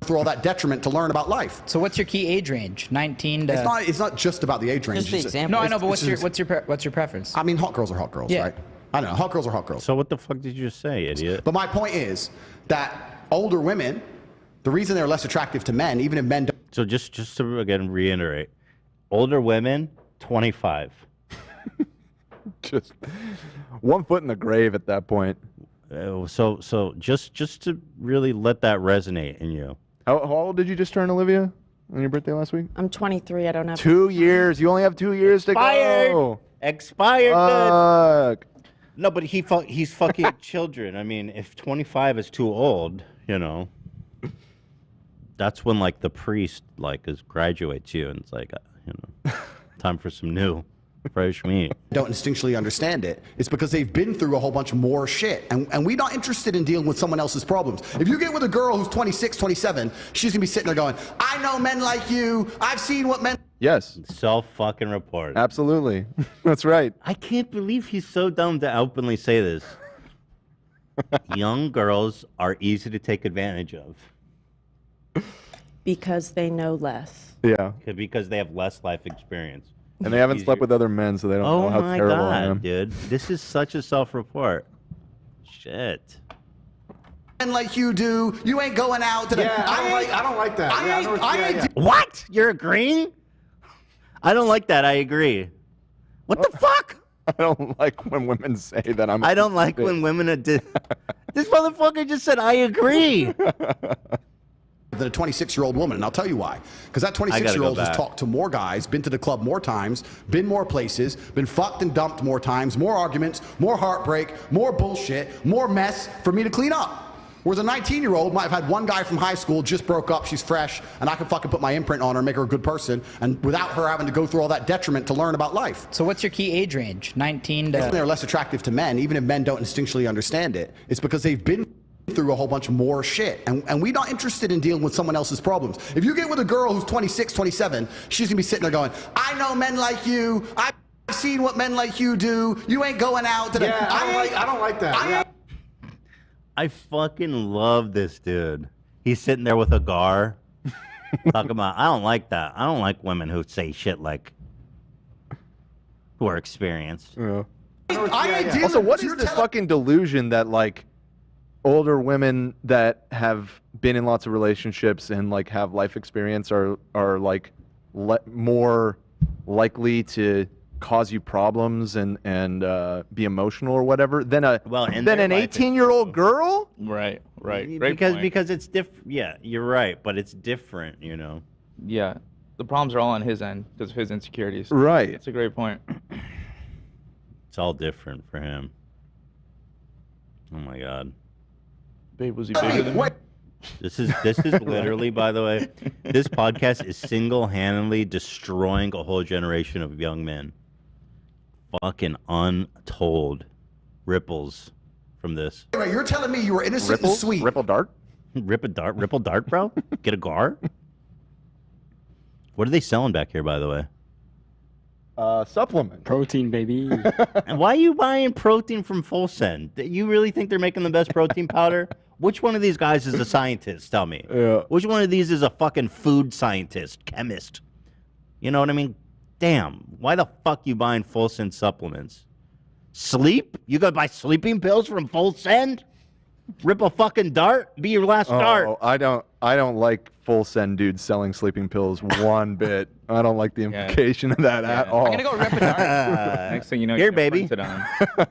Through all that detriment to learn about life. So what's your key age range? 19 to... It's not just about the age range. Just the example. No, I know, but what's your preference? I mean, hot girls are hot girls, right? I don't know. Hot girls are hot girls. So what the fuck did you just say, idiot? But my point is that older women, the reason they're less attractive to men, even if men don't... So just to, again, reiterate, older women, 25. Just 1 foot in the grave at that point. So just to really let that resonate in you. How old did you just turn, Olivia, on your birthday last week? I'm 23. I don't have 2 years. You only have 2 years to go. Expired. Fuck. No, but he's fucking children. I mean, if 25 is too old, you know, that's when like the priest like graduates you, and it's like, you know, time for some new, fresh meat. Don't instinctually understand it. It's because they've been through a whole bunch more shit, and we're not interested in dealing with someone else's problems. If you get with a girl who's 26, 27, she's gonna be sitting there going, "I know men like you. I've seen what men." Yes. Self-fucking-report. Absolutely. That's right. I can't believe he's so dumb to openly say this. Young girls are easy to take advantage of. Because they know less. Yeah. Because they have less life experience. And they haven't slept with other men, so they don't know how terrible I am. Dude. This is such a self-report. Shit. Men like you do. You ain't going out to the... Yeah, I don't like that. What? You're agreeing? I don't like that. I agree. What the fuck? I don't like when women say that I'm... I don't like when women are... This motherfucker just said, I agree. Than a 26-year-old woman, and I'll tell you why. Because that 26-year-old has talked to more guys, been to the club more times, been more places, been fucked and dumped more times, more arguments, more heartbreak, more bullshit, more mess for me to clean up. Whereas a 19-year-old might have had one guy from high school, just broke up, she's fresh, and I can fucking put my imprint on her and make her a good person, and without her having to go through all that detriment to learn about life. So what's your key age range? 19 to... If they're less attractive to men, even if men don't instinctually understand it, it's because they've been through a whole bunch more shit, and we're not interested in dealing with someone else's problems. If you get with a girl who's 26, 27, she's gonna be sitting there going, I know men like you, I've seen what men like you do, you ain't going out to the... Yeah, I don't like that. I fucking love this dude. He's sitting there with a gar, talking about, I don't like that. I don't like women who say shit like, who are experienced. Yeah. Also, what is this fucking delusion that, like, older women that have been in lots of relationships and, like, have life experience are like, more likely to cause you problems and be emotional or whatever than an 18-year-old girl? Right. Great because it's different. Yeah, you're right, but it's different, you know. Yeah, the problems are all on his end because of his insecurities. Right. It's a great point. It's all different for him. Oh my God. Babe, was he bigger than me? This is literally, by the way, this podcast is single-handedly destroying a whole generation of young men. Fucking untold ripples from this. Wait, you're telling me you were innocent and sweet. Ripple dart? Ripple dart, bro? Get a gar? What are they selling back here, by the way? Supplement. Protein, baby. And why are you buying protein from Full Send? You really think they're making the best protein powder? Which one of these guys is a scientist? Tell me. Yeah. Which one of these is a fucking food scientist, chemist? You know what I mean? Damn. Why the fuck you buying Full Send supplements? Sleep? You gotta buy sleeping pills from Full Send? Rip a fucking dart? Be your last dart. I don't like full send dudes selling sleeping pills one bit. I don't like the implication of that at all. I'm gonna go rip a dart. Next thing you know, Here, you're gonna baby. print it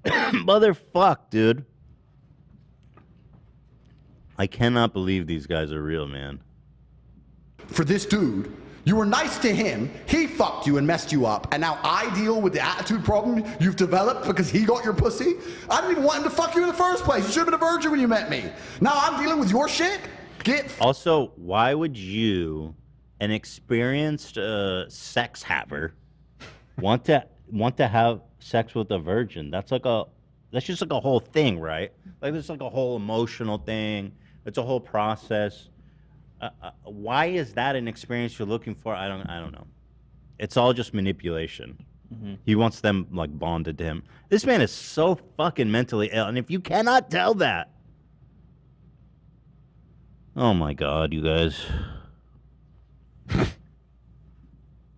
on. Motherfuck, dude. I cannot believe these guys are real, man. For this dude, you were nice to him, he fucked you and messed you up, and now I deal with the attitude problem you've developed because he got your pussy? I didn't even want him to fuck you in the first place. You should have been a virgin when you met me. Now I'm dealing with your shit? Also, why would you, an experienced sex haver, want to have sex with a virgin? That's just like a whole thing, right? Like there's like a whole emotional thing. It's a whole process. Why is that an experience you're looking for? I don't know. It's all just manipulation. He wants them like bonded to him. This man is so fucking mentally ill, and if you cannot tell that, oh my God, you guys.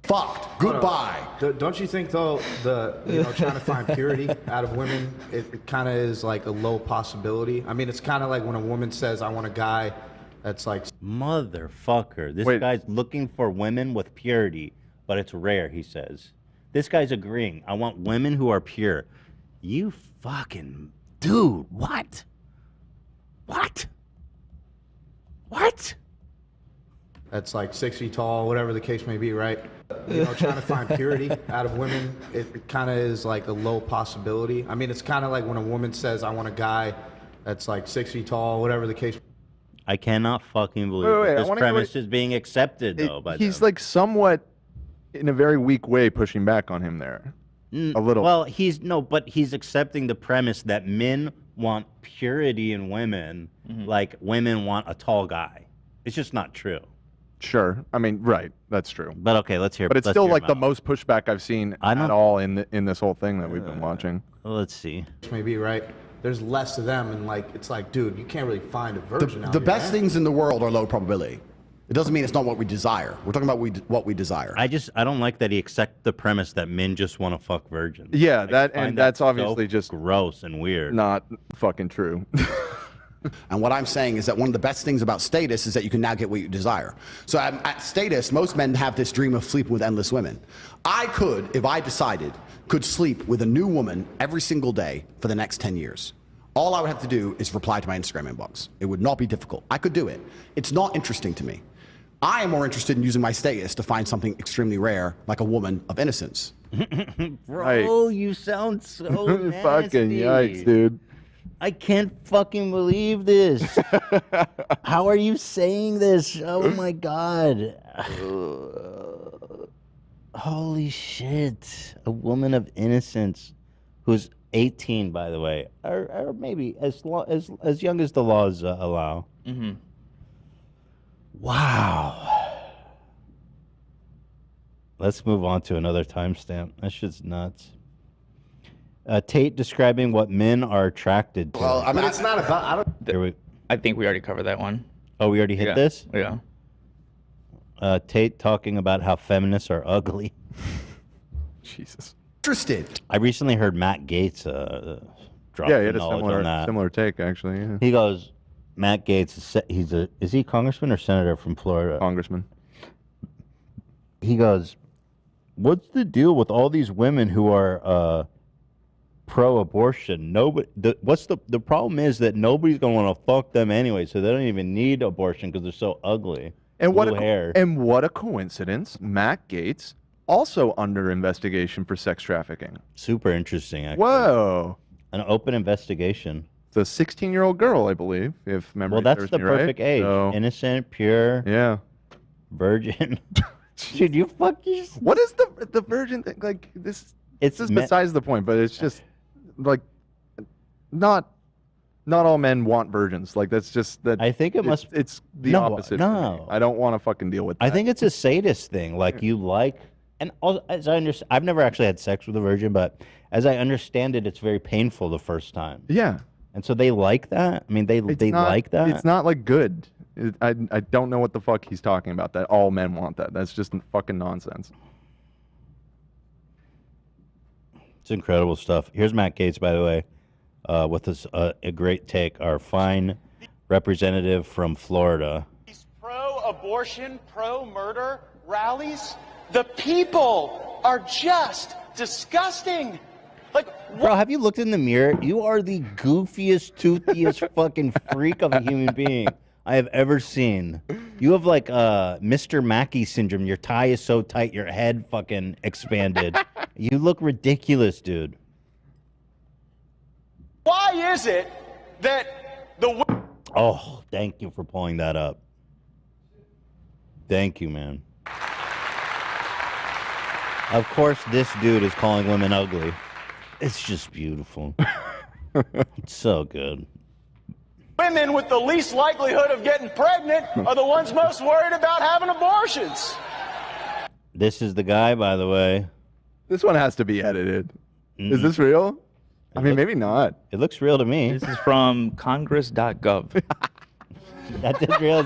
Fucked. Goodbye. Don't you think though trying to find purity out of women, it kind of is like a low possibility? I mean, it's kind of like when a woman says, "I want a guy that's like." Motherfucker, this guy's looking for women with purity, but it's rare. He says, this guy's agreeing. I want women who are pure. You fucking dude, what? What? That's like 6 feet tall, whatever the case may be, right? Trying to find purity out of women, it kind of is like a low possibility. I mean, it's kind of like when a woman says, "I want a guy that's like 6 feet tall," whatever the case. I cannot fucking believe that this premise is being accepted, though. He's like somewhat, in a very weak way, pushing back on him there. A little. Well, but he's accepting the premise that men want purity in women, like women want a tall guy. It's just not true. Sure. I mean, right. That's true. But okay, let's hear. But it's still like the most pushback I've seen at all in this whole thing that we've been watching. Let's see. Maybe right. There's less of them, and like it's like, dude, you can't really find a virgin out The here, best man. things in the world are low probability. It doesn't mean it's not what we desire. We're talking about what we desire. I don't like that he accepts the premise that men just want to fuck virgins. Yeah, Like, that's so obviously just gross and weird. Not fucking true. And what I'm saying is that one of the best things about Status is that you can now get what you desire. So at Status, most men have this dream of sleeping with endless women. I could, if I decided, could sleep with a new woman every single day for the next 10 years. All I would have to do is reply to my Instagram inbox. It would not be difficult. I could do it. It's not interesting to me. I am more interested in using my status to find something extremely rare, like a woman of innocence. Bro, you sound so nasty. Fucking yikes, dude. I can't fucking believe this. How are you saying this? Oh my God. Holy shit. A woman of innocence who's 18, by the way, or maybe as young as the laws allow. Wow. Let's move on to another timestamp. That shit's nuts. Tate describing what men are attracted to. Well, I mean, it's not about. I think we already covered that one. Oh, we already hit this? Yeah. Tate talking about how feminists are ugly. Jesus. Interested. I recently heard Matt Gaetz drop He some had a knowledge on that. similar take, actually. Yeah. He goes, Matt Gaetz, is he congressman or senator from Florida? Congressman. He goes, what's the deal with all these women who are pro-abortion? The problem is that nobody's going to want to fuck them anyway, so they don't even need abortion because they're so ugly. And Blue hair. what a coincidence. Matt Gaetz also under investigation for sex trafficking. Super interesting, actually. Whoa. An open investigation. It's a 16-year-old girl, I believe, if memory Well, that's serves the me right. perfect age. So- Innocent, pure. Yeah. Virgin. Dude, you fuck yourself. What is the virgin thing? Like, this is besides the point, but it's just, like, not all men want virgins. Like, that's just that. I think it's the opposite. for me. I don't want to fucking deal with that. I think it's a sadist thing. Like, you like, and also, as I understand, I've never actually had sex with a virgin, but as I understand it, it's very painful the first time. Yeah. And so they like that? I mean, they like that? It's not, like, good. I don't know what the fuck he's talking about, that all men want that. That's just fucking nonsense. It's incredible stuff. Here's Matt Gaetz, by the way. with us a great take. Our fine representative from Florida. Pro-abortion, pro-murder rallies, the people are just disgusting. Like, bro, have you looked in the mirror? You are the goofiest, toothiest fucking freak of a human being I have ever seen. You have like Mr. Mackey syndrome. Your tie is so tight, your head fucking expanded. You look ridiculous, dude. why is it that the... Oh, thank you for pulling that up. Thank you, man. Of course, this dude is calling women ugly. It's just beautiful. It's so good. Women with the least likelihood of getting pregnant are the ones most worried about having abortions. This is the guy, by the way. This one has to be edited. Is this real? I mean, maybe not. It looks real to me. This is from congress.gov. That is real.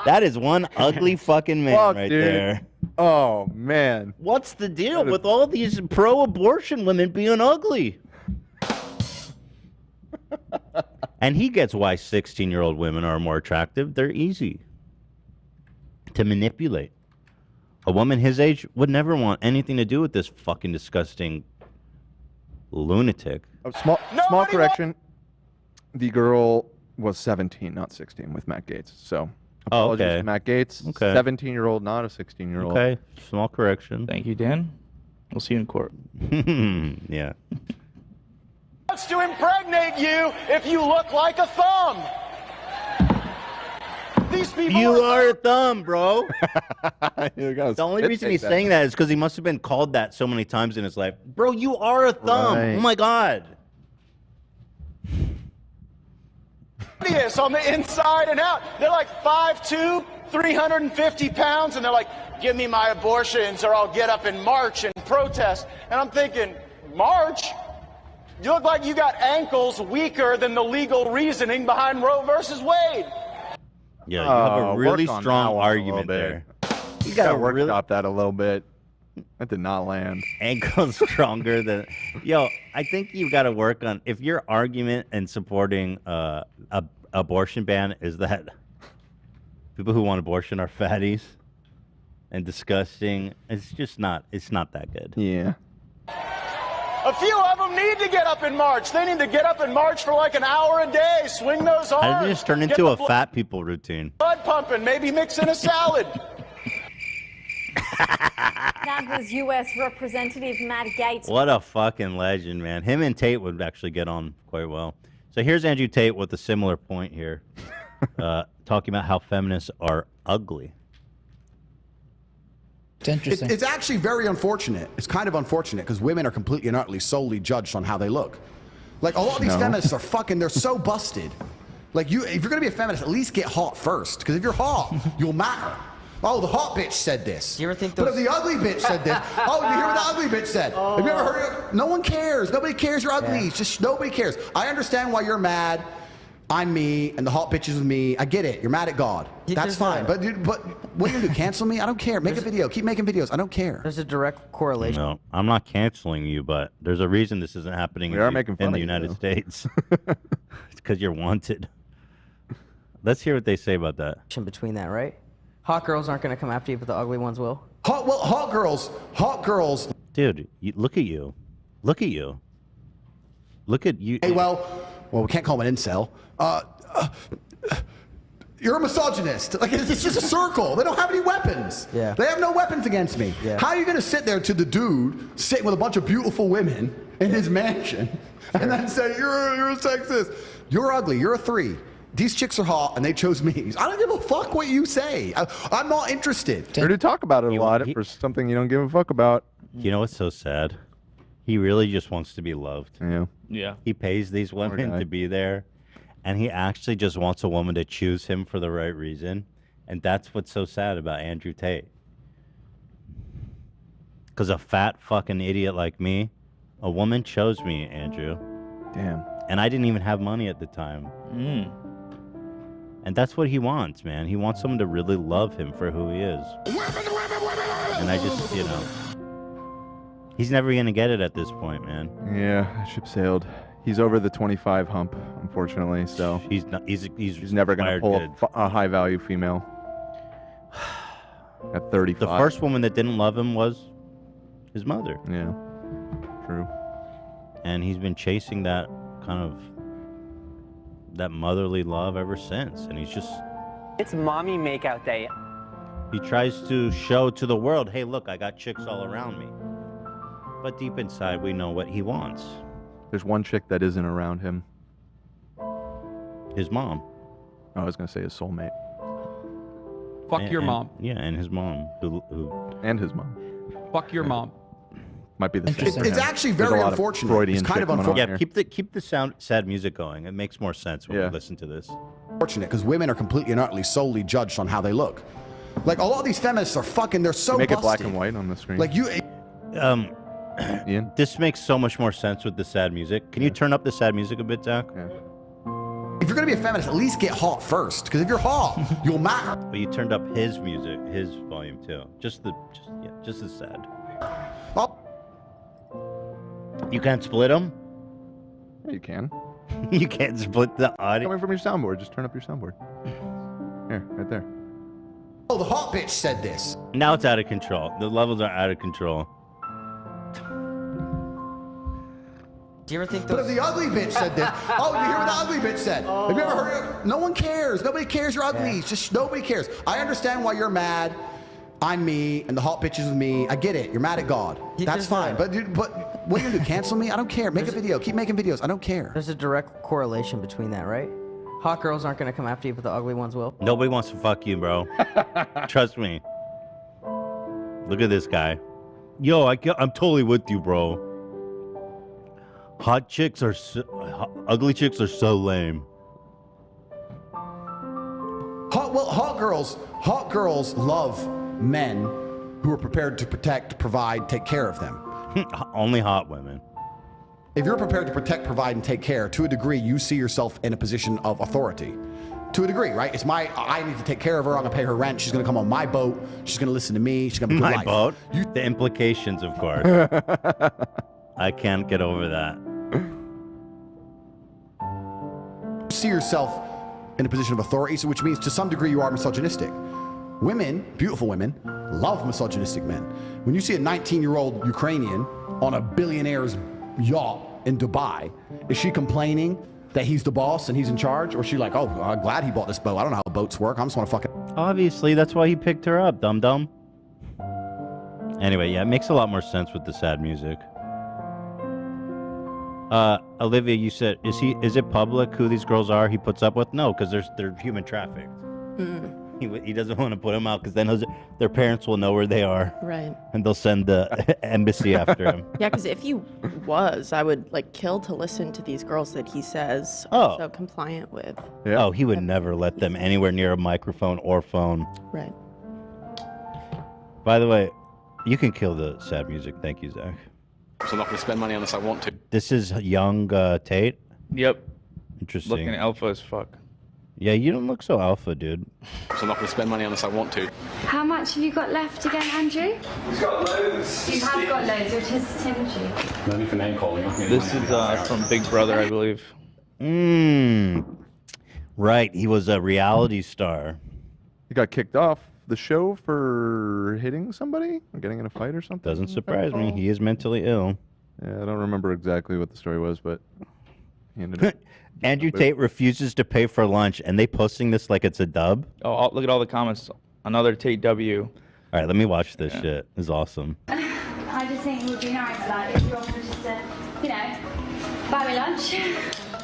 That is one ugly fucking man Fuck, right dude. there. Oh, man. What's the deal with all these pro-abortion women being ugly? And he gets why 16-year-old women are more attractive. They're easy to manipulate. A woman his age would never want anything to do with this fucking disgusting lunatic. Small correction. The girl was 17, not 16, with Matt Gaetz. So, apologies to Matt Gaetz. Okay. 17-year-old, not a 16-year-old. Okay, small correction. Thank you, Dan. We'll see you in court. Yeah. Wants to impregnate you if you look like a thumb. These people You are a thumb, bro. The only reason he's saying that is because he must have been called that so many times in his life. Bro, you are a thumb. Right. Oh, my God. Hideous on the inside and out. They're like 5'2", 350 pounds, and they're like, give me my abortions or I'll get up and march and protest. And I'm thinking, march? You look like you got ankles weaker than the legal reasoning behind Roe versus Wade. Yeah, you have a really work on strong that one a argument little there. bit. You gotta workshop that a little bit. That did not land. Ankles stronger than... Yo, I think you've got to work on... If your argument in supporting a abortion ban is that people who want abortion are fatties and disgusting, it's just not... It's not that good. Yeah. A few of them need to get up and march. They need to get up and march for like an hour a day, swing those arms. How did this turn get into the a fat people routine? blood pumping, maybe mix in a salad. That was U.S. Representative Matt Gaetz. What a fucking legend, man. Him and Tate would actually get on quite well. So here's Andrew Tate with a similar point here, talking about how feminists are ugly. It's interesting. It's actually very unfortunate. It's kind of unfortunate because women are completely and utterly solely judged on how they look. Like, a lot of these feminists are fucking, they're so busted. Like, if you're going to be a feminist, at least get hot first. Because if you're hot, you'll matter. Oh, the hot bitch said this. Do you ever think those... But if the ugly bitch said this, oh, you hear what the ugly bitch said? Have you ever heard it? No one cares. Nobody cares you're ugly. It's just nobody cares. I understand why you're mad. I'm me, and the hot bitch is with me. I get it. You're mad at God. That's fine. But what are you going to do? Cancel me? I don't care. Make a video. Keep making videos. I don't care. There's a direct correlation. No, I'm not canceling you, but there's a reason this isn't happening in the United States. It's because you're wanted. Let's hear what they say about that. Between that, right? Hot girls aren't going to come after you, but the ugly ones will. Hot girls. Dude, look at you. Look at you. Look at you. Hey, well, we can't call him an incel. You're a misogynist. Like, it's just a circle. They don't have any weapons. Yeah. They have no weapons against me. Yeah. How are you going to sit there to the dude sitting with a bunch of beautiful women in his mansion and then say, you're a sexist? You're ugly. You're a 3. These chicks are hot, and they chose me. I don't give a fuck what you say. I'm not interested. Heard you talk about it a lot for something you don't give a fuck about. You know what's so sad? He really just wants to be loved. Yeah. Yeah. He pays these women to be there, and he actually just wants a woman to choose him for the right reason. And that's what's so sad about Andrew Tate. Because a fat fucking idiot like me, a woman chose me, Andrew. Damn. And I didn't even have money at the time. And that's what he wants, man. He wants someone to really love him for who he is. And I just, he's never going to get it at this point, man. Yeah, ship sailed. He's over the 25 hump, unfortunately. So he's not. He's never gonna pull good. a high value female. At 35. The first woman that didn't love him was his mother. Yeah. True. And he's been chasing that kind of that motherly love ever since. And he's just It's mommy makeout day. he tries to show to the world, hey, look, I got chicks all around me. But deep inside, we know what he wants. There's one chick that isn't around him. His mom. I was gonna say his soulmate. Fuck your mom. Yeah, and his mom. And his mom. Fuck your mom. Might be the same. It's actually very unfortunate. It's kind of unfortunate. Yeah, keep the sad music going. It makes more sense when we listen to this. Unfortunate because women are completely and utterly solely judged on how they look. Like a lot of these feminists are fucking. They're so Make it black busted. and white on the screen. Like you. Ian? This makes so much more sense with the sad music. Can you turn up the sad music a bit, Zach? If you're gonna be a feminist, at least get hot first. Because if you're hot, you'll matter. But you turned up his music, his volume too. Just the sad. Well, you can't split them. Yeah, you can. You can't split the audio. Coming from your soundboard, just turn up your soundboard. Here, right there. Oh, the hot bitch said this. Now it's out of control. The levels are out of control. Do you ever think But if the ugly bitch said this, oh, you hear what the ugly bitch said? Have you ever heard it? No one cares. Nobody cares you're ugly. It's just nobody cares. I understand why you're mad. I'm me, and the hot bitch is with me. I get it. You're mad at God. That's fine. But what are you gonna do? Cancel me? I don't care. Make a video. Keep making videos. I don't care. There's a direct correlation between that, right? Hot girls aren't gonna come after you, but the ugly ones will. Nobody wants to fuck you, bro. Trust me. Look at this guy. Yo, I'm totally with you, bro. Hot chicks are ugly chicks are so lame. Hot girls love men who are prepared to protect, provide, take care of them. Only hot women. If you're prepared to protect, provide, and take care, to a degree, you see yourself in a position of authority. To a degree, right? I need to take care of her. I'm gonna pay her rent. She's gonna come on my boat. She's gonna listen to me. She's gonna be good My life. boat. The implications, of course. I can't get over that. See yourself in a position of authority, so which means to some degree you are misogynistic. Women, beautiful women, love misogynistic men. When you see a 19-year-old Ukrainian on a billionaire's yacht in Dubai, is she complaining that he's the boss and he's in charge? Or is she like, oh, I'm glad he bought this boat. I don't know how boats work. I just want to fucking... Obviously, that's why he picked her up, dum-dum. Anyway, yeah, it makes a lot more sense with the sad music. Olivia, you said, is it public who these girls are he puts up with? No, because they're human trafficked. He doesn't want to put them out because then their parents will know where they are. Right. And they'll send the embassy after him. Yeah, because if he was, I would kill to listen to these girls that he says Oh. so compliant with. Yeah. Oh, he would never let them anywhere near a microphone or phone. Right. By the way, you can kill the sad music. Thank you, Zach. So I'm not going to spend money unless I want to. This is young Tate. Yep. Interesting. Looking alpha as fuck. Yeah, you don't look so alpha, dude. So I'm not going to spend money unless I want to. How much have you got left again, Andrew? He's got loads. You have got loads, which is Timothy. No need for name calling. This is from Big Brother, I believe. Right, he was a reality star. He got kicked off the show for hitting somebody or getting in a fight or something. Doesn't surprise me. He is mentally ill. Yeah, I don't remember exactly what the story was, but he ended up... Andrew Tate refuses to pay for lunch, and they posting this like it's a dub? Oh, look at all the comments. Another Tate W. All right, let me watch this shit. It's awesome. I just think it would be nice, like, if you offered just to, buy me lunch.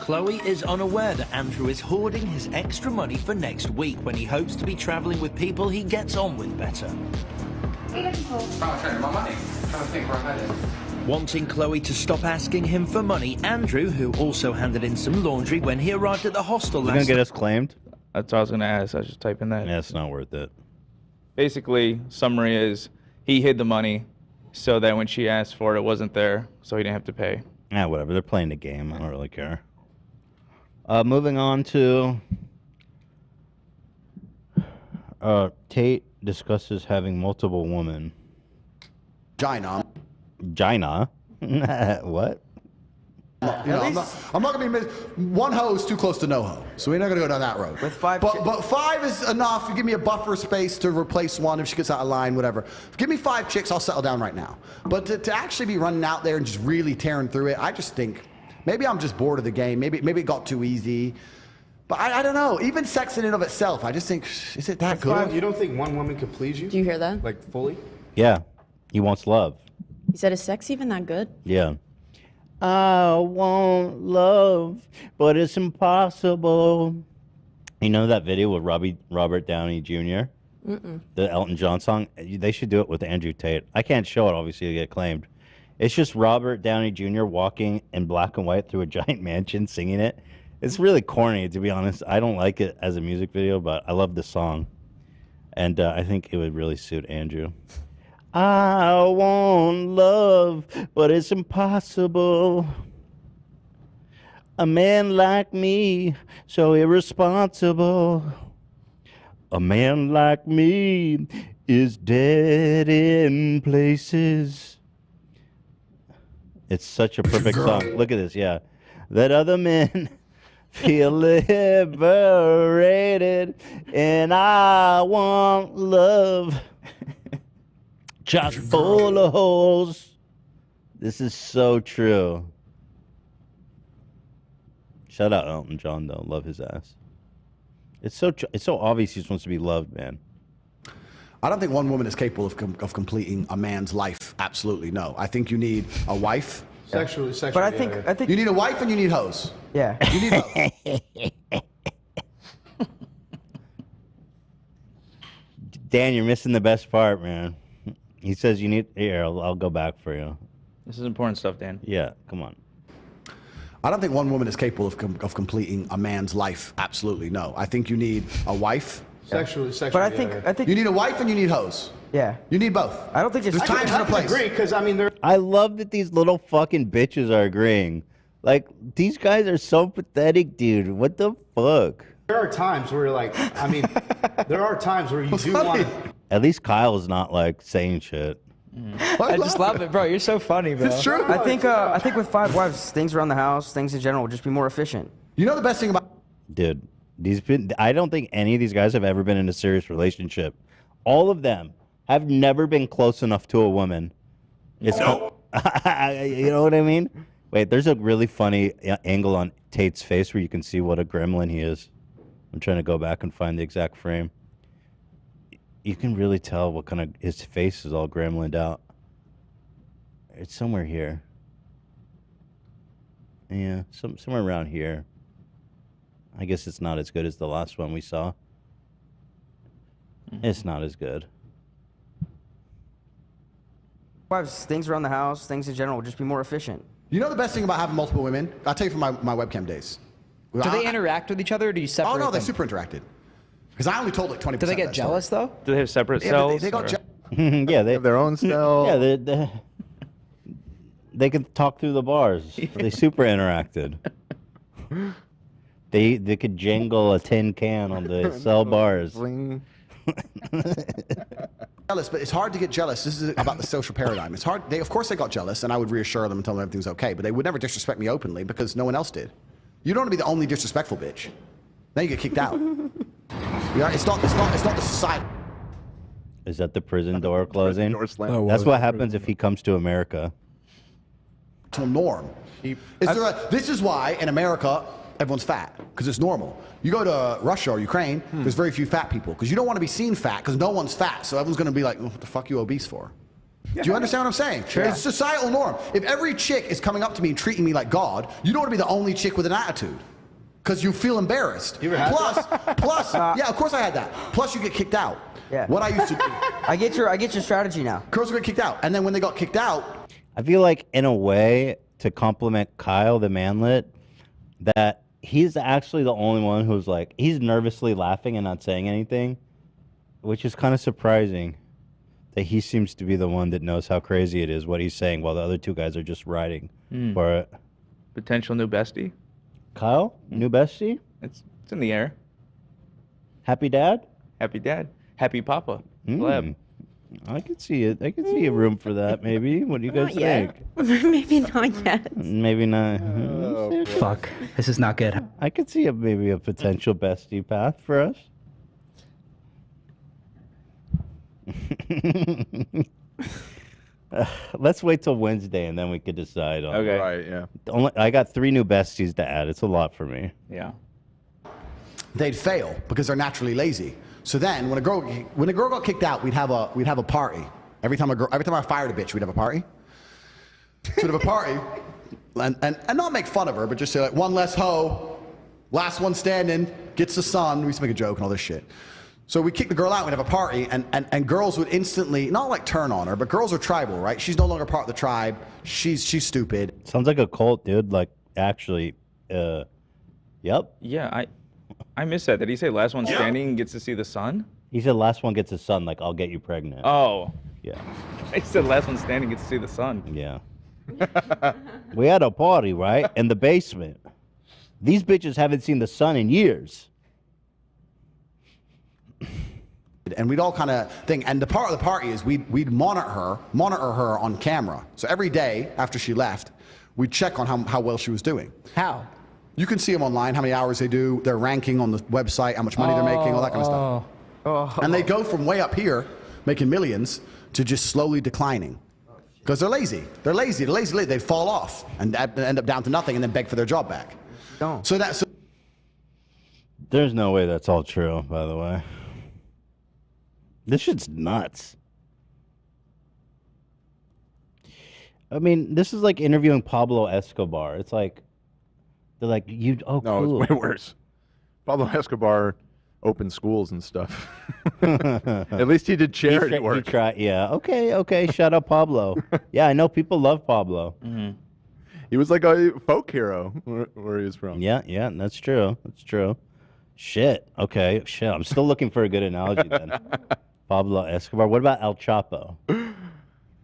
Chloe is unaware that Andrew is hoarding his extra money for next week when he hopes to be travelling with people he gets on with better. What are you looking for? Oh, okay, my money. I'm trying to think where I had it. Wanting Chloe to stop asking him for money, Andrew, who also handed in some laundry when he arrived at the hostel You're going to get us claimed? That's what I was going to ask. I was just typing that. Yeah, it's not worth it. Basically, summary is he hid the money so that when she asked for it, it wasn't there, so he didn't have to pay. Yeah, whatever. They're playing the game. I don't really care. Moving on to... Tate discusses having multiple women. Gina. Gina? What? I'm not going to be one hoe is too close to no hoe, so we're not going to go down that road. With 5, but 5 is enough. You give me a buffer space to replace one if she gets out of line, whatever. Give me 5 chicks, I'll settle down right now. But to actually be running out there and just really tearing through it, I just think maybe I'm just bored of the game. Maybe it got too easy. But I don't know. Even sex in and of itself, I just think, is it that good? You don't think one woman could please you? Do you hear that? Like fully? Yeah, he wants love. He said, is sex even that good? Yeah. I want love, but it's impossible. You know that video with Robert Downey Jr.? Mm-mm. The Elton John song? They should do it with Andrew Tate. I can't show it, obviously, to get claimed. It's just Robert Downey Jr. walking in black and white through a giant mansion singing it. It's really corny, to be honest. I don't like it as a music video, but I love the song. And I think it would really suit Andrew. I want love, but it's impossible. A man like me, so irresponsible. A man like me is dead in places. It's such a perfect song. Look at this, yeah. That other men feel liberated, and I want love. Chock full of holes. This is so true. Shout out Elton John though. Love his ass. It's so obvious he just wants to be loved, man. I don't think one woman is capable of completing a man's life. Absolutely no. I think you need a wife. Sexually. But I think you need a wife and you need hoes. Yeah. You need both. Dan, you're missing the best part, man. He says you need. Here, I'll go back for you. This is important stuff, Dan. Yeah, come on. I don't think one woman is capable of completing a man's life. Absolutely no. I think you need a wife. Sexually. But I think you need a wife and you need hoes. Yeah. You need both. I don't think there's times and a place. Agree, because I mean, there. I love that these little fucking bitches are agreeing. Like, these guys are so pathetic, dude. What the fuck? There are times where, like, I mean, there are times where you do want to. At least Kyle is not like saying shit. I just love it, bro. You're so funny, bro. It's true. I think with 5 wives, things around the house, things in general, will just be more efficient. You know the best thing about Dude, I don't think any of these guys have ever been in a serious relationship. All of them have never been close enough to a woman. You know what I mean? Wait, there's a really funny angle on Tate's face where you can see what a gremlin he is. I'm trying to go back and find the exact frame. You can really tell what kind of his face is all gremlined out. It's somewhere here. Yeah, somewhere around here. I guess it's not as good as the last one we saw. It's not as good. Wives, things around the house, things in general, will just be more efficient. You know the best thing about having multiple women? I'll tell you from my webcam days. Do they interact with each other, or do you separate Oh, no, they them? super interacted. Because I only told like 20%. Do they of get that jealous, story. though? Do they have separate Yeah, cells? they got or- Yeah, they have their own cell. Yeah, they can talk through the bars. They super interacted. They could jangle a tin can on the cell bars. Jealous, but it's hard to get jealous. This is about the social paradigm. It's hard. Of course they got jealous, and I would reassure them and tell them everything's okay, but they would never disrespect me openly because no one else did. You don't want to be the only disrespectful bitch. Then you get kicked out. It's not the society. Is that the prison door closing? Door slam. That's what happens if he comes to America. Norm. This is why in America everyone's fat, because it's normal. You go to Russia or Ukraine, there's very few fat people, because you don't want to be seen fat, because no one's fat, so everyone's going to be like, what the fuck you obese for? Do you understand what I'm saying? Sure. It's a societal norm. If every chick is coming up to me and treating me like God, you don't want to be the only chick with an attitude, because you feel embarrassed. You ever had Plus, yeah, of course I had that. Plus you get kicked out. Yeah. What I used to do. I get your strategy now. Girls get kicked out, and then when they got kicked out, I feel like, in a way, to compliment Kyle, the manlet, that he's actually the only one who's like, he's nervously laughing and not saying anything, which is kind of surprising that he seems to be the one that knows how crazy it is, what he's saying, while the other two guys are just riding for it. Potential new bestie? Kyle? New bestie? It's in the air. Happy dad? Happy dad. Happy papa. Gleb. I could see it. I could see a room for that, maybe. What do you guys Not yet. think? Maybe not yet. Maybe not. Fuck. This is not good. I could see maybe a potential bestie path for us. Let's wait till Wednesday and then we could decide. On Okay. Right, yeah. I got 3 new besties to add. It's a lot for me. Yeah. They'd fail because they're naturally lazy. So then, when a girl got kicked out, we'd have a party. Every time I fired a bitch, we'd have a party. So we'd have a party, and not make fun of her, but just say like, one less hoe, last one standing, gets the sun. We used to make a joke and all this shit. So we kick the girl out, we'd have a party, and girls would instantly, not like turn on her, but girls are tribal, right? She's no longer part of the tribe. She's stupid. Sounds like a cult, dude. Like, actually, yep. Yeah, I missed that. Did he say last one standing gets to see the sun? He said last one gets a son, like, I'll get you pregnant. Oh. Yeah. He said last one standing gets to see the sun. Yeah. We had a party, right? In the basement. These bitches haven't seen the sun in years. And we'd all kind of think, and the part of the party is we'd monitor her on camera. So every day after she left, we'd check on how well she was doing. How? You can see them online, how many hours they do, their ranking on the website, how much money they're making, all that kind of stuff. And they go from way up here, making millions, to just slowly declining. Because they're lazy. They're lazy. They fall off and end up down to nothing and then beg for their job back. So that's... There's no way that's all true, by the way. This shit's nuts. I mean, this is like interviewing Pablo Escobar. It's like, they're like, No, cool. it's way worse. Pablo Escobar opened schools and stuff. At least he did charity work. He tried, yeah. Okay, shut up, Pablo. Yeah, I know people love Pablo. Mm-hmm. He was like a folk hero where he was from. Yeah, that's true. That's true. Shit. Okay, shit. I'm still looking for a good analogy then. Pablo Escobar. What about El Chapo?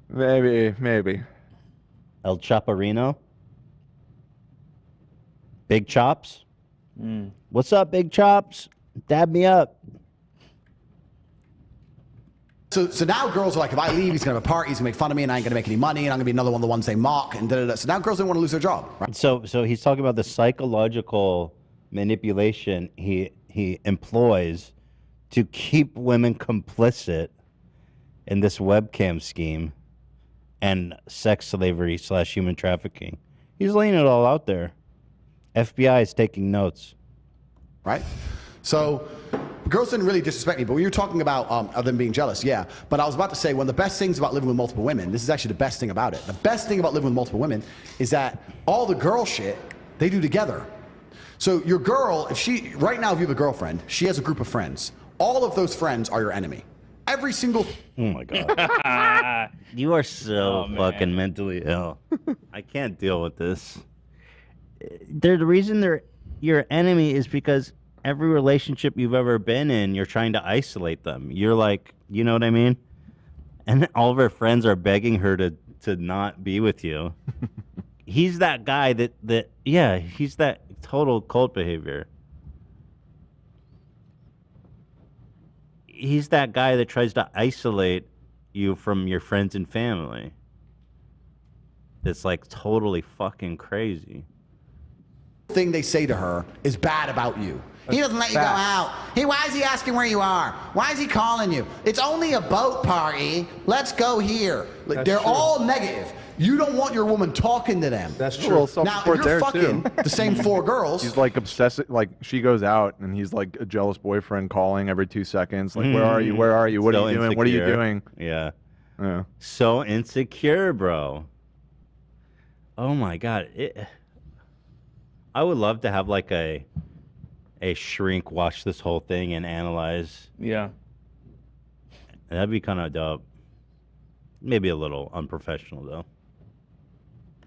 Maybe. El Chaparino? Big Chops? What's up, Big Chops? Dab me up. So now girls are like, if I leave, he's going to have a party, he's going to make fun of me, and I ain't going to make any money, and I'm going to be another one of the ones they mock, and da-da-da. So now girls don't want to lose their job. Right? So he's talking about the psychological manipulation he employs to keep women complicit in this webcam scheme and sex slavery / human trafficking. He's laying it all out there. FBI is taking notes. Right? So girls didn't really disrespect me, but when you're talking about them being jealous, yeah. But I was about to say, one of the best things about living with multiple women, this is actually the best thing about it. The best thing about living with multiple women is that all the girl shit, they do together. So your girl, right now if you have a girlfriend, she has a group of friends. All of those friends are your enemy. Every single... Oh my God. You are so fucking mentally ill. I can't deal with this. The reason they're your enemy is because every relationship you've ever been in, you're trying to isolate them. You're like, you know what I mean? And all of her friends are begging her to not be with you. He's that guy that he's that total cult behavior. He's that guy that tries to isolate you from your friends and family. It's like totally fucking crazy. Thing they say to her is bad about you. He doesn't let you go out. Why is he asking where you are? Why is he calling you? It's only a boat party. Let's go here. They're all negative. You don't want your woman talking to them. That's true. Well, now, if you're fucking the same 4 girls... He's like obsessive. Like, she goes out, and he's like a jealous boyfriend calling every 2 seconds. Like, where are you? Where are you? What are you doing? What are you doing? Yeah. So insecure, bro. Oh, my God. I would love to have, like, a shrink watch this whole thing and analyze. Yeah. That'd be kind of dope. Maybe a little unprofessional, though.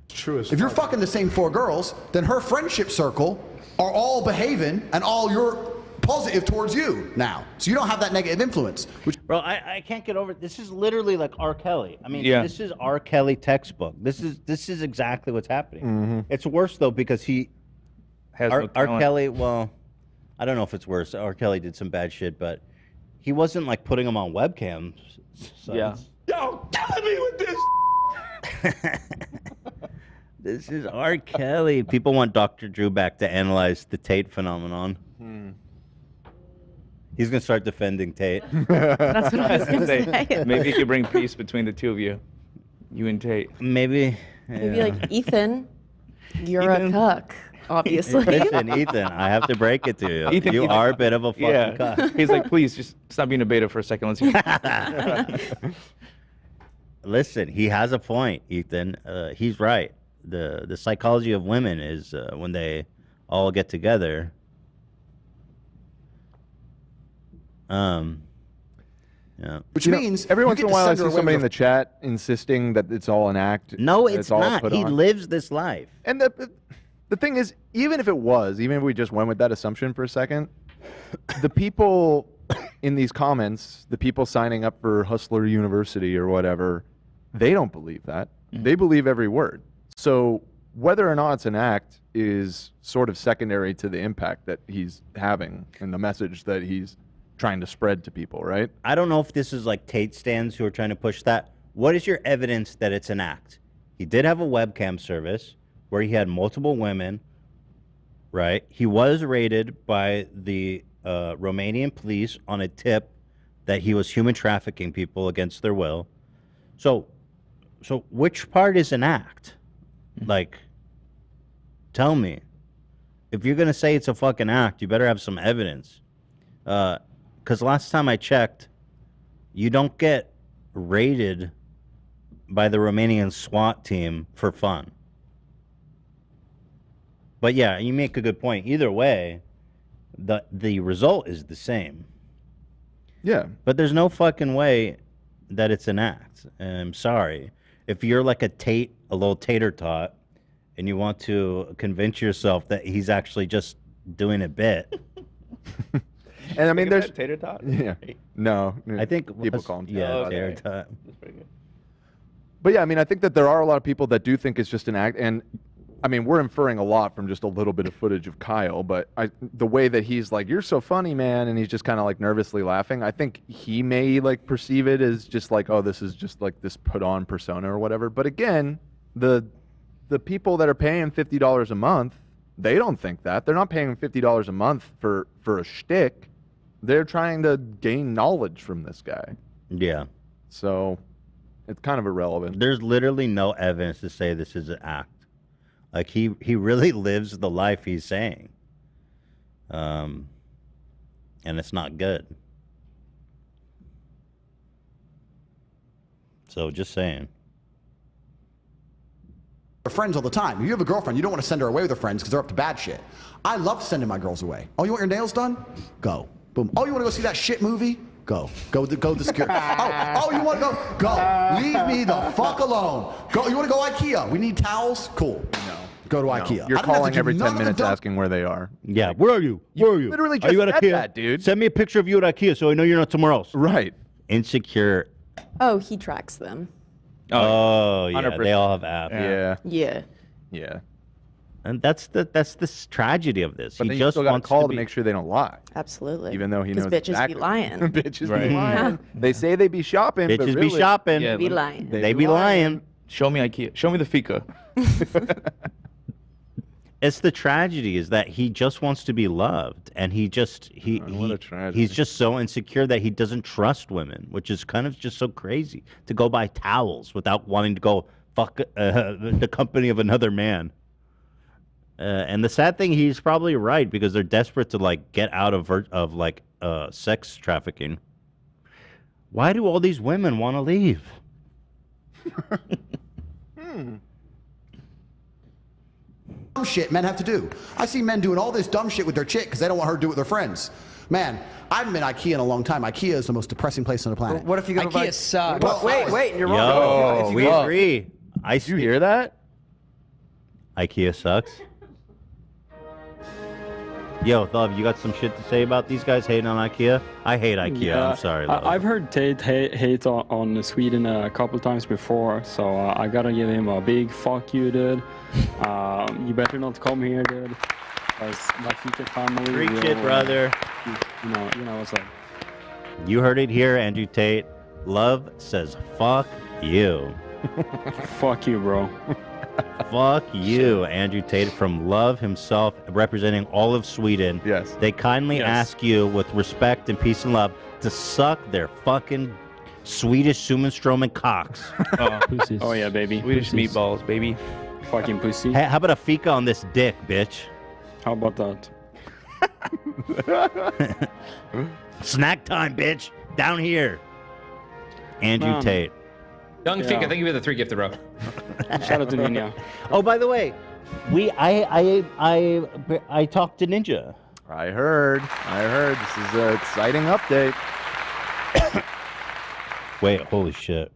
True as If you're fucking the same 4 girls, then her friendship circle are all behaving and all you're positive towards you now. So you don't have that negative influence. Bro, I can't get over it. This is literally like R. Kelly. I mean, this is R. Kelly textbook. This is exactly what's happening. Mm-hmm. It's worse, though, because he... Has R. Kelly, well, I don't know if it's worse. R. Kelly did some bad shit, but he wasn't like putting them on webcams. So Yeah. Yo, killing me with this. This is R. Kelly. People want Dr. Drew back to analyze the Tate phenomenon. He's gonna start defending Tate. That's what I was gonna say. Maybe you could bring peace between the two of you and Tate. Maybe. Maybe like Ethan, you're a cuck, obviously. Listen, Ethan, I have to break it to you. Ethan, you are a bit of a fucking cuck. He's like, please, just stop being a beta for a second. Let's hear. Listen, he has a point, Ethan. He's right. The psychology of women is when they all get together. Yeah. Which means every once you in a get to while I send see her away somebody with in the chat insisting that it's all an act. No, that it's all not. put He on. lives this life. And the thing is, even if it was, even if we just went with that assumption for a second, the people in these comments, the people signing up for Hustler University or whatever, they don't believe that. They believe every word. So whether or not it's an act is sort of secondary to the impact that he's having and the message that he's trying to spread to people, right? I don't know if this is like Tate stands who are trying to push that. What is your evidence that it's an act? He did have a webcam service where he had multiple women, right? He was raided by the Romanian police on a tip that he was human trafficking people against their will. So which part is an act? Like, tell me. If you're going to say it's a fucking act, you better have some evidence. Because last time I checked, you don't get raided by the Romanian SWAT team for fun. But yeah, you make a good point. Either way, the result is the same. Yeah. But there's no fucking way that it's an act. I'm sorry. If you're like a little tater tot, and you want to convince yourself that he's actually just doing a bit. And I mean, there's tater tot. Yeah. No. I think people call him tater tot. That's pretty good. But yeah, I mean, I think that there are a lot of people that do think it's just an act. And I mean, we're inferring a lot from just a little bit of footage of Kyle. But the way that he's like, "You're so funny, man," and he's just kind of like nervously laughing, I think he may like perceive it as just like, oh, this is just like this put on persona or whatever. But again, the people that are paying $50 a month, they don't think that. They're not paying $50 a month for a shtick. They're trying to gain knowledge from this guy. Yeah. So it's kind of irrelevant. There's literally no evidence to say this is an act. Like he really lives the life he's saying. And it's not good. So just saying. Friends all the time. If you have a girlfriend, you don't want to send her away with her friends because they're up to bad shit. I love sending my girls away. Oh, you want your nails done? Go. Boom. Oh, you want to go see that shit movie? Go. Go the security. Oh, you want to go? Go. Leave me the fuck alone. Go. You want to go IKEA? We need towels? Cool. No. Go to IKEA. You're calling every 10 minutes asking where they are. Yeah. Where are you? Where are you? Literally are you at just IKEA? said that, dude. Send me a picture of you at IKEA so I know you're not somewhere else. Right. Insecure. Oh, he tracks them. Oh, yeah. 100%. They all have apps. Yeah. Yeah. Yeah. And that's the tragedy of this. But he then just you still got to wants call to to be, make sure they don't lie. Absolutely. Even though he knows bitches exactly. be lying. Bitches Right. be lying. They say they be shopping, but Bitches really, be shopping. Yeah, Be lying. They be lying. Show me IKEA. Show me the fika. It's the tragedy is that he just wants to be loved, and he's just so insecure that he doesn't trust women, which is kind of just so crazy to go buy towels without wanting to go fuck the company of another man. And the sad thing, he's probably right because they're desperate to like get out of sex trafficking. Why do all these women want to leave? Dumb shit men have to do. I see men doing all this dumb shit with their chick because they don't want her to do it with their friends. Man, I haven't been IKEA in a long time. IKEA is the most depressing place on the planet. What if you go to IKEA sucks. Well, Wait, you're wrong. Yo, we agree. Did you hear that? IKEA sucks. Yo, Thov, you got some shit to say about these guys hating on IKEA? I hate IKEA. Yeah, I'm sorry. Love. I've heard Tate hate on Sweden a couple times before, so I gotta give him a big fuck you, dude. You better not come here, dude. Because my future family Preach will, it, brother. You know what's up. You heard it here, Andrew Tate. Love says fuck you. Fuck you, bro. Fuck you, Andrew Tate from Love himself, representing all of Sweden. Yes. They kindly ask you, with respect and peace and love, to suck their fucking Swedish Summenstrom cocks. Pussies. Oh yeah, baby. Swedish meatballs, baby. Fucking pussy. Hey, how about a fika on this dick, bitch? How about that? Snack time, bitch. Down here. Andrew Tate. Young Fika, thank you for the 3 gifted, bro. Shout out to Ninja. Oh, by the way, I talked to Ninja. I heard. This is an exciting update. Wait, holy shit.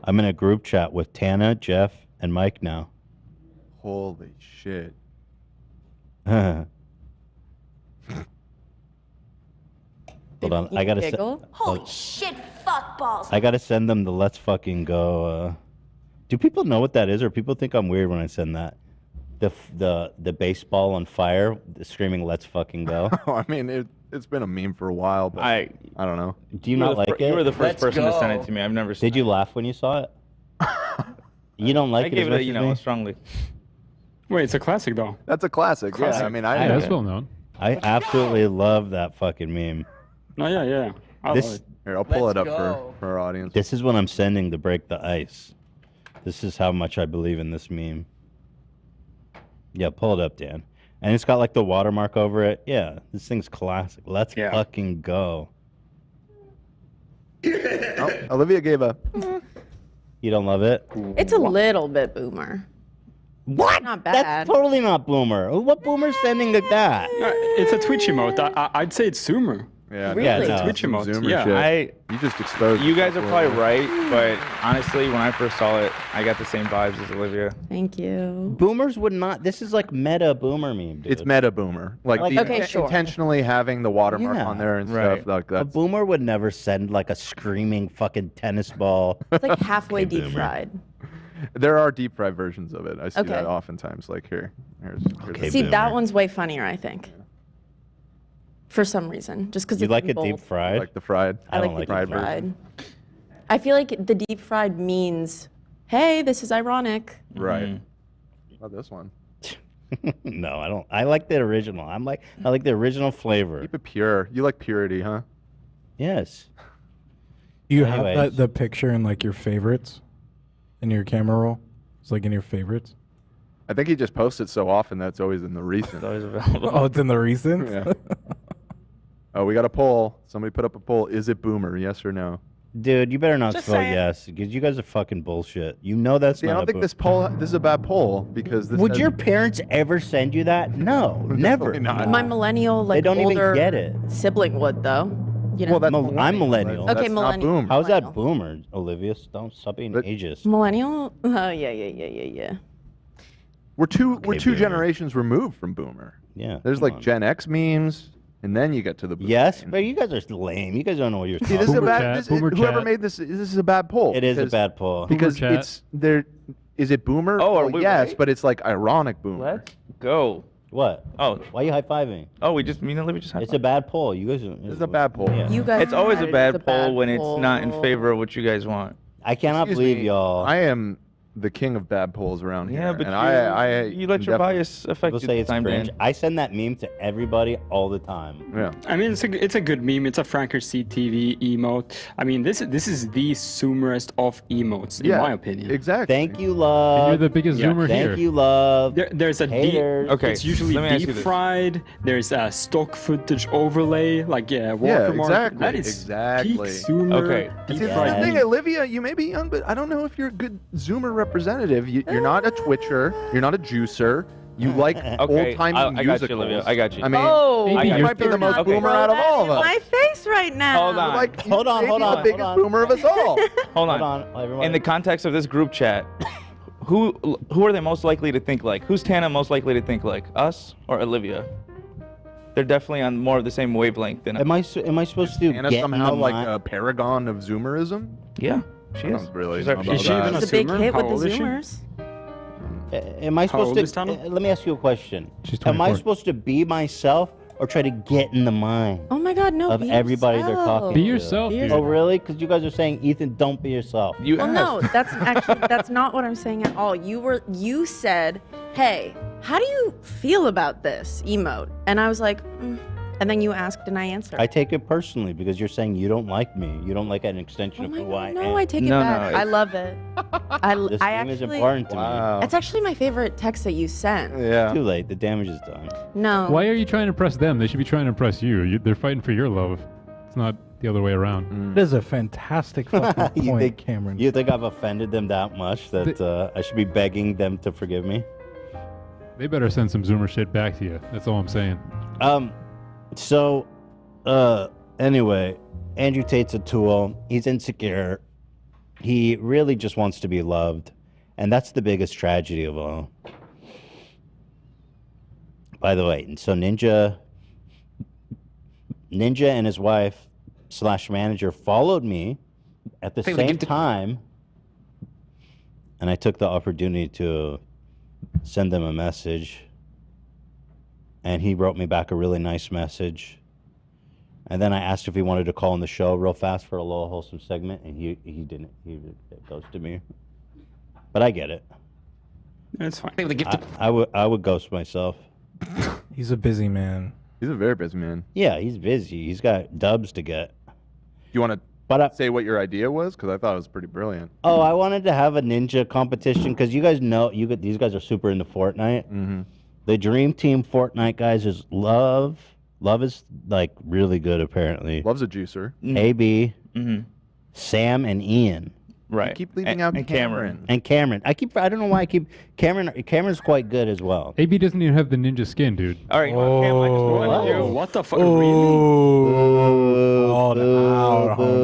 I'm in a group chat with Tana, Jeff, and Mike now. Holy shit. Hold on, I gotta Holy shit, fuck balls. I gotta send them the let's fucking go. Do people know what that is, or people think I'm weird when I send that? The baseball on fire, screaming let's fucking go. I mean, it's been a meme for a while, but I don't know. Do you not like it? You were the first person to send it to me. I've never seen Did you laugh when you saw it? You don't like I it? gave as it much as me? strongly. Wait, it's a classic though. That's a classic. Yeah, I mean, that's well known. I absolutely love that fucking meme. Oh yeah. I love it. Here, I'll pull it up for our audience. This is what I'm sending to break the ice. This is how much I believe in this meme. Yeah, pull it up, Dan. And it's got like the watermark over it. Yeah, this thing's classic. Let's fucking go. Oh, Olivia gave a. You don't love it? It's a little bit boomer. What? Not bad. That's totally not boomer. What boomer's sending like that? It's a Twitch emote. I'd say it's Zoomer. Yeah, Really? Yeah, no. Twitch emote. Zoomer Yeah. shit. You just exposed. You guys are it. probably right, but honestly, when I first saw it, I got the same vibes as Olivia. Thank you. Boomers would not. This is like meta boomer meme, dude. It's meta boomer. Like Okay, sure. intentionally having the watermark on there and stuff. Like A that's boomer would never send like a screaming fucking tennis ball. It's like halfway deep fried. There are deep fried versions of it. I see Okay. that oftentimes. Like here's See, that one's way funnier, I think. For some reason, just because You like it deep fried? like the fried. I like the deep fried. I feel like the deep fried means, hey, this is ironic. Right. Oh, this one. No, I don't. I like the original. I like the original flavor. Keep it pure. You like purity, huh? Yes. You have Anyways. the picture in like your favorites in your camera roll? It's like in your favorites? I think he just posts it so often that it's always in the recent. It's always available. Oh, it's in the recent? Yeah. Oh, we got a poll. Somebody put up a poll. Is it boomer? Yes or no? Dude, you better not Just vote saying. yes, because you guys are fucking bullshit. You know that's See, not I don't a think this is a bad poll because this Would has- your parents ever send you that? No, never. Definitely not. My millennial, like They don't even older get it. sibling would though. You know, Well, that's I'm millennial. Okay, That's not millennial. boomer. How's that boomer, Olivia? Don't stop being ageist. millennial. Oh yeah. We're two boomer. generations removed from boomer. Yeah. There's come like on. Gen X memes, and then you get to the boomer. Yes, but you guys are lame. You guys don't know what you're See, talking this is a Boomer bad. chat, This, boomer whoever chat. made this is a bad poll. It is a because- bad poll. because chat. it's there. Is it boomer? Oh, are Well, we yes, right? but it's like ironic boomer. Let's go. What? Oh, Why are you high-fiving? oh, me and Olivia just had It's a bad poll. You guys. This is a bad poll. Yeah. You guys. It's always a said bad it's poll when it's poll. not in favor of what you guys want. I cannot Excuse believe me, y'all. I am the king of bad polls around here. Yeah, but and I you let am your defi- bias affect People you say this it's time, cringe. Dan. I send that meme to everybody all the time. Yeah. I mean, it's a good meme. It's a Franker CTV emote. I mean, this is the Zoomerest of emotes, in Yeah, my opinion. Exactly. Thank you, love. And you're the biggest Yeah, Zoomer here. Thank you, love. There's a deep, Haters. Okay, it's usually let me ask you deep this. fried. There's a stock footage overlay, like watermark. exactly, That is exactly. peak Zoomer. Okay. Deep See, this is fried. the thing, Olivia. You may be young, but I don't know if you're a good Zoomer representative. You're not a Twitcher. You're not a juicer. You like Okay, old-timey I musicals. got you, Olivia. I got you. I mean, Oh, you you're might be the most 30. boomer Okay. out of all of us. my face right now. Hold on. Like, Hold on, you may hold be on, the biggest hold on. boomer of us all. Hold Hold on. on, everybody. In the context of this group chat, who are they most likely to think like? Who's Tana most likely to think like? Us or Olivia? They're definitely on more of the same wavelength than am I supposed to Anna get somehow in the like line? a paragon of Zoomerism? Yeah, she I is. don't really She's know our- about Is she even that. a It's a big Zoomer? hit How with old the is she? Zoomers. Am I How supposed old to? is Tana? Let me ask you a question. She's Am I 24. supposed to be myself, or try to get in the mind Oh my God, no. of be everybody they're yourself. talking Be to. yourself, dude. Oh, really? Because you guys are saying, Ethan, don't be yourself. Well, no, that's not what I'm saying at all. You said, hey, how do you feel about this emote? And I was like, and then you asked and I answered. I take it personally because you're saying you don't like me. You don't like an extension of who I am. No, I take it back. I love it. This game is important to me. It's actually my favorite text that you sent. Yeah. Too late. The damage is done. No. Why are you trying to impress them? They should be trying to impress you. They're fighting for your love. It's not the other way around. That is a fantastic fucking You point, think, Cameron. You think I've offended them that much that I should be begging them to forgive me? They better send some Zoomer shit back to you. That's all I'm saying. Anyway, Andrew Tate's a tool. He's insecure. He really just wants to be loved. And that's the biggest tragedy of all. By the way, so Ninja and his wife / manager followed me at the same time. And I took the opportunity to send them a message. And he wrote me back a really nice message. And then I asked if he wanted to call on the show real fast for a little wholesome segment, and he didn't. He ghosted me. But I get it. That's fine. I would ghost myself. He's a busy man. He's a very busy man. Yeah, he's busy. He's got dubs to get. You want to say what your idea was? Because I thought it was pretty brilliant. Oh, I wanted to have a ninja competition because you guys know these guys are super into Fortnite. Mm-hmm. The dream team Fortnite guys is Love. Love is like really good apparently. Love's a juicer. AB, Sam, and Ian. Right. You keep leaving out Cameron. And Cameron. I don't know why I keep Cameron's quite good as well. AB doesn't even have the ninja skin, dude. All right, Cam, I just wanted you. What the fuck? Homie.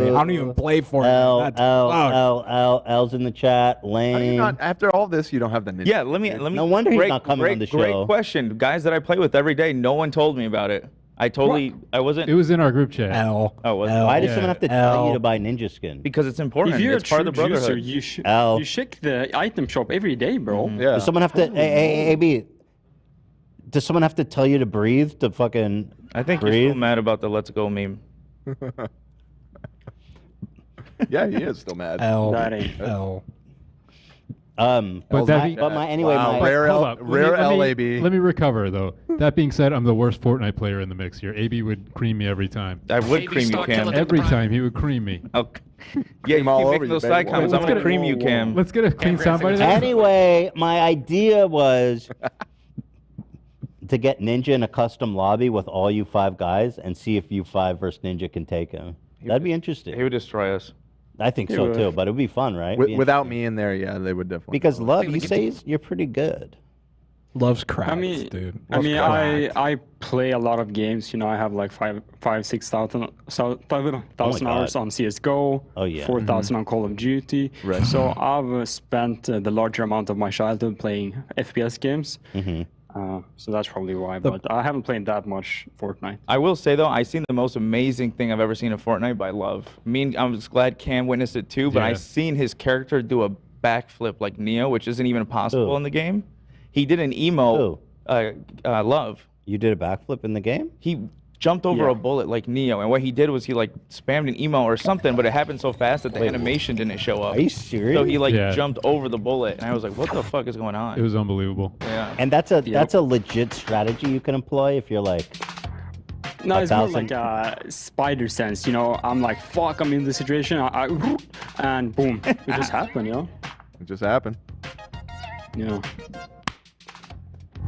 I don't even play Fortnite. L's in the chat. Lane. After all this, you don't have the ninja. Yeah, let me. No wonder he's not coming on the show. Great question. Guys that I play with every day, no one told me about it. I wasn't. It was in our group chat. Oh, was it? Why does someone have to tell you to buy ninja skin? Because it's important. If you're It's part of the true brotherhood. juicer, you check the item shop every day, bro. Yeah. Does someone have to? AB. Does someone have to tell you to breathe to fucking? I think breathe? you're still mad about the "Let's Go" meme. Yeah, he is still mad. That ain't L. But anyway, hold up. Rare Let me- LAB. Let me recover though. That being said, I'm the worst Fortnite player in the mix here. AB would cream me every time. I would cream you, Cam. Every time he would cream me. Okay. Yeah, you keep making those side comments. I'm gonna cream you, Cam. Let's get a clean soundbite of that. Anyway, my idea was to get Ninja in a custom lobby with all you 5 guys and see if you 5 versus Ninja can take him. That'd be interesting. He would destroy us. I think He so would. too, but it'd be fun, right? Without me in there, yeah, they would definitely. Because Love, you say you're pretty good. Loves crap, I mean, dude. I Loves mean, crack. I play a lot of games. You know, I have like 6,000 hours on CS:GO. Oh, yeah. 4,000 on Call of Duty. Right. So I've spent the larger amount of my childhood playing FPS games. So that's probably why. But I haven't played that much Fortnite. I will say though, I seen the most amazing thing I've ever seen in Fortnite by Love. I'm just glad Cam witnessed it too. But I Yeah. seen his character do a backflip like Neo, which isn't even possible in the game. He did an emo. Love. You did a backflip in the game? He jumped over a bullet like Neo, and what he did was he like spammed an emo or something, but it happened so fast that the animation didn't show up. Are you serious? So he like Yeah. jumped over the bullet, and I was like, "What the fuck is going on?" It was unbelievable. Yeah. And that's a legit strategy you can employ if you're like. No, it's more 1,000. like a spider sense. You know, I'm like, fuck, I'm in this situation. And boom, it just happened, you know? It just happened. Yeah.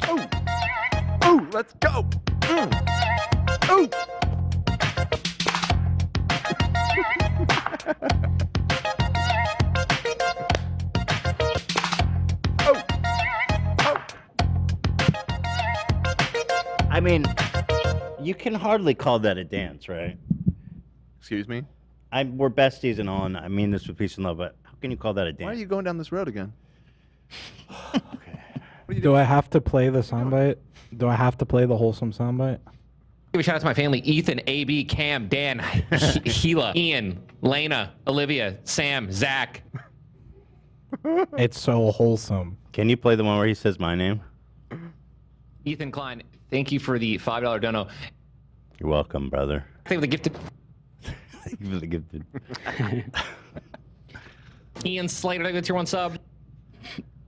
Oh, let's go. Oh. I mean, you can hardly call that a dance, right? Excuse me? We're besties and all, and I mean this with peace and love, but how can you call that a dance? Why are you going down this road again? Do I have to play the soundbite? Do I have to play the wholesome soundbite? Give a shout out to my family: Ethan, AB, Cam, Dan, Sheila, Ian, Lena, Olivia, Sam, Zach. It's so wholesome. Can you play the one where he says my name? Ethan Klein, thank you for the $5 dono. You're welcome, brother. Thank you for the gifted. Thank you for the gifted. Ian Slater, thank you for the tier 1 sub.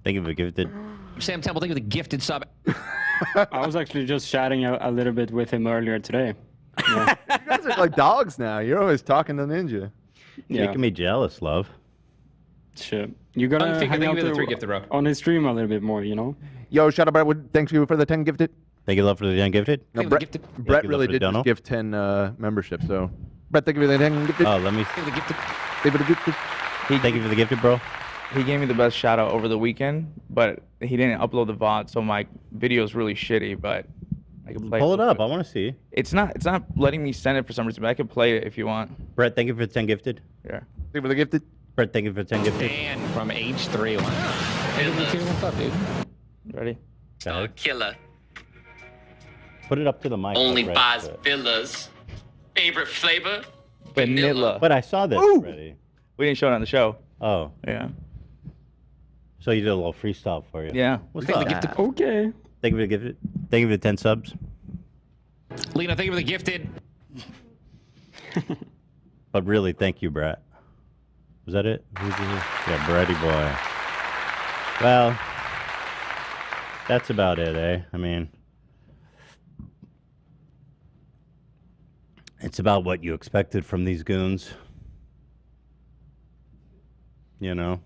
Thank you for the gifted. Sam Temple, thank you for the gifted sub. I was actually just chatting a little bit with him earlier today. Yeah. You guys are like dogs now. You're always talking to Ninja. Yeah. Making me jealous, love. Shit. You gotta hang thank you out for the 3 gifted, bro. on his stream a little bit more, you know? Yo, shout out Brett. Thanks you for the 10 gifted. Thank you, love, for the 10 gifted. No, Thank you for the Brett, gifted. Brett Thank you, really love, for did the just dono. give 10 memberships. So, Brett, thank you for the 10 gifted. Oh, let me. Thank you for the gifted. Thank you for the gifted. Thank you for the gifted, bro. He gave me the best shout out over the weekend, but he didn't upload the VOD, so my video is really shitty. But I can play. Pull it up. I want to see. It's not letting me send it for some reason, but I can play it if you want. Brett, thank you for the 10 gifted. Yeah. Thank you for the gifted. Brett, thank you for the 10 gifted. Dan from H3. Wow. Thank you for the tier 1 sub, dude. Ready? Killer. Put it up to the mic. Only Brett, buys Brett. villas. Favorite flavor? Vanilla. But I saw this already. We didn't show it on the show. Oh. Yeah. So you did a little freestyle for you. Yeah. What's Thank you up? for the gifted. Okay. Thank you for the gifted. Thank you for the 10 subs. Lena, thank you for the gifted. But really, thank you, Brett. Was that it? Yeah, Bretty boy. Well, that's about it, eh? I mean, it's about what you expected from these goons. You know?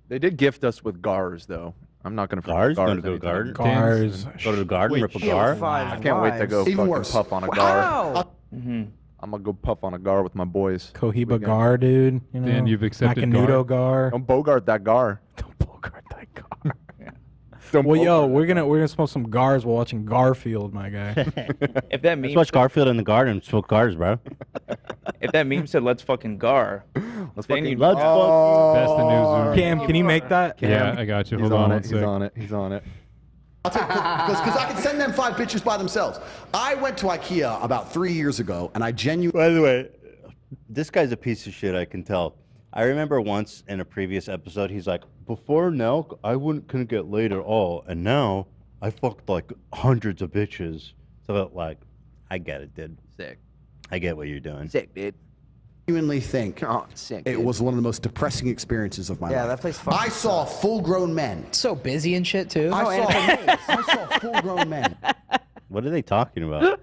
They did gift us with GARs, though. I'm not going to Gars? Gonna go anytime. garden? Gars. Go to the garden, rip a Yeah, gar? with 5 I can't wait to go wives. Even fucking worse. puff on a gar. Wow. I'm going to go puff on a gar with my boys. Cohiba Weekend. Gar, dude. You know? Dan, you've accepted Macanudo Gar. Don't bogart that gar. Don't bogart that Gar. Don't Well, yo, bogart we're gonna smoke some Gars while watching Garfield, my guy. If that Let's meme, watch Garfield in the garden. Smoke cars, bro. if that meme said "Let's fucking gar," Let's then fucking you'd- Let's That's the new Zoom. Cam, can you make that? Yeah, I got you. He's Hold on on one it. He's sec. on it. He's on it. I'll tell you, because I can send them 5 bitches by themselves. I went to IKEA about 3 years ago, and I genuinely. By the way, this guy's a piece of shit, I can tell. I remember once in a previous episode, he's like, before Nelk, I couldn't get laid at all, and now I fucked like hundreds of bitches. So like, I get it, dude. Sick. I get what you're doing. Sick, dude. Genuinely think Sick. it was one of the most depressing experiences of my Yeah, life. that place fucking I saw full-grown men. So busy and shit, too. I saw full-grown men. What are they talking about?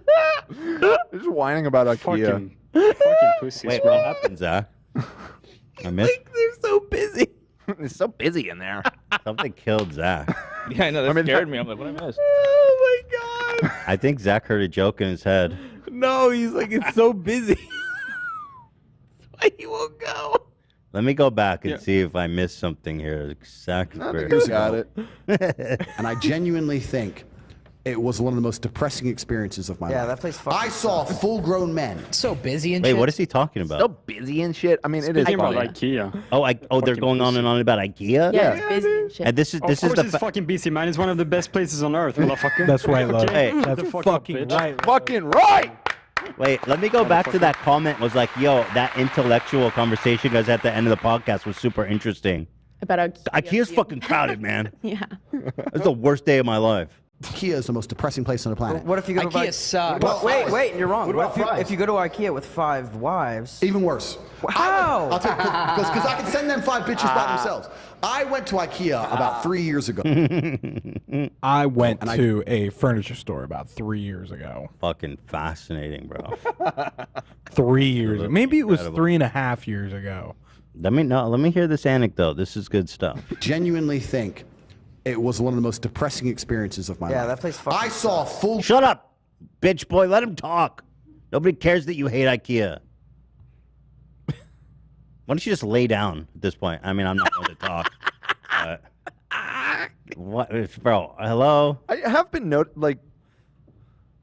They're just whining about IKEA. Fucking pussies, Wait, bro. what happened, Zach? I missed. They're so busy. It's so busy in there. Something killed Zach. Yeah, I know that scared me. I'm like, what I missed? Oh my god. I think Zach heard a joke in his head. No, he's like, it's so busy. That's why he won't go. Let me go back and Yeah. see if I missed something here. Zach is I think very- you got it. And I genuinely think it was one of the most depressing experiences of my Yeah, life. that place fucking I saw full-grown men. so busy and Wait, shit. what is he talking about? So busy and shit. I mean, it is Speaking about funny. IKEA. They're going on and on about IKEA. Yeah, it's busy and shit. And this is Of course the it's fucking busy, man. It's one of the best places on earth, motherfucker. That's right, love. Hey, Shut That's the fuck up, fucking bitch. right. Fucking right. Wait, let me go back to that comment. Was like, yo, that intellectual conversation guys at the end of the podcast was super interesting. About IKEA. IKEA's fucking crowded, man. Yeah. It's the worst day of my life. IKEA is the most depressing place on the planet. What if you go to IKEA sucks. Well, wait, you're wrong. What What about if you, fries? if you go to IKEA with 5 wives? Even worse. How? I'll tell you, because I can send them 5 bitches by themselves. I went to IKEA about 3 years ago. I went to a furniture store about 3 years ago. Fucking fascinating, bro. 3 years ago. Maybe it was Incredible. 3.5 years ago. Let me hear this anecdote. This is good stuff. Genuinely think it was one of the most depressing experiences of my life. Yeah, that place fucking I saw full. Shut up, bitch boy. Let him talk. Nobody cares that you hate IKEA. Why don't you just lay down at this point? I mean, I'm not going to talk. What, bro? Hello. I have been like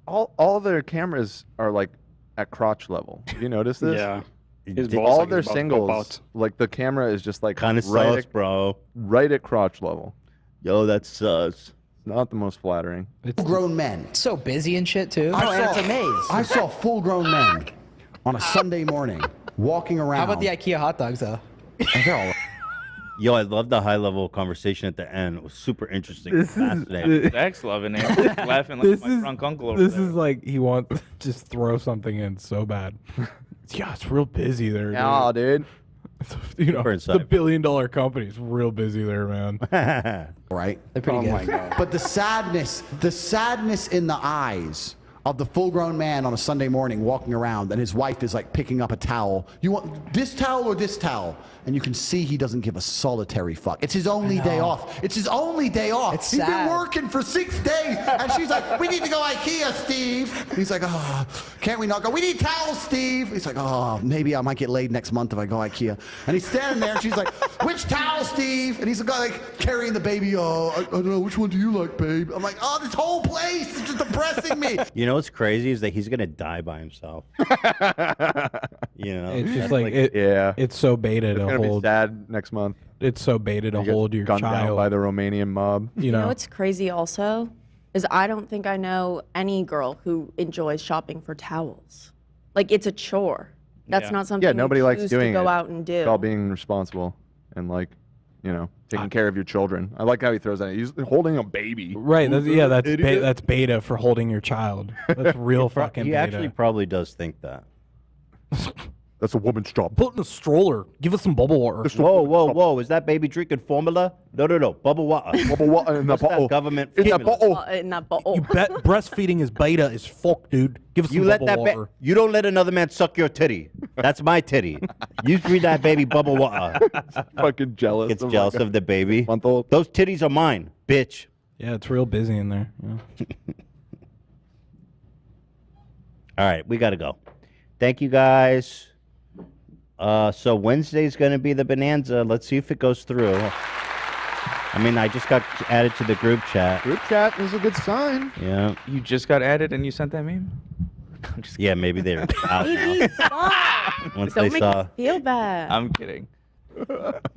all their cameras are like at crotch level. Have you noticed this? Yeah. All their singles, like the camera is just like Kind of right sus, bro. right at crotch level. Yo, that's sus. Not the most flattering. Full-grown men. So busy and shit too. I It's a maze. I saw full-grown men on a Sunday morning walking around. How about the IKEA hot dogs though? They're all right. Yo, I love the high-level conversation at the end. It was super interesting. and fascinating. Zach's loving it. He's laughing like my drunk uncle over This there. is like he wants to just throw something in so bad. Yeah, it's real busy there. Yeah, dude. You know, Super the $1 billion company is real busy there, man. Right? They're pretty good. My God. But the sadness in the eyes of the full-grown man on a Sunday morning walking around, and his wife is like picking up a towel. You want this towel or this towel? And you can see he doesn't give a solitary fuck. It's his only day off. It's his only day off. It's He's sad. been working for 6 days, and she's like, "We need to go IKEA, Steve." And he's like, "Oh, can't we not go? We need towels, Steve." He's like, "Oh, maybe I might get laid next month if I go IKEA." And he's standing there, and she's like, "Which towel, Steve?" And he's like carrying the baby. "Oh, I don't know. Which one do you like, babe?" I'm like, "Oh, this whole place is just depressing me." You know what's crazy is that he's gonna die by himself. You know, It's just that's like, it's so beta to It's gonna hold. be sad next month. It's so beta to You get hold your gunned down child by the Romanian mob. You know know, what's crazy also is I don't think I know any girl who enjoys shopping for towels. Like it's a chore. That's not something nobody you likes choose doing to go it. out and do. It's all being responsible and like, you know, taking care of your children. I like how he throws that. He's holding a baby. right? That's, yeah, that's Idiot. that's beta for holding your child. That's real fucking He beta. actually probably does think that. That's a woman's job. Put in a stroller. Give us some bubble water. Whoa, whoa, whoa! Is that baby drinking formula? No, no, no. Bubble water. Bubble water in the What's that bottle. government In the formula? bottle. In that bottle. You bet breastfeeding is beta as fuck, dude. Give us You some let bubble that water. you don't let another man suck your titty. That's my titty. You feed that baby bubble water. Fucking jealous. Gets of jealous like a of the baby. month-old. Those titties are mine, bitch. Yeah, it's real busy in there. Yeah. All right, we gotta go. Thank you guys. So Wednesday's gonna be the bonanza. Let's see if it goes through. I mean, I just got added to the group chat. Group chat is a good sign. Yeah. You just got added and you sent that meme? Yeah, maybe they're out now. Baby, stop. Once Don't they make saw. me feel bad. I'm kidding.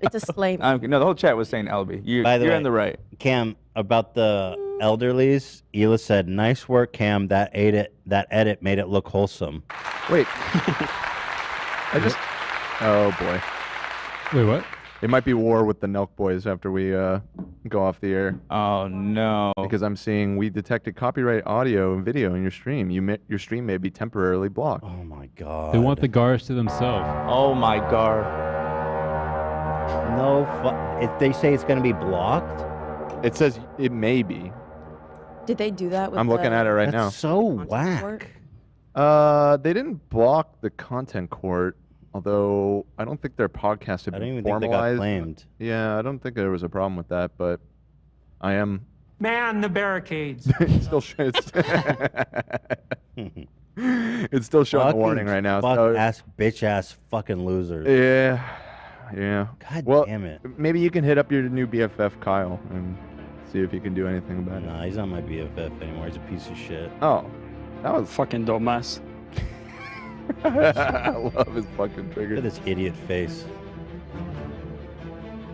It's a slave. No, the whole chat was saying LB. By the You're way, in the right. Cam, about the Elderlies, Ela said, "Nice work, Cam. That edit made it look wholesome." Wait. I just. Oh boy. Wait, what? It might be war with the Nelk boys after we go off the air. Oh no! Because I'm seeing we detected copyright audio and video in your stream. Your stream may be temporarily blocked. Oh my god. They want the Gars to themselves. Oh my god. No, if they say it's gonna be blocked. It says it may be. Did they do that with I'm looking at it right now. That's so whack. They didn't block the content court, although I don't think their podcast had I been don't even think they got formalized. claimed. Yeah, I don't think there was a problem with that, but I am. Man the barricades. It's still it's still showing a warning right now. Fuck So, ass bitch ass fucking losers. yeah. God well, damn it. Maybe you can hit up your new BFF Kyle and see if he can do anything about it. Nah, he's not my BFF anymore. He's a piece of shit. Oh, that was fucking dumbass. I love his fucking trigger. Look at this idiot face.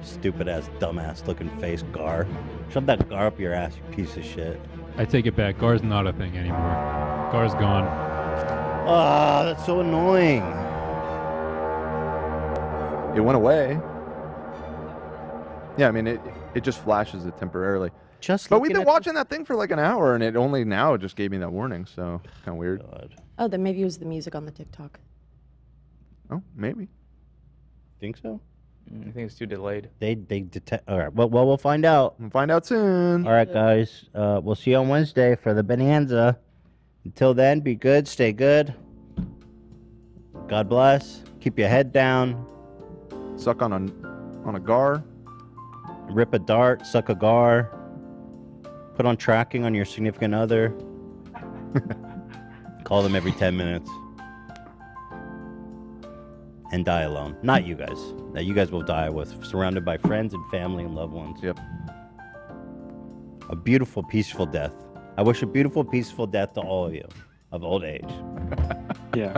Stupid ass, dumbass looking face, Gar. Shove that Gar up your ass, you piece of shit. I take it back. Gar's not a thing anymore. Gar's gone. Ah, that's so annoying. It went away. Yeah, I mean it just flashes it temporarily. But we've been watching that thing for like an hour, and it only now just gave me that warning. So kind of weird. Oh, then maybe it was the music on the TikTok. Oh, maybe. Think so? I think it's too delayed. They detect. All right. Well, we'll find out. We'll find out soon. All right, guys. We'll see you on Wednesday for the bonanza. Until then, be good. Stay good. God bless. Keep your head down. Suck on a gar. Rip a dart. Suck a gar. Put on tracking on your significant other. Call them every 10 minutes. And die alone. Not you guys. That you guys will die with, surrounded by friends and family and loved ones. Yep. A beautiful, peaceful death. I wish a beautiful, peaceful death to all of you of old age. Yeah.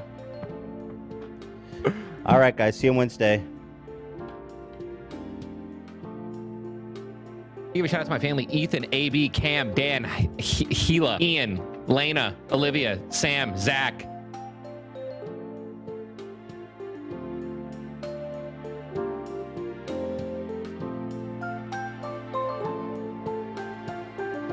All right, guys. See you Wednesday. Give a shout out to my family: Ethan, AB, Cam, Dan, Gila, Ian, Lena, Olivia, Sam, Zach,